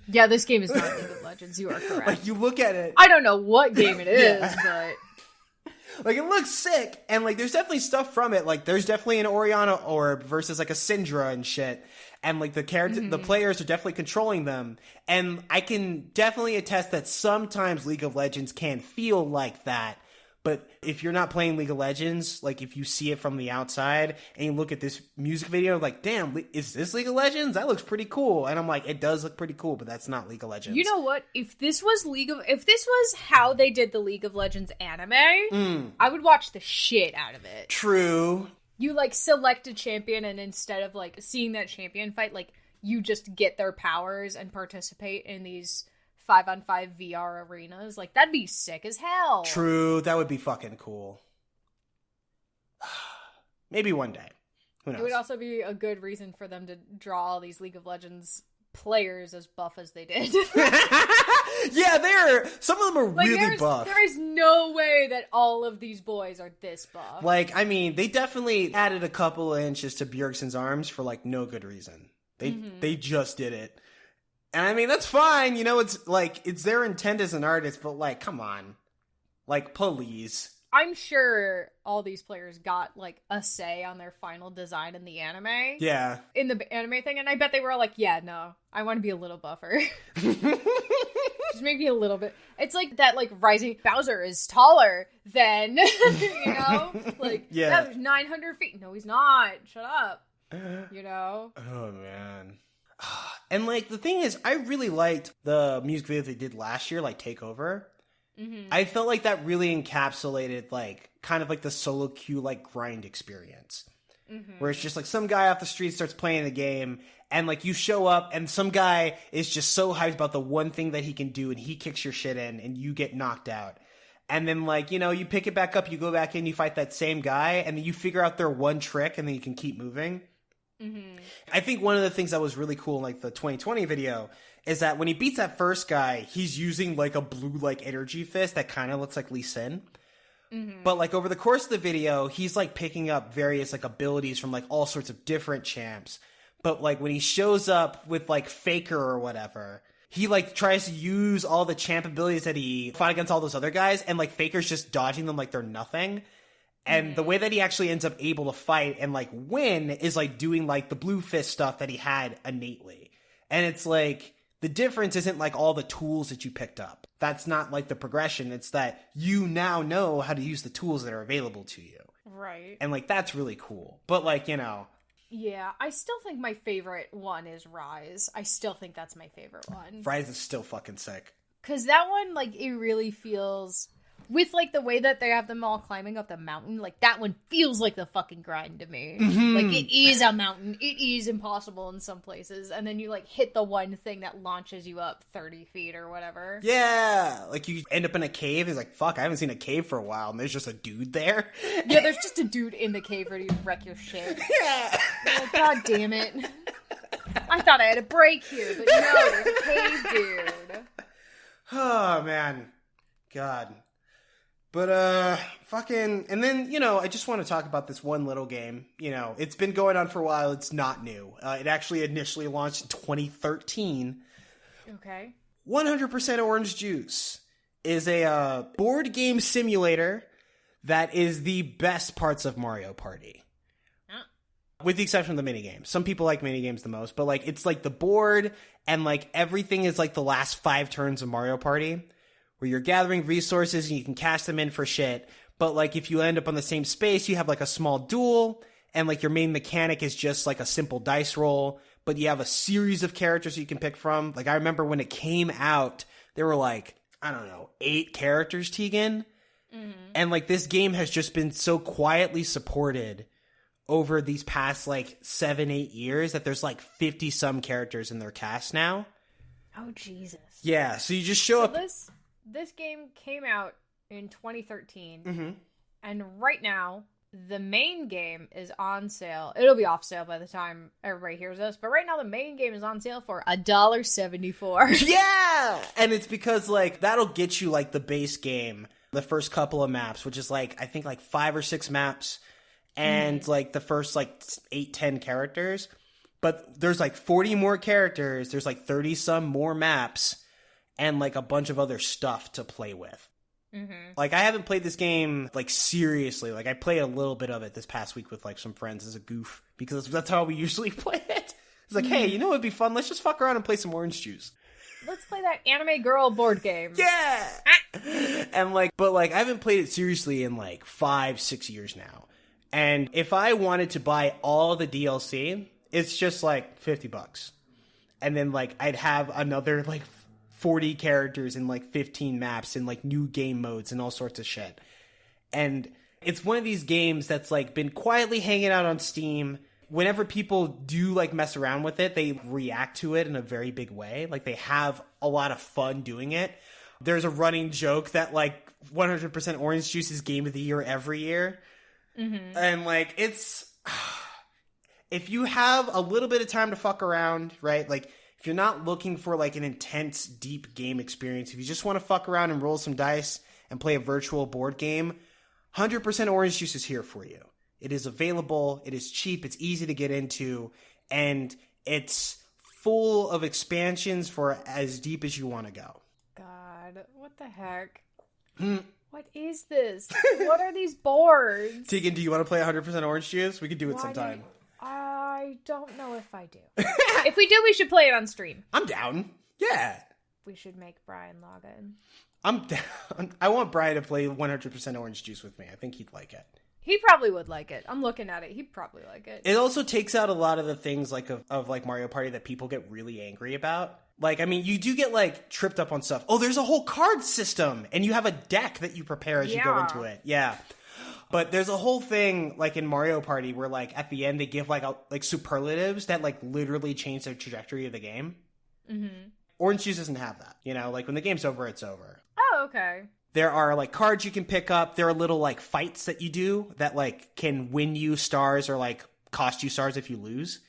yeah, this game is not League of Legends. You are correct. Like, you look at it. I don't know what game it is, but like, it looks sick, and like there's definitely stuff from it. Like, there's definitely an Oriana orb versus like a Syndra and shit. And like the character, the players are definitely controlling them. And I can definitely attest that sometimes League of Legends can feel like that. But if you're not playing League of Legends, like if you see it from the outside and you look at this music video, like, damn, is this League of Legends? That looks pretty cool. And I'm like, it does look pretty cool, but that's not League of Legends. You know what? If this was how they did the League of Legends anime, I would watch the shit out of it. True. You like select a champion, and instead of like seeing that champion fight, like you just get their powers and participate in these 5-on-5 VR arenas. Like, that'd be sick as hell. True, that would be fucking cool. Maybe one day. Who knows? It would also be a good reason for them to draw all these League of Legends players as buff as they did. Yeah, some of them are like, really buff. There is no way that all of these boys are this buff. Like, I mean, they definitely added a couple of inches to Bjergsen's arms for, like, no good reason. They just did it. And I mean, that's fine, you know, it's like, it's their intent as an artist, but like, come on. Like, please. I'm sure all these players got, like, a say on their final design in the anime. Yeah. In the anime thing, and I bet they were all like, yeah, no, I want to be a little buffer. Just maybe a little bit. It's like that, like, rising Bowser is taller than, you know? Like, yeah, there's 900 feet. No, he's not. Shut up. You know? Oh, man. And, like, the thing is, I really liked the music video they did last year, like, Takeover. I felt like that really encapsulated, like, kind of like the solo queue, like, grind experience. Where it's just, like, some guy off the street starts playing the game, and, like, you show up, and some guy is just so hyped about the one thing that he can do, and he kicks your shit in, and you get knocked out. And then, like, you know, you pick it back up, you go back in, you fight that same guy, and then you figure out their one trick, and then you can keep moving. I think one of the things that was really cool in, like, the 2020 video is that when he beats that first guy, he's using, like, a blue, like, energy fist that kind of looks like Lee Sin. But, like, over the course of the video, he's, like, picking up various, like, abilities from, like, all sorts of different champs. But, like, when he shows up with, like, Faker or whatever, he, like, tries to use all the champ abilities that he fought against all those other guys, and, like, Faker's just dodging them like they're nothing. And the way that he actually ends up able to fight and, like, win is, like, doing, like, the blue fist stuff that he had innately. And it's, like, the difference isn't, like, all the tools that you picked up. That's not, like, the progression. It's that you now know how to use the tools that are available to you. Right. And, like, that's really cool. But, like, you know, Yeah, I still think my favorite one is Rise. I still think that's my favorite one. Rise is still fucking sick. Because that one, like, it really feels... With, like, the way that they have them all climbing up the mountain, like, that one feels like the fucking grind to me. Mm-hmm. Like, it is a mountain. It is impossible in some places. And then you, like, hit the one thing that launches you up 30 feet or whatever. Yeah! Like, you end up in a cave, it's like, fuck, I haven't seen a cave for a while, and there's just a dude there. Yeah, there's just a dude in the cave ready to wreck your shit. Yeah! Like, God damn it. I thought I had a break here, but no, there's a cave dude. Oh, man. God. But, fucking... And then, you know, I just want to talk about this one little game. You know, it's been going on for a while. It's not new. It actually initially launched in 2013. Okay. 100% Orange Juice is a board game simulator that is the best parts of Mario Party. With the exception of the minigames. Some people like minigames the most, but, like, it's, like, the board and, like, everything is, like, the last 5 turns of Mario Party, where you're gathering resources and you can cash them in for shit. But, like, if you end up on the same space, you have, like, a small duel, and, like, your main mechanic is just, like, a simple dice roll, but you have a series of characters you can pick from. Like, I remember when it came out, there were, like, I don't know, 8 characters, Tegan? Mm-hmm. And, like, this game has just been so quietly supported over these past, like, 7-8 years that there's, like, 50-some characters in their cast now. Oh, Jesus. Yeah, so you just show up... This game came out in 2013, mm-hmm. and right now, the main game is on sale. It'll be off sale by the time everybody hears this, but right now the main game is on sale for $1.74. Yeah! And it's because, like, that'll get you, like, the base game, the first couple of maps, which is, like, I think, like, 5 or 6 maps, and, like, the first, like, 8-10 characters. But there's, like, 40 more characters, there's, like, 30-some more maps, and, like, a bunch of other stuff to play with. Mm-hmm. Like, I haven't played this game, like, seriously. Like, I played a little bit of it this past week with, like, some friends as a goof, because that's how we usually play it. It's like, hey, you know what would be fun? Let's just fuck around and play some Orange Juice. Let's play that Anime Girl board game. Yeah! And, like, but, like, I haven't played it seriously in, like, 5-6 years now. And if I wanted to buy all the DLC, it's just, like, $50. And then, like, I'd have another, like, 40 characters and, like, 15 maps and, like, new game modes and all sorts of shit. And it's one of these games that's, like, been quietly hanging out on Steam. Whenever people do, like, mess around with it, they react to it in a very big way. Like, they have a lot of fun doing it. There's a running joke that, like, 100% Orange Juice is Game of the Year every year. Mm-hmm. And, like, it's... If you have a little bit of time to fuck around, right? Like, if you're not looking for, like, an intense, deep game experience, if you just want to fuck around and roll some dice and play a virtual board game, 100% Orange Juice is here for you. It is available, it is cheap, it's easy to get into, and it's full of expansions for as deep as you want to go. God, what the heck? What is this? What are these boards? Tegan, do you want to play 100% Orange Juice? We could do it sometime. I don't know if I do. If we do, we should play it on stream. I'm down. Yeah. We should make Brian log in. I'm down. I want Brian to play 100% Orange Juice with me. I think he'd like it. He probably would like it. I'm looking at it. He'd probably like it. It also takes out a lot of the things like of like Mario Party that people get really angry about. Like, I mean, you do get, like, tripped up on stuff. Oh, there's a whole card system, and you have a deck that you prepare as you go into it. Yeah. But there's a whole thing, like, in Mario Party where, like, at the end they give, like superlatives that, like, literally change the trajectory of the game. Mm-hmm. Orange Juice doesn't have that. You know, like, when the game's over, it's over. Oh, okay. There are, like, cards you can pick up. There are little, like, fights that you do that, like, can win you stars or, like, cost you stars if you lose.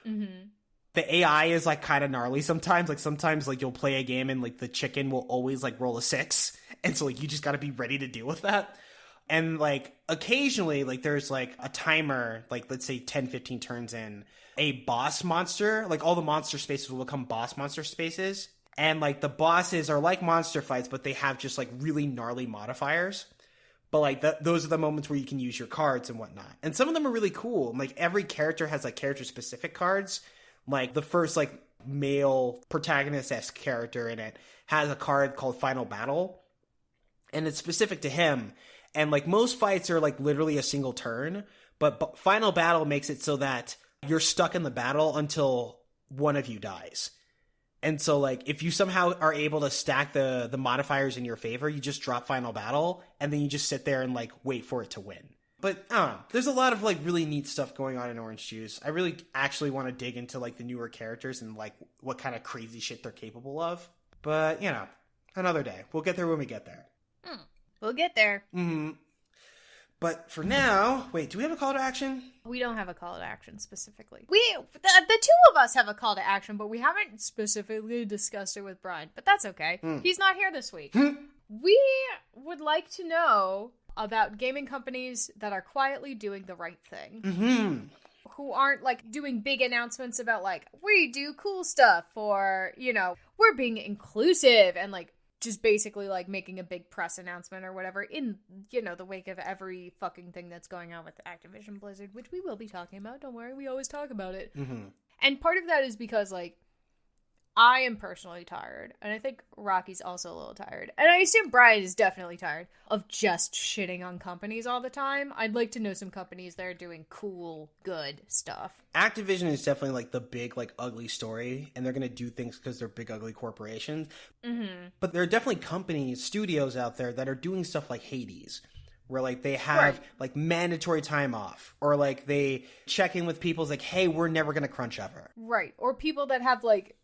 Mm-hmm. The AI is, like, kind of gnarly sometimes. Like, sometimes, like, you'll play a game and, like, the chicken will always, like, roll a 6. And so, like, you just gotta be ready to deal with that. And, like, occasionally, like, there's, like, a timer, like, let's say 10, 15 turns in, a boss monster, like, all the monster spaces will become boss monster spaces. And, like, the bosses are like monster fights, but they have just, like, really gnarly modifiers. But, like, those are the moments where you can use your cards and whatnot. And some of them are really cool. Like, every character has, like, character-specific cards. Like, the first, like, male protagonist-esque character in it has a card called Final Battle. And it's specific to him. And, like, most fights are, like, literally a single turn. But Final Battle makes it so that you're stuck in the battle until one of you dies. And so, like, if you somehow are able to stack the modifiers in your favor, you just drop final battle, and then you just sit there and, like, wait for it to win. But, I don't know. There's a lot of, like, really neat stuff going on in Orange Juice. I really actually want to dig into, like, the newer characters and, like, what kind of crazy shit they're capable of. But, you know, another day. We'll get there when we get there. We'll get there. Mm-hmm. But for now, wait, do we have a call to action? We don't have a call to action specifically. The two of us have a call to action, but we haven't specifically discussed it with Brian. But that's okay. He's not here this week. We would like to know about gaming companies that are quietly doing the right thing. Who aren't, like, doing big announcements about, like, we do cool stuff, or, you know, we're being inclusive, and, like, just basically, like, making a big press announcement or whatever in, you know, the wake of every fucking thing that's going on with Activision Blizzard, which we will be talking about. Don't worry, we always talk about it. And part of that is because, like, I am personally tired, and I think Rocky's also a little tired, and I assume Brian is definitely tired of just shitting on companies all the time. I'd like to know some companies that are doing cool, good stuff. Activision is definitely, like, the big, like, ugly story, and they're going to do things because they're big, ugly corporations. But there are definitely companies, studios out there that are doing stuff like Hades, where, like, they have, like, mandatory time off, or, like, they check in with people, like, hey, we're never going to crunch ever. Right, or people that have, like,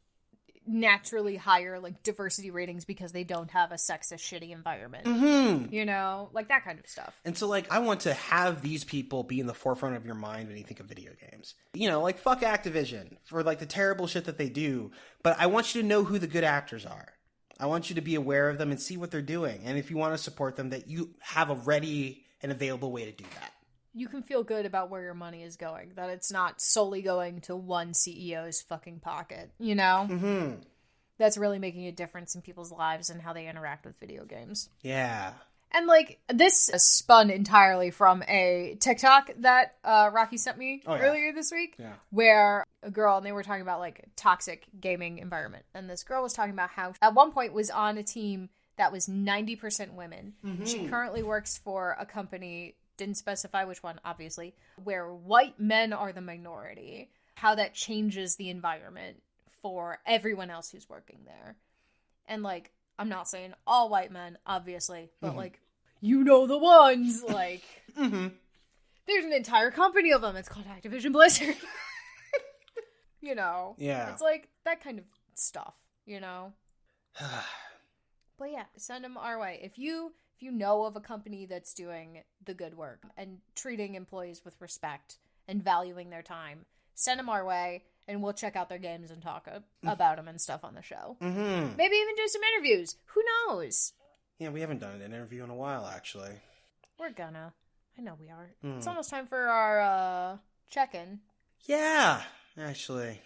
naturally higher, like, diversity ratings because they don't have a sexist, shitty environment. You know, like, that kind of stuff. And so, like, I want to have these people be in the forefront of your mind when you think of video games. You know, like, fuck Activision for, like, the terrible shit that they do, but I want you to know who the good actors are. I want you to be aware of them and see what they're doing. And if you want to support them, that you have a ready and available way to do that. You can feel good about where your money is going, that it's not solely going to one CEO's fucking pocket, you know? That's really making a difference in people's lives and how they interact with video games. Yeah. And, like, this spun entirely from a TikTok that Rocky sent me earlier this week, where a girl, and they were talking about, like, toxic gaming environment. And this girl was talking about how, at one point, was on a team that was 90% women. She currently works for a company, didn't specify which one, obviously, where white men are the minority. How that changes the environment for everyone else who's working there. And, like, I'm not saying all white men, obviously, but, like, you know the ones, like, there's an entire company of them. It's called Activision Blizzard. You know? Yeah. It's, like, that kind of stuff, you know? But, yeah, send them our way. If you know of a company that's doing the good work and treating employees with respect and valuing their time, send them our way, and we'll check out their games and talk about them and stuff on the show. Maybe even do some interviews. Who knows? Yeah, we haven't done an interview in a while, actually. We're gonna. I know we are. It's almost time for our check-in. Yeah, actually.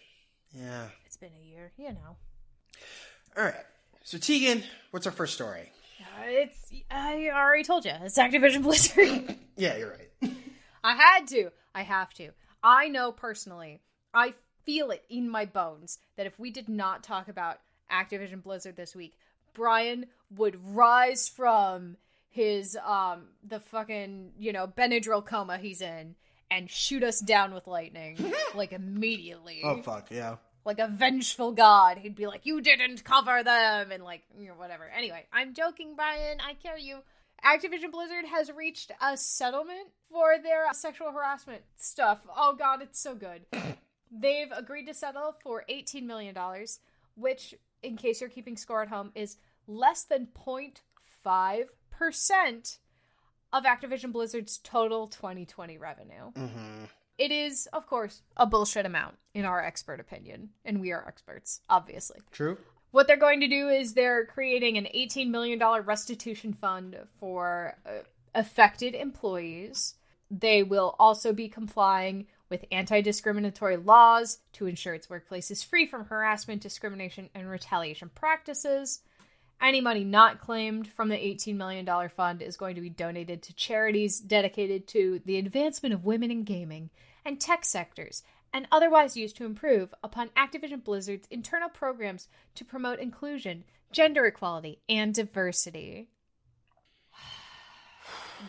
Yeah. It's been a year, you know. All right. So, Tegan, what's our first story? I already told you. It's Activision Blizzard. Yeah, you're right. I have to. I know personally, I feel it in my bones that if we did not talk about Activision Blizzard this week, Brian would rise from his, the fucking, you know, Benadryl coma he's in and shoot us down with lightning, like, immediately. Oh, fuck, yeah. Like a vengeful god. He'd be like, you didn't cover them, and, like, you know, whatever. Anyway, I'm joking, Brian. I kill you. Activision Blizzard has reached a settlement for their sexual harassment stuff. Oh, God, it's so good. They've agreed to settle for $18 million, which, in case you're keeping score at home, is less than 0.5% of Activision Blizzard's total 2020 revenue. It is, of course, a bullshit amount, in our expert opinion. And we are experts, obviously. True. What they're going to do is they're creating an $18 million restitution fund for affected employees. They will also be complying with anti-discriminatory laws to ensure its workplace is free from harassment, discrimination, and retaliation practices. Any money not claimed from the $18 million fund is going to be donated to charities dedicated to the advancement of women in gaming and tech sectors, and otherwise used to improve upon Activision Blizzard's internal programs to promote inclusion, gender equality, and diversity.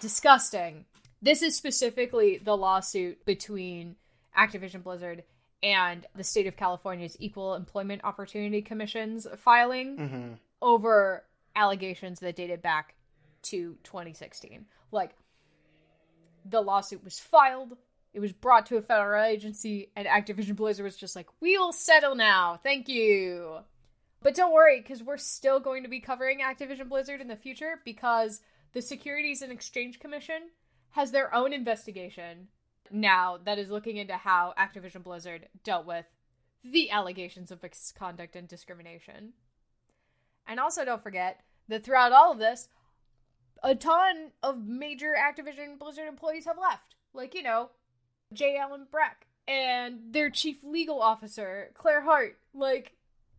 Disgusting. This is specifically the lawsuit between Activision Blizzard and the state of California's Equal Employment Opportunity Commission's filing over allegations that dated back to 2016. Like, the lawsuit was filed, it was brought to a federal agency, and Activision Blizzard was just like, we'll settle now, thank you. But don't worry, because we're still going to be covering Activision Blizzard in the future, because the Securities and Exchange Commission has their own investigation now that is looking into how Activision Blizzard dealt with the allegations of misconduct and discrimination. And also don't forget that throughout all of this, a ton of major Activision Blizzard employees have left. Like, you know, J. Allen Brack and their chief legal officer, Claire Hart. Like,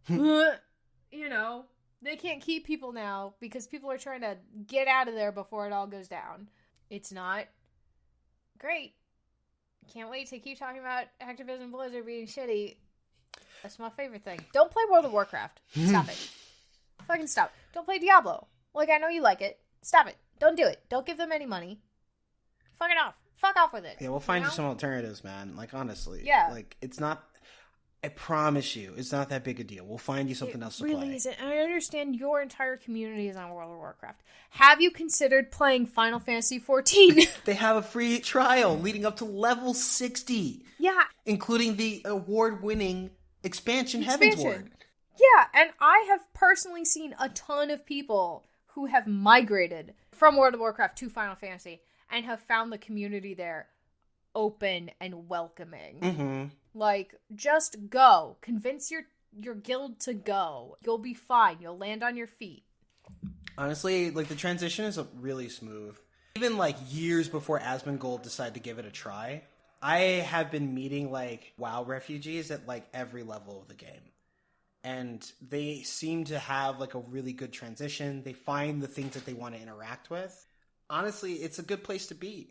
you know, they can't keep people now because people are trying to get out of there before it all goes down. It's not great. Can't wait to keep talking about Activision Blizzard being shitty. That's my favorite thing. Don't play World of Warcraft. Stop it. Fucking stop. Don't play Diablo. Like, I know you like it. Stop it. Don't do it. Don't give them any money. Fuck it off. Fuck off with it. Yeah, we'll find you some alternatives, man. Like, honestly. Yeah. Like, it's not... I promise you, it's not that big a deal. We'll find you something else to play. It really isn't. I understand your entire community is on World of Warcraft. Have you considered playing Final Fantasy XIV? They have a free trial leading up to level 60. Yeah. Including the award-winning expansion Heavensward. Yeah, and I have personally seen a ton of people who have migrated from World of Warcraft to Final Fantasy and have found the community there open and welcoming. Mm-hmm. Like, just go. Convince your guild to go. You'll be fine. You'll land on your feet. Honestly, like, the transition is really smooth. Even, like, years before Asmongold decided to give it a try, I have been meeting, like, WoW refugees at, like, every level of the game. And they seem to have, like, a really good transition. They find the things that they want to interact with. Honestly, it's a good place to be.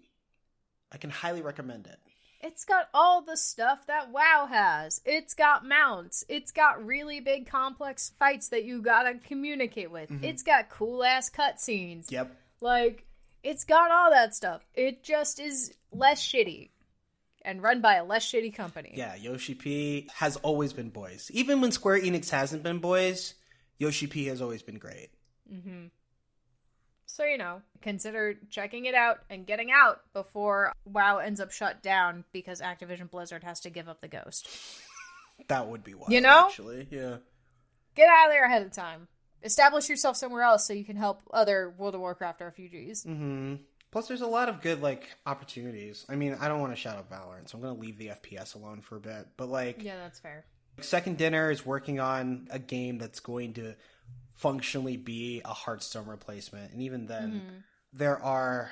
I can highly recommend it. It's got all the stuff that WoW has. It's got mounts. It's got really big complex fights that you gotta communicate with. Mm-hmm. It's got cool-ass cutscenes. Yep. Like, it's got all that stuff. It just is less shitty. And run by a less shitty company. Yeah, Yoshi P has always been boys. Even when Square Enix hasn't been boys, Yoshi P has always been great. Mm-hmm. So, you know, consider checking it out and getting out before WoW ends up shut down because Activision Blizzard has to give up the ghost. That would be wild, you know? Actually, yeah. Get out of there ahead of time. Establish yourself somewhere else so you can help other World of Warcraft refugees. Mm-hmm. Plus, there's a lot of good, like, opportunities. I mean, I don't want to shout out Valorant, so I'm going to leave the FPS alone for a bit. But, like... Yeah, that's fair. Second Dinner is working on a game that's going to functionally be a Hearthstone replacement. And even then, there are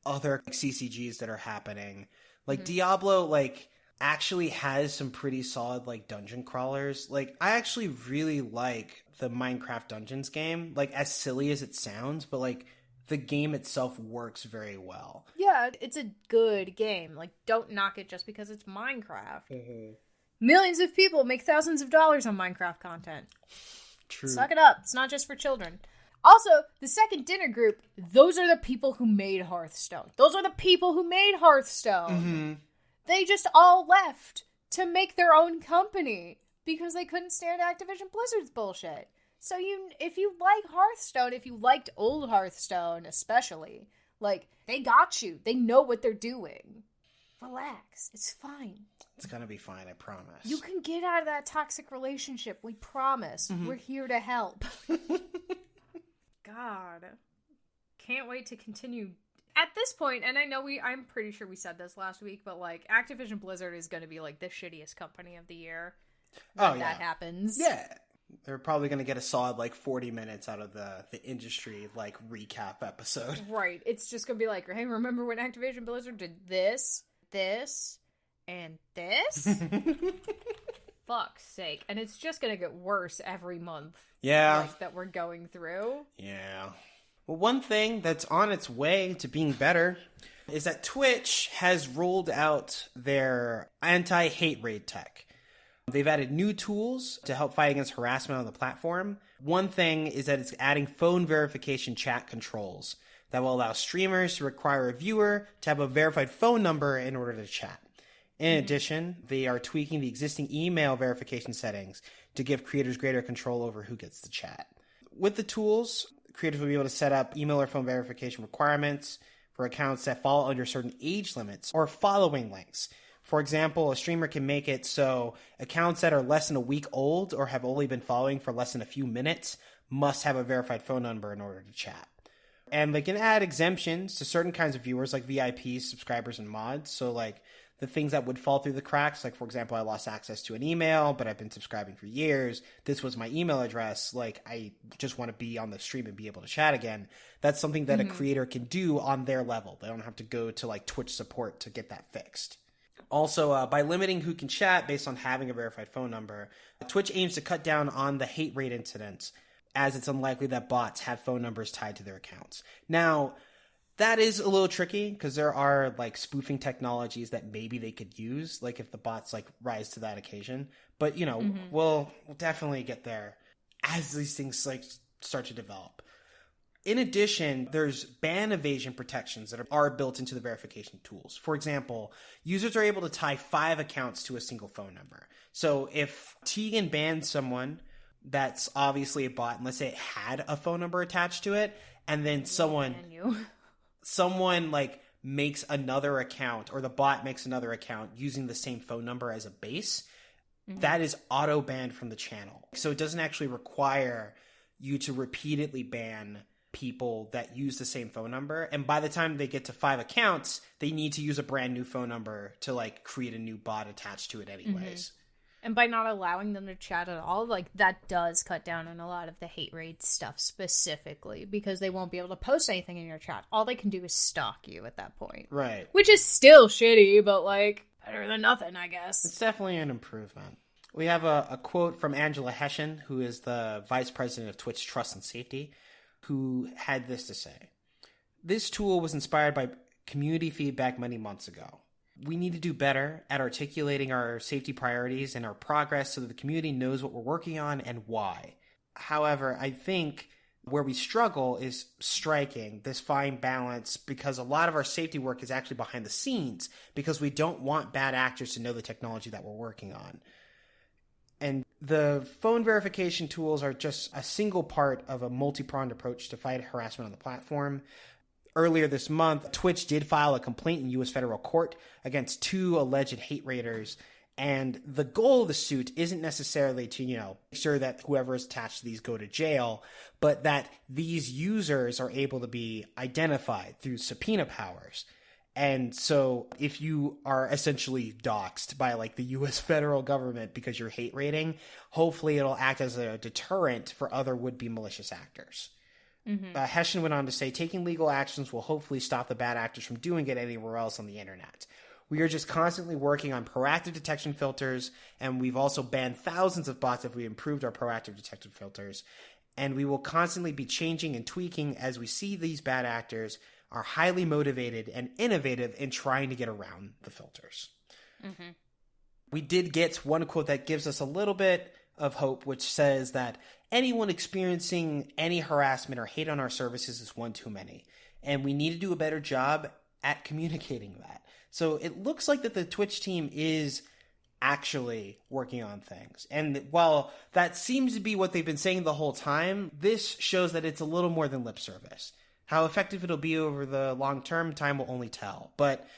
other CCGs that are happening. Like, Diablo, like, actually has some pretty solid, like, dungeon crawlers. Like, I actually really like the Minecraft Dungeons game. Like, as silly as it sounds, but, like... the game itself works very well. Yeah, it's a good game. Like, don't knock it just because it's Minecraft. Mm-hmm. Millions of people make thousands of dollars on Minecraft content. True. Suck it up. It's not just for children. Also, the Second Dinner group, those are the people who made Hearthstone. Those are the people who made Hearthstone. Mm-hmm. They just all left to make their own company because they couldn't stand Activision Blizzard's bullshit. So if you like Hearthstone, if you liked old Hearthstone especially, like, they got you. They know what they're doing. Relax. It's fine. It's gonna be fine, I promise. You can get out of that toxic relationship. We promise. Mm-hmm. We're here to help. God. Can't wait to continue. At this point, and I know I'm pretty sure we said this last week, but, like, Activision Blizzard is gonna be, like, the shittiest company of the year when that happens. Yeah. They're probably going to get a solid, like, 40 minutes out of the industry, like, recap episode. Right. It's just going to be like, hey, remember when Activision Blizzard did this, and this? Fuck's sake. And it's just going to get worse every month. Yeah. Like, that we're going through. Yeah. Well, one thing that's on its way to being better is that Twitch has rolled out their anti-hate raid tech. They've added new tools to help fight against harassment on the platform. One thing is that it's adding phone verification chat controls that will allow streamers to require a viewer to have a verified phone number in order to chat. In addition, they are tweaking the existing email verification settings to give creators greater control over who gets to chat. With the tools, creators will be able to set up email or phone verification requirements for accounts that fall under certain age limits or following lengths. For example, a streamer can make it so accounts that are less than a week old or have only been following for less than a few minutes must have a verified phone number in order to chat. And they can add exemptions to certain kinds of viewers like VIPs, subscribers, and mods. So like the things that would fall through the cracks, like for example, I lost access to an email, but I've been subscribing for years. This was my email address. Like I just want to be on the stream and be able to chat again. That's something that a creator can do on their level. They don't have to go to like Twitch support to get that fixed. Also, by limiting who can chat based on having a verified phone number, Twitch aims to cut down on the hate rate incidents, as it's unlikely that bots have phone numbers tied to their accounts. Now, that is a little tricky because there are like spoofing technologies that maybe they could use, like if the bots like rise to that occasion. But you know, we'll definitely get there as these things like start to develop. In addition, there's ban evasion protections that are built into the verification tools. For example, users are able to tie 5 accounts to a single phone number. So if Tegan bans someone that's obviously a bot, and let's say it had a phone number attached to it, and then someone like makes another account, or the bot makes another account using the same phone number as a base, that is auto banned from the channel. So it doesn't actually require you to repeatedly ban people that use the same phone number. And by the time they get to 5 accounts, they need to use a brand new phone number to like create a new bot attached to it anyways. And by not allowing them to chat at all, like that does cut down on a lot of the hate rate stuff specifically, because they won't be able to post anything in your chat. All they can do is stalk you at that point. Right. Which is still shitty, but like better than nothing, I guess. It's definitely an improvement. We have a quote from Angela Hessian, who is the vice president of Twitch Trust and Safety, who had this to say. This tool was inspired by community feedback many months ago. We need to do better at articulating our safety priorities and our progress so that the community knows what we're working on and why. However, I think where we struggle is striking this fine balance, because a lot of our safety work is actually behind the scenes because we don't want bad actors to know the technology that we're working on. And the phone verification tools are just a single part of a multi-pronged approach to fight harassment on the platform. Earlier this month, Twitch did file a complaint in U.S. federal court against 2 alleged hate raiders. And the goal of the suit isn't necessarily to, make sure that whoever is attached to these go to jail, but that these users are able to be identified through subpoena powers. And so if you are essentially doxxed by like the U.S. federal government because you're hate raiding, hopefully it'll act as a deterrent for other would-be malicious actors. Hessian went on to say, taking legal actions will hopefully stop the bad actors from doing it anywhere else on the internet. We are just constantly working on proactive detection filters, and we've also banned thousands of bots if we improved our proactive detection filters. And we will constantly be changing and tweaking as we see these bad actors are highly motivated and innovative in trying to get around the filters. We did get one quote that gives us a little bit of hope, which says that anyone experiencing any harassment or hate on our services is one too many, and we need to do a better job at communicating that. So it looks like that the Twitch team is actually working on things. And while that seems to be what they've been saying the whole time, this shows that it's a little more than lip service. How effective it'll be over the long term, time will only tell. But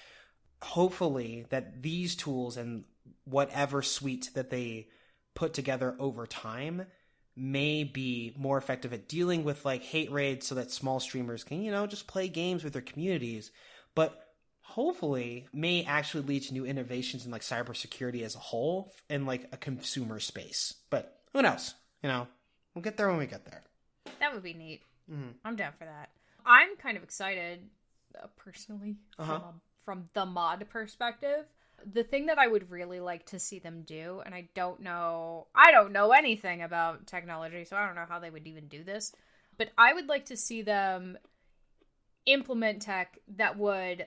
hopefully that these tools and whatever suite that they put together over time may be more effective at dealing with like hate raids so that small streamers can, just play games with their communities. But hopefully may actually lead to new innovations in like cybersecurity as a whole in like a consumer space. But who knows? We'll get there when we get there. That would be neat. I'm down for that. I'm kind of excited, personally, from the mod perspective. The thing that I would really like to see them do, and I don't know anything about technology, so I don't know how they would even do this, but I would like to see them implement tech that would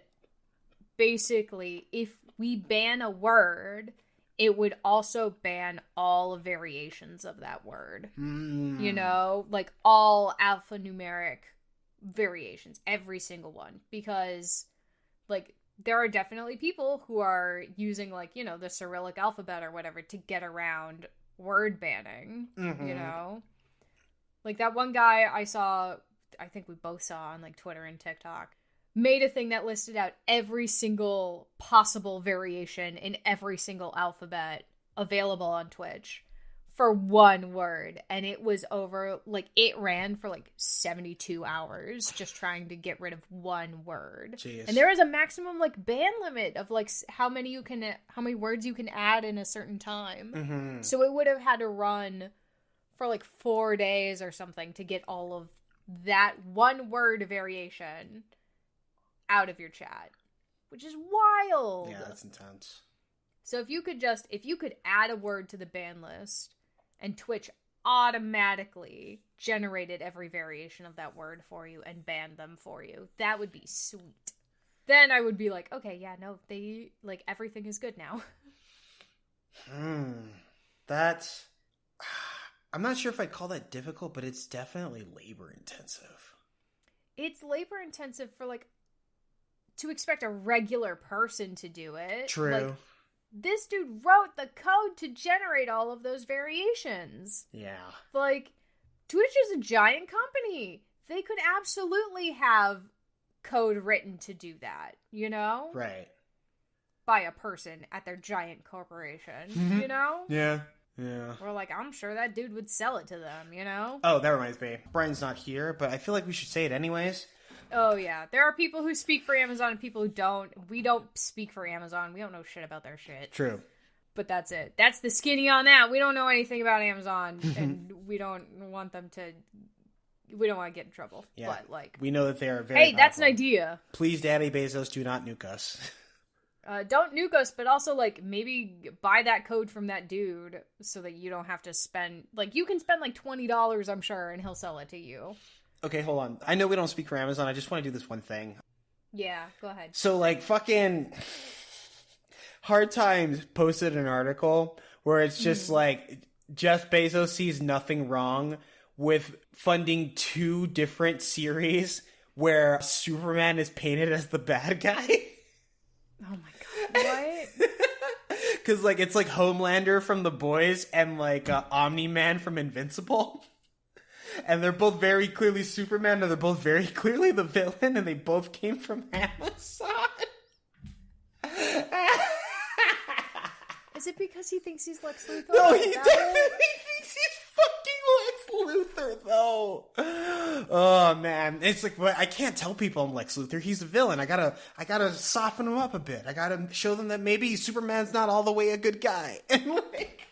basically, if we ban a word, it would also ban all variations of that word. Like all alphanumeric variations, every single one, because like there are definitely people who are using, like, you know, the Cyrillic alphabet or whatever to get around word banning, you know? Like, that one guy I saw, I think we both saw on, like, Twitter and TikTok, made a thing that listed out every single possible variation in every single alphabet available on Twitch for one word, and it was over, like, it ran for like 72 hours just trying to get rid of one word. Jeez. And there is a maximum, like, ban limit of, like, how many words you can add in a certain time. So it would have had to run for like 4 days or something to get all of that one word variation out of your chat, which is wild. Yeah, that's intense. So if you could add a word to the ban list, and Twitch automatically generated every variation of that word for you and banned them for you, that would be sweet. Then I would be like, okay, yeah, no, they, like, everything is good now. That's... I'm not sure if I'd call that difficult, but it's definitely labor intensive. It's labor intensive for, like, to expect a regular person to do it. True. Like, this dude wrote the code to generate all of those variations. Yeah. Like, Twitch is a giant company. They could absolutely have code written to do that, you know? Right. By a person at their giant corporation, you know? Yeah. Yeah. We're like, I'm sure that dude would sell it to them, you know? Oh, that reminds me. Brian's not here, but I feel like we should say it anyways. Oh, yeah. There are people who speak for Amazon and people who don't. We don't speak for Amazon. We don't know shit about their shit. True. But that's it. That's the skinny on that. We don't know anything about Amazon, and we don't want them to... We don't want to get in trouble. Yeah. But, like... We know that they are very Hey, that's an powerful. idea. Please, Daddy Bezos, do not nuke us. Don't nuke us, but also, like, maybe buy that code from that dude so that you don't have to spend... Like, you can spend, like, $20, I'm sure, and he'll sell it to you. Okay, hold on. I know we don't speak for Amazon. I just want to do this one thing. Yeah, go ahead. So, like, fucking Hard Times posted an article where it's just like Jeff Bezos sees nothing wrong with funding 2 different series where Superman is painted as the bad guy. Oh my god, what? Because, like, it's like Homelander from The Boys and, like, Omni-Man from Invincible. And they're both very clearly Superman, and they're both very clearly the villain, and they both came from Amazon. Is it because he thinks he's Lex Luthor? No, he definitely thinks he's fucking Lex Luthor, though. Oh, man. It's like, I can't tell people I'm Lex Luthor. He's a villain. I gotta soften him up a bit. I gotta show them that maybe Superman's not all the way a good guy. And, like...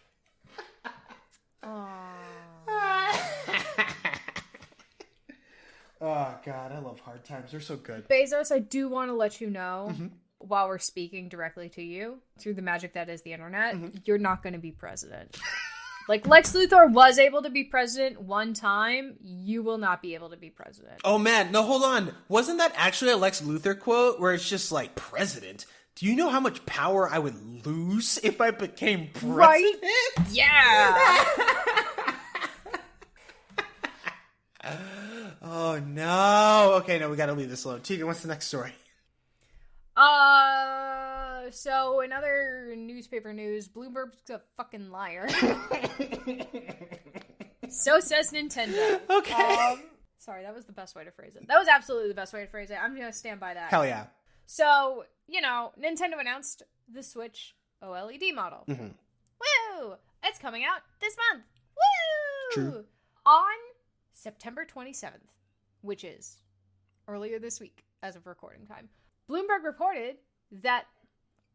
Oh, God, I love Hard Times. They're so good. Bezos, I do want to let you know, while we're speaking directly to you, through the magic that is the internet, you're not going to be president. Like, Lex Luthor was able to be president one time, you will not be able to be president. Oh, man. No, hold on. Wasn't that actually a Lex Luthor quote where it's just like, president? Do you know how much power I would lose if I became president? Right? Yeah! Oh, no. Okay, no, we gotta leave this alone. Tegan, what's the next story? So in other newspaper news, Bloomberg's a fucking liar. So says Nintendo. Okay. Sorry, that was the best way to phrase it. That was absolutely the best way to phrase it. I'm gonna stand by that. Hell yeah. So, you know, Nintendo announced the Switch OLED model. Woo! It's coming out this month. Woo! True. On September 27th, which is earlier this week as of recording time, Bloomberg reported that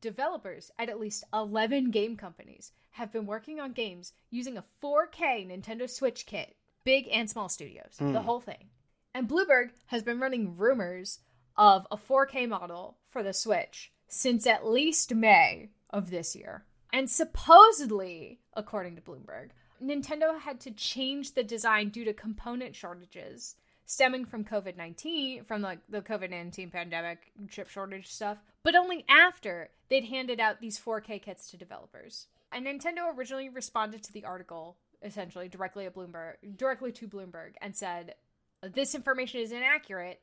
developers at least 11 game companies have been working on games using a 4K Nintendo Switch kit, big and small studios, the whole thing. And Bloomberg has been running rumors of a 4K model for the Switch since at least May of this year. And supposedly, according to Bloomberg, Nintendo had to change the design due to component shortages stemming from COVID-19, from the COVID-19 pandemic, chip shortage stuff, but only after they'd handed out these 4K kits to developers. And Nintendo originally responded to the article, essentially directly to Bloomberg, and said, this information is inaccurate,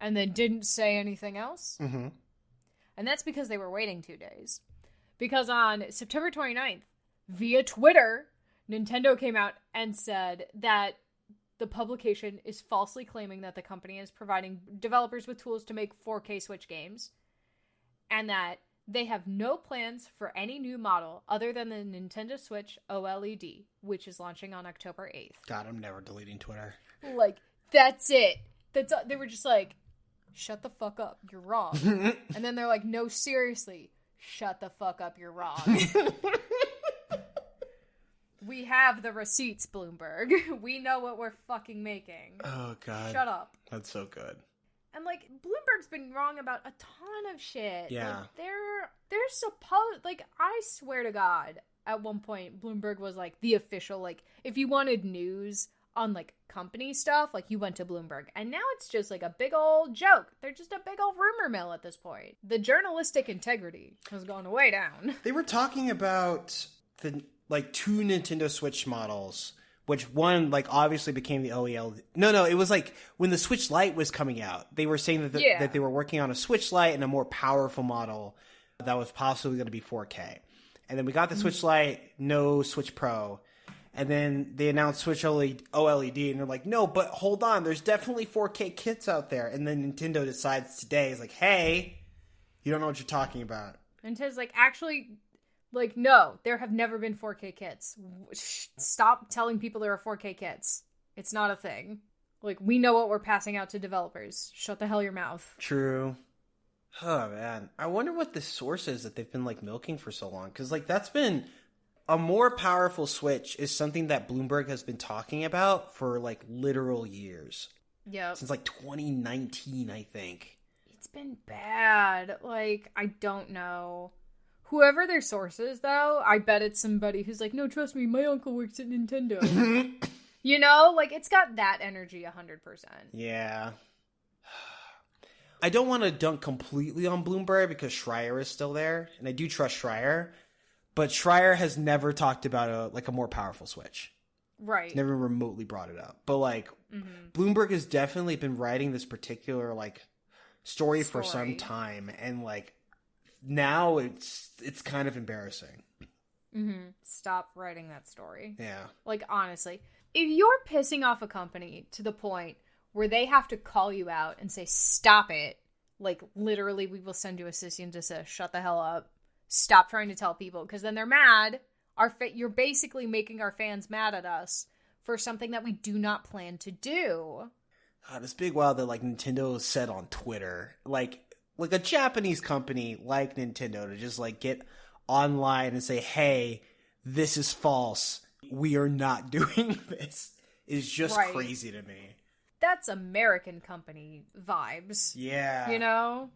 and then didn't say anything else. And that's because they were waiting 2 days. Because on September 29th, via Twitter, Nintendo came out and said that the publication is falsely claiming that the company is providing developers with tools to make 4K Switch games, and that they have no plans for any new model other than the Nintendo Switch OLED, which is launching on October 8th. God, I'm never deleting Twitter. Like, that's it. They were just like, shut the fuck up, you're wrong. And then they're like, no, seriously, shut the fuck up, you're wrong. We have the receipts, Bloomberg. We know what we're fucking making. Oh, God. Shut up. That's so good. And, like, Bloomberg's been wrong about a ton of shit. Yeah. Like, they're supposed... Like, I swear to God, at one point, Bloomberg was, like, the official, like, if you wanted news on, like, company stuff, like, you went to Bloomberg. And now it's just, like, a big old joke. They're just a big old rumor mill at this point. The journalistic integrity has gone way down. They were talking about the... like 2 Nintendo Switch models, which one like obviously became the OEL. No, it was like when the Switch Lite was coming out, they were saying that that they were working on a Switch Lite and a more powerful model that was possibly going to be 4K. And then we got the Switch Lite, no Switch Pro. And then they announced Switch OLED, and they're like, no, but hold on, there's definitely 4K kits out there. And then Nintendo decides today, is like, hey, you don't know what you're talking about. Nintendo's like, actually... Like, no, there have never been 4K kits. Stop telling people there are 4K kits. It's not a thing. Like, we know what we're passing out to developers. Shut the hell your mouth. True. Oh, man. I wonder what the source is that they've been, like, milking for so long. Because, like, that's been... A more powerful Switch is something that Bloomberg has been talking about for, like, literal years. Yeah. Since, like, 2019, I think. It's been bad. Like, I don't know. Whoever their source is, though, I bet it's somebody who's like, no, trust me, my uncle works at Nintendo. You know? Like, it's got that energy 100%. Yeah. I don't want to dunk completely on Bloomberg because Schreier is still there, and I do trust Schreier, but Schreier has never talked about a more powerful Switch. Right. He's never remotely brought it up. But, like, Bloomberg has definitely been writing this particular, like, story for some time, and, like, now it's kind of embarrassing. Stop writing that story. Yeah. Like, honestly, if you're pissing off a company to the point where they have to call you out and say, stop it, like, literally, we will send you a cease and desist, shut the hell up, stop trying to tell people, because then they're mad. You're basically making our fans mad at us for something that we do not plan to do. God, it's big wild that, like, Nintendo said on Twitter, like a Japanese company like Nintendo to just, like, get online and say, hey, this is false. We are not doing this is just crazy to me. That's American company vibes. Yeah. You know?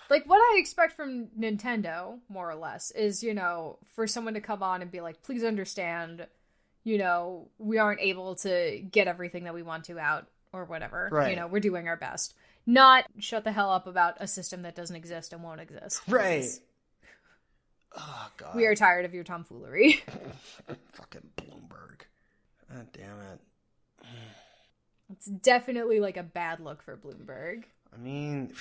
Like, what I expect from Nintendo, more or less, is, you know, for someone to come on and be like, please understand, you know, we aren't able to get everything that we want to out, or whatever. Right. You know, we're doing our best. Not shut the hell up about a system that doesn't exist and won't exist. Right. Oh, God. We are tired of your tomfoolery. Fucking Bloomberg. God damn it. It's definitely, like, a bad look for Bloomberg. I mean,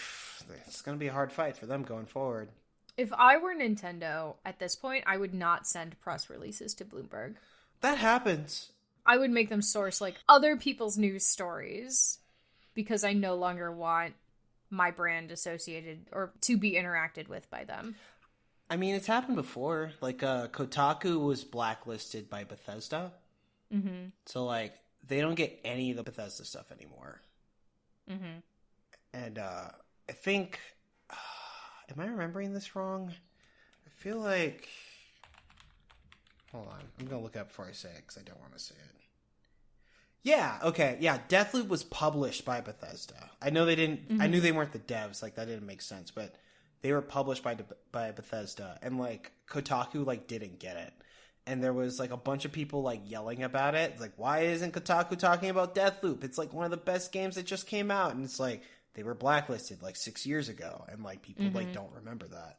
it's going to be a hard fight for them going forward. If I were Nintendo at this point, I would not send press releases to Bloomberg. That happens. I would make them source, like, other people's news stories, because I no longer want my brand associated or to be interacted with by them. I mean, it's happened before. Like, Kotaku was blacklisted by Bethesda. Mm-hmm. So, like, they don't get any of the Bethesda stuff anymore. Mm-hmm. And I think... am I remembering this wrong? I feel like... Hold on. I'm going to look up before I say it, because I don't want to say it. Yeah, okay. Yeah, Deathloop was published by Bethesda. I know they didn't... Mm-hmm. I knew they weren't the devs. Like, that didn't make sense. But they were published by Bethesda. And, like, Kotaku, like, didn't get it. And there was, like, a bunch of people, like, yelling about it. It's like, why isn't Kotaku talking about Deathloop? It's, like, one of the best games that just came out. And it's like, they were blacklisted, like, 6 years ago. And, like, people, mm-hmm. like, don't remember that.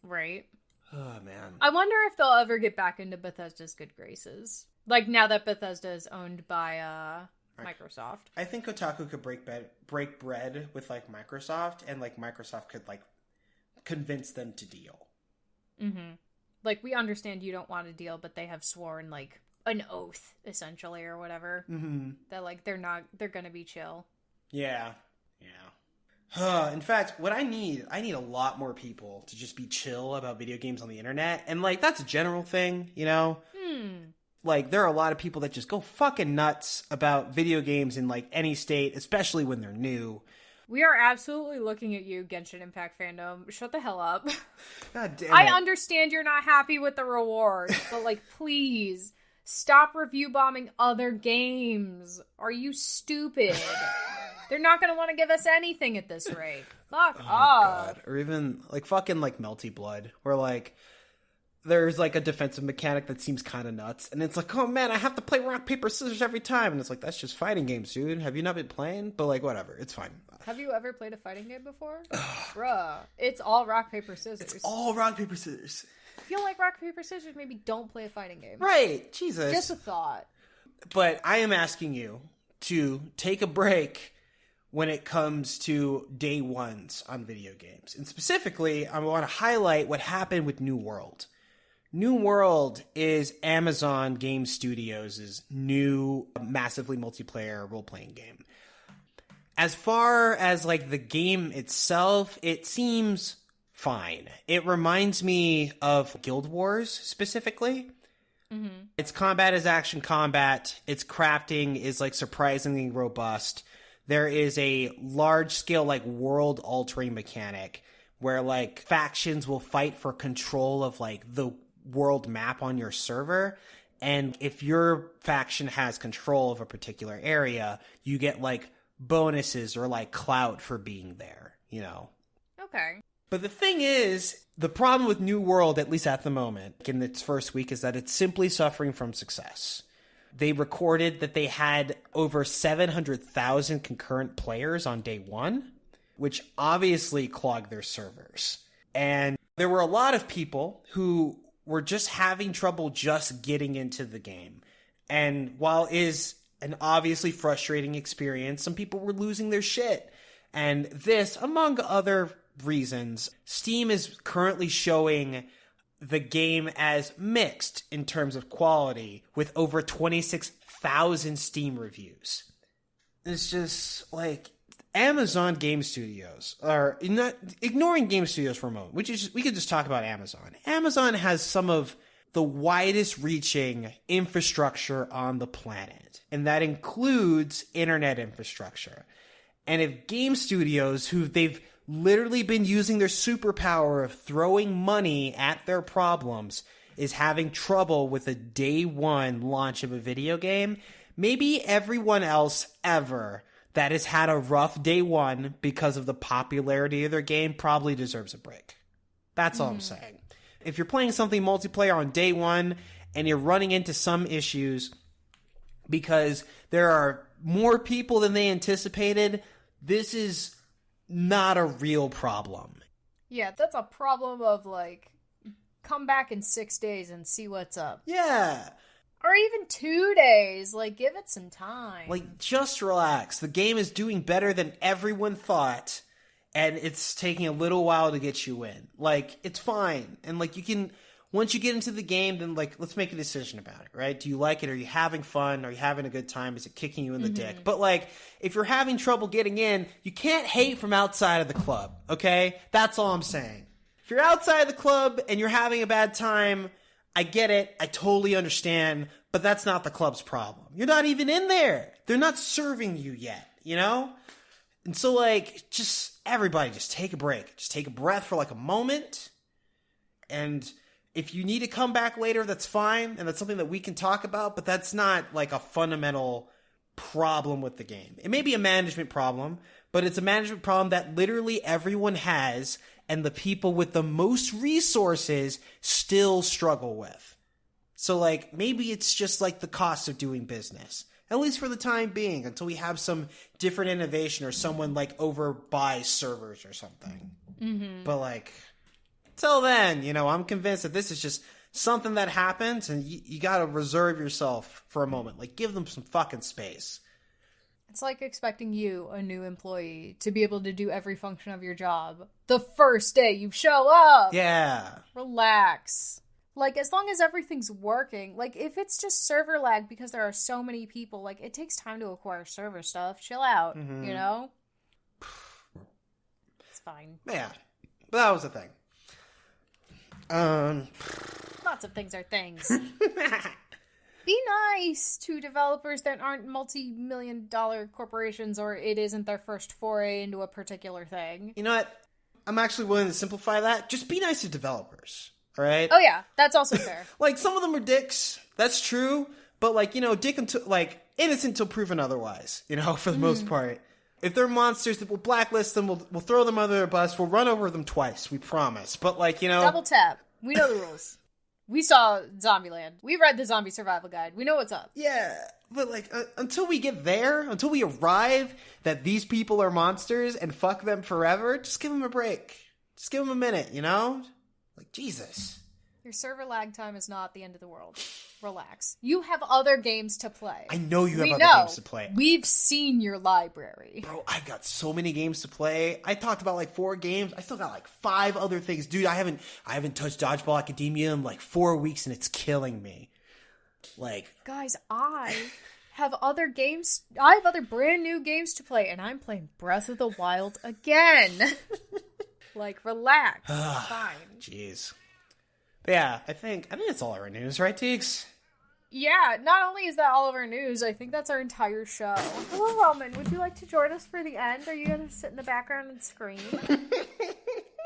Right. Oh, man. I wonder if they'll ever get back into Bethesda's good graces. Like, now that Bethesda is owned by Microsoft. I think Kotaku could break bread with, like, Microsoft. And, like, Microsoft could, like, convince them to deal. Mm-hmm. Like, we understand you don't want to deal, but they have sworn, like, an oath, essentially, or whatever. Mm-hmm. That, like, they're gonna be chill. Yeah. In fact, what I need a lot more people to just be chill about video games on the internet. And, like, that's a general thing, you know? Like, there are a lot of people that just go fucking nuts about video games in, like, any state, especially when they're new. We are absolutely looking at you, Genshin Impact fandom. Shut the hell up. God damn it. I understand you're not happy with the rewards, but, like, please, stop review bombing other games. Are you stupid? They're not going to want to give us anything at this rate. Fuck off. God. Or even, like, fucking, like, Melty Blood, where, like, there's, like, a defensive mechanic that seems kind of nuts, and it's like, oh, man, I have to play rock, paper, scissors every time, and it's like, that's just fighting games, dude. Have you not been playing? But, like, whatever. It's fine. Have you ever played a fighting game before? Bruh. It's all rock, paper, scissors. It's all rock, paper, scissors. If you don't like rock, paper, scissors, maybe don't play a fighting game. Right. Jesus. Just a thought. But I am asking you to take a break when it comes to day ones on video games. And specifically, I want to highlight what happened with New World. New World is Amazon Game Studios' new massively multiplayer role-playing game. As far as, like, the game itself, it seems fine. It reminds me of Guild Wars, specifically. Mm-hmm. Its combat is action combat. Its crafting is, like, surprisingly robust. There is a large-scale, like, world-altering mechanic where, like, factions will fight for control of, like, the world map on your server. And if your faction has control of a particular area, you get, like, bonuses or, like, clout for being there, you know? Okay. But the thing is, the problem with New World, at least at the moment, in its first week, is that it's simply suffering from success. They recorded that they had over 700,000 concurrent players on day one, which obviously clogged their servers. And there were a lot of people who were just having trouble just getting into the game. And while it is an obviously frustrating experience, some people were losing their shit. And this, among other reasons, Steam is currently showing the game as mixed in terms of quality, with over 26,000 Steam reviews. It's just, like, Amazon Game Studios are not ignoring Game Studios for a moment. We could just talk about Amazon. Amazon has some of the widest reaching infrastructure on the planet, and that includes internet infrastructure. And if Game Studios, who they've literally been using their superpower of throwing money at their problems, is having trouble with a day one launch of a video game, maybe everyone else ever that has had a rough day one because of the popularity of their game probably deserves a break. That's all I'm saying. If you're playing something multiplayer on day one and you're running into some issues because there are more people than they anticipated, this is not a real problem. Yeah, that's a problem of, like, come back in 6 days and see what's up. Yeah. Or even 2 days. Like, give it some time. Like, just relax. The game is doing better than everyone thought, and it's taking a little while to get you in. Like, it's fine. And, like, you can, once you get into the game, then, like, let's make a decision about it, right? Do you like it? Are you having fun? Are you having a good time? Is it kicking you in the dick? But, like, if you're having trouble getting in, you can't hate from outside of the club, okay? That's all I'm saying. If you're outside the club and you're having a bad time, I get it. I totally understand. But that's not the club's problem. You're not even in there. They're not serving you yet, you know? And so, like, just everybody just take a break. Just take a breath for, like, a moment. And if you need to come back later, that's fine. And that's something that we can talk about. But that's not, like, a fundamental problem with the game. It may be a management problem, but it's a management problem that literally everyone has, and the people with the most resources still struggle with. So, like, maybe it's just, like, the cost of doing business. At least for the time being, until we have some different innovation or someone, like, overbuys servers or something. But, like, till then, you know, I'm convinced that this is just something that happens, and you gotta reserve yourself for a moment. Like, give them some fucking space. It's like expecting you, a new employee, to be able to do every function of your job the first day you show up. Yeah. Relax. Like, as long as everything's working, like, if it's just server lag because there are so many people, like, it takes time to acquire server stuff. Chill out, you know? It's fine. Yeah. But that was the thing. Lots of things are things. Be nice to developers that aren't multi-million-dollar corporations, or it isn't their first foray into a particular thing. You know what? I'm actually willing to simplify that. Just be nice to developers, all right? Oh yeah, that's also fair. Like, some of them are dicks. That's true. But, like, you know, dick until, like, innocent until proven otherwise, you know, for the most part. If they're monsters, we'll blacklist them, we'll throw them under a bus, we'll run over them twice, we promise. But, like, you know... Double tap. We know the rules. We saw Zombieland. We read the zombie survival guide. We know what's up. Yeah, but, like, until we get there, until we arrive that these people are monsters and fuck them forever, just give them a break. Just give them a minute, you know? Like, Jesus. Your server lag time is not the end of the world. Relax. You have other games to play. I know you have other games to play. We've seen your library. Bro, I've got so many games to play. I talked about like 4 games. I still got like 5 other things. Dude, I haven't touched Dodgeball Academia in like 4 weeks and it's killing me. Like, guys, I have other games. I have other brand new games to play and I'm playing Breath of the Wild again. Like, relax. It's fine. Jeez. But yeah, I think that's all our news, right, Teeks? Yeah, not only is that all of our news, I think that's our entire show. Hello, Roman. Would you like to join us for the end? Are you going to sit in the background and scream?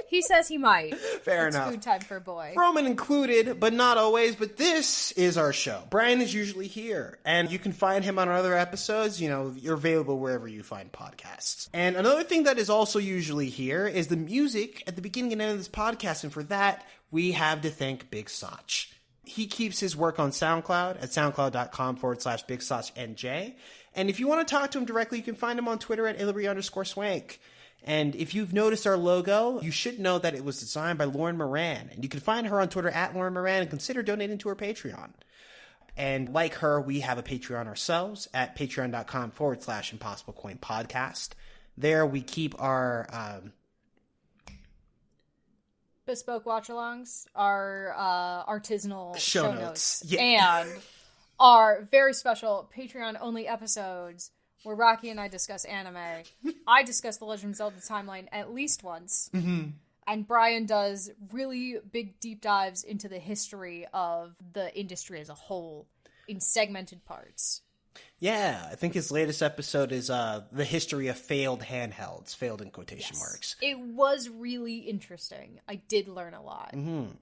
He says he might. Fair enough. It's food time for a boy. Roman included, but not always. But this is our show. Brian is usually here. And you can find him on other episodes. You know, you're available wherever you find podcasts. And another thing that is also usually here is the music at the beginning and end of this podcast. And for that, we have to thank Big Soch. He keeps his work on SoundCloud at soundcloud.com/BigSochNJ. And if you want to talk to him directly, you can find him on Twitter at Illyry_Swank. And if you've noticed our logo, you should know that it was designed by Lauren Moran. And you can find her on Twitter at Lauren Moran and consider donating to her Patreon. And like her, we have a Patreon ourselves at patreon.com/ImpossibleCoinPodcast. There we keep our... bespoke watch-alongs, our artisanal show notes, yeah. And our very special Patreon-only episodes where Rocky and I discuss anime. I discuss The Legend of Zelda timeline at least once, and Brian does really big deep dives into the history of the industry as a whole in segmented parts. Yeah, I think his latest episode is the history of failed handhelds, failed in quotation marks. It was really interesting. I did learn a lot. And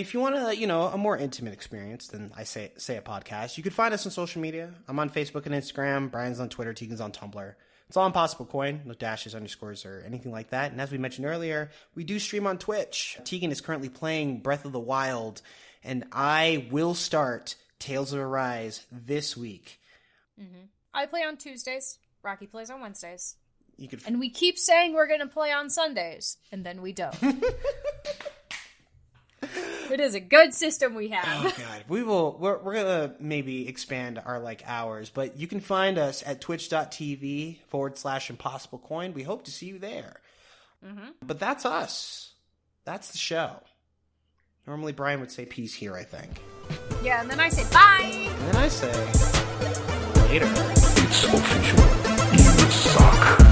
if you want a more intimate experience than I say a podcast, you can find us on social media. I'm on Facebook and Instagram. Brian's on Twitter. Tegan's on Tumblr. It's all Impossible Coin, no dashes, underscores, or anything like that. And as we mentioned earlier, we do stream on Twitch. Tegan is currently playing Breath of the Wild, and I will start Tales of Arise this week. I play on Tuesdays. Rocky plays on Wednesdays. And we keep saying we're going to play on Sundays, and then we don't. It is a good system we have. Oh God, we're gonna maybe expand our hours, but you can find us at twitch.tv/ImpossibleCoin. We hope to see you there. But that's us. That's the show. Normally Brian would say peace here, I think. Yeah, and then I say bye. And then I say later. It's official. You suck.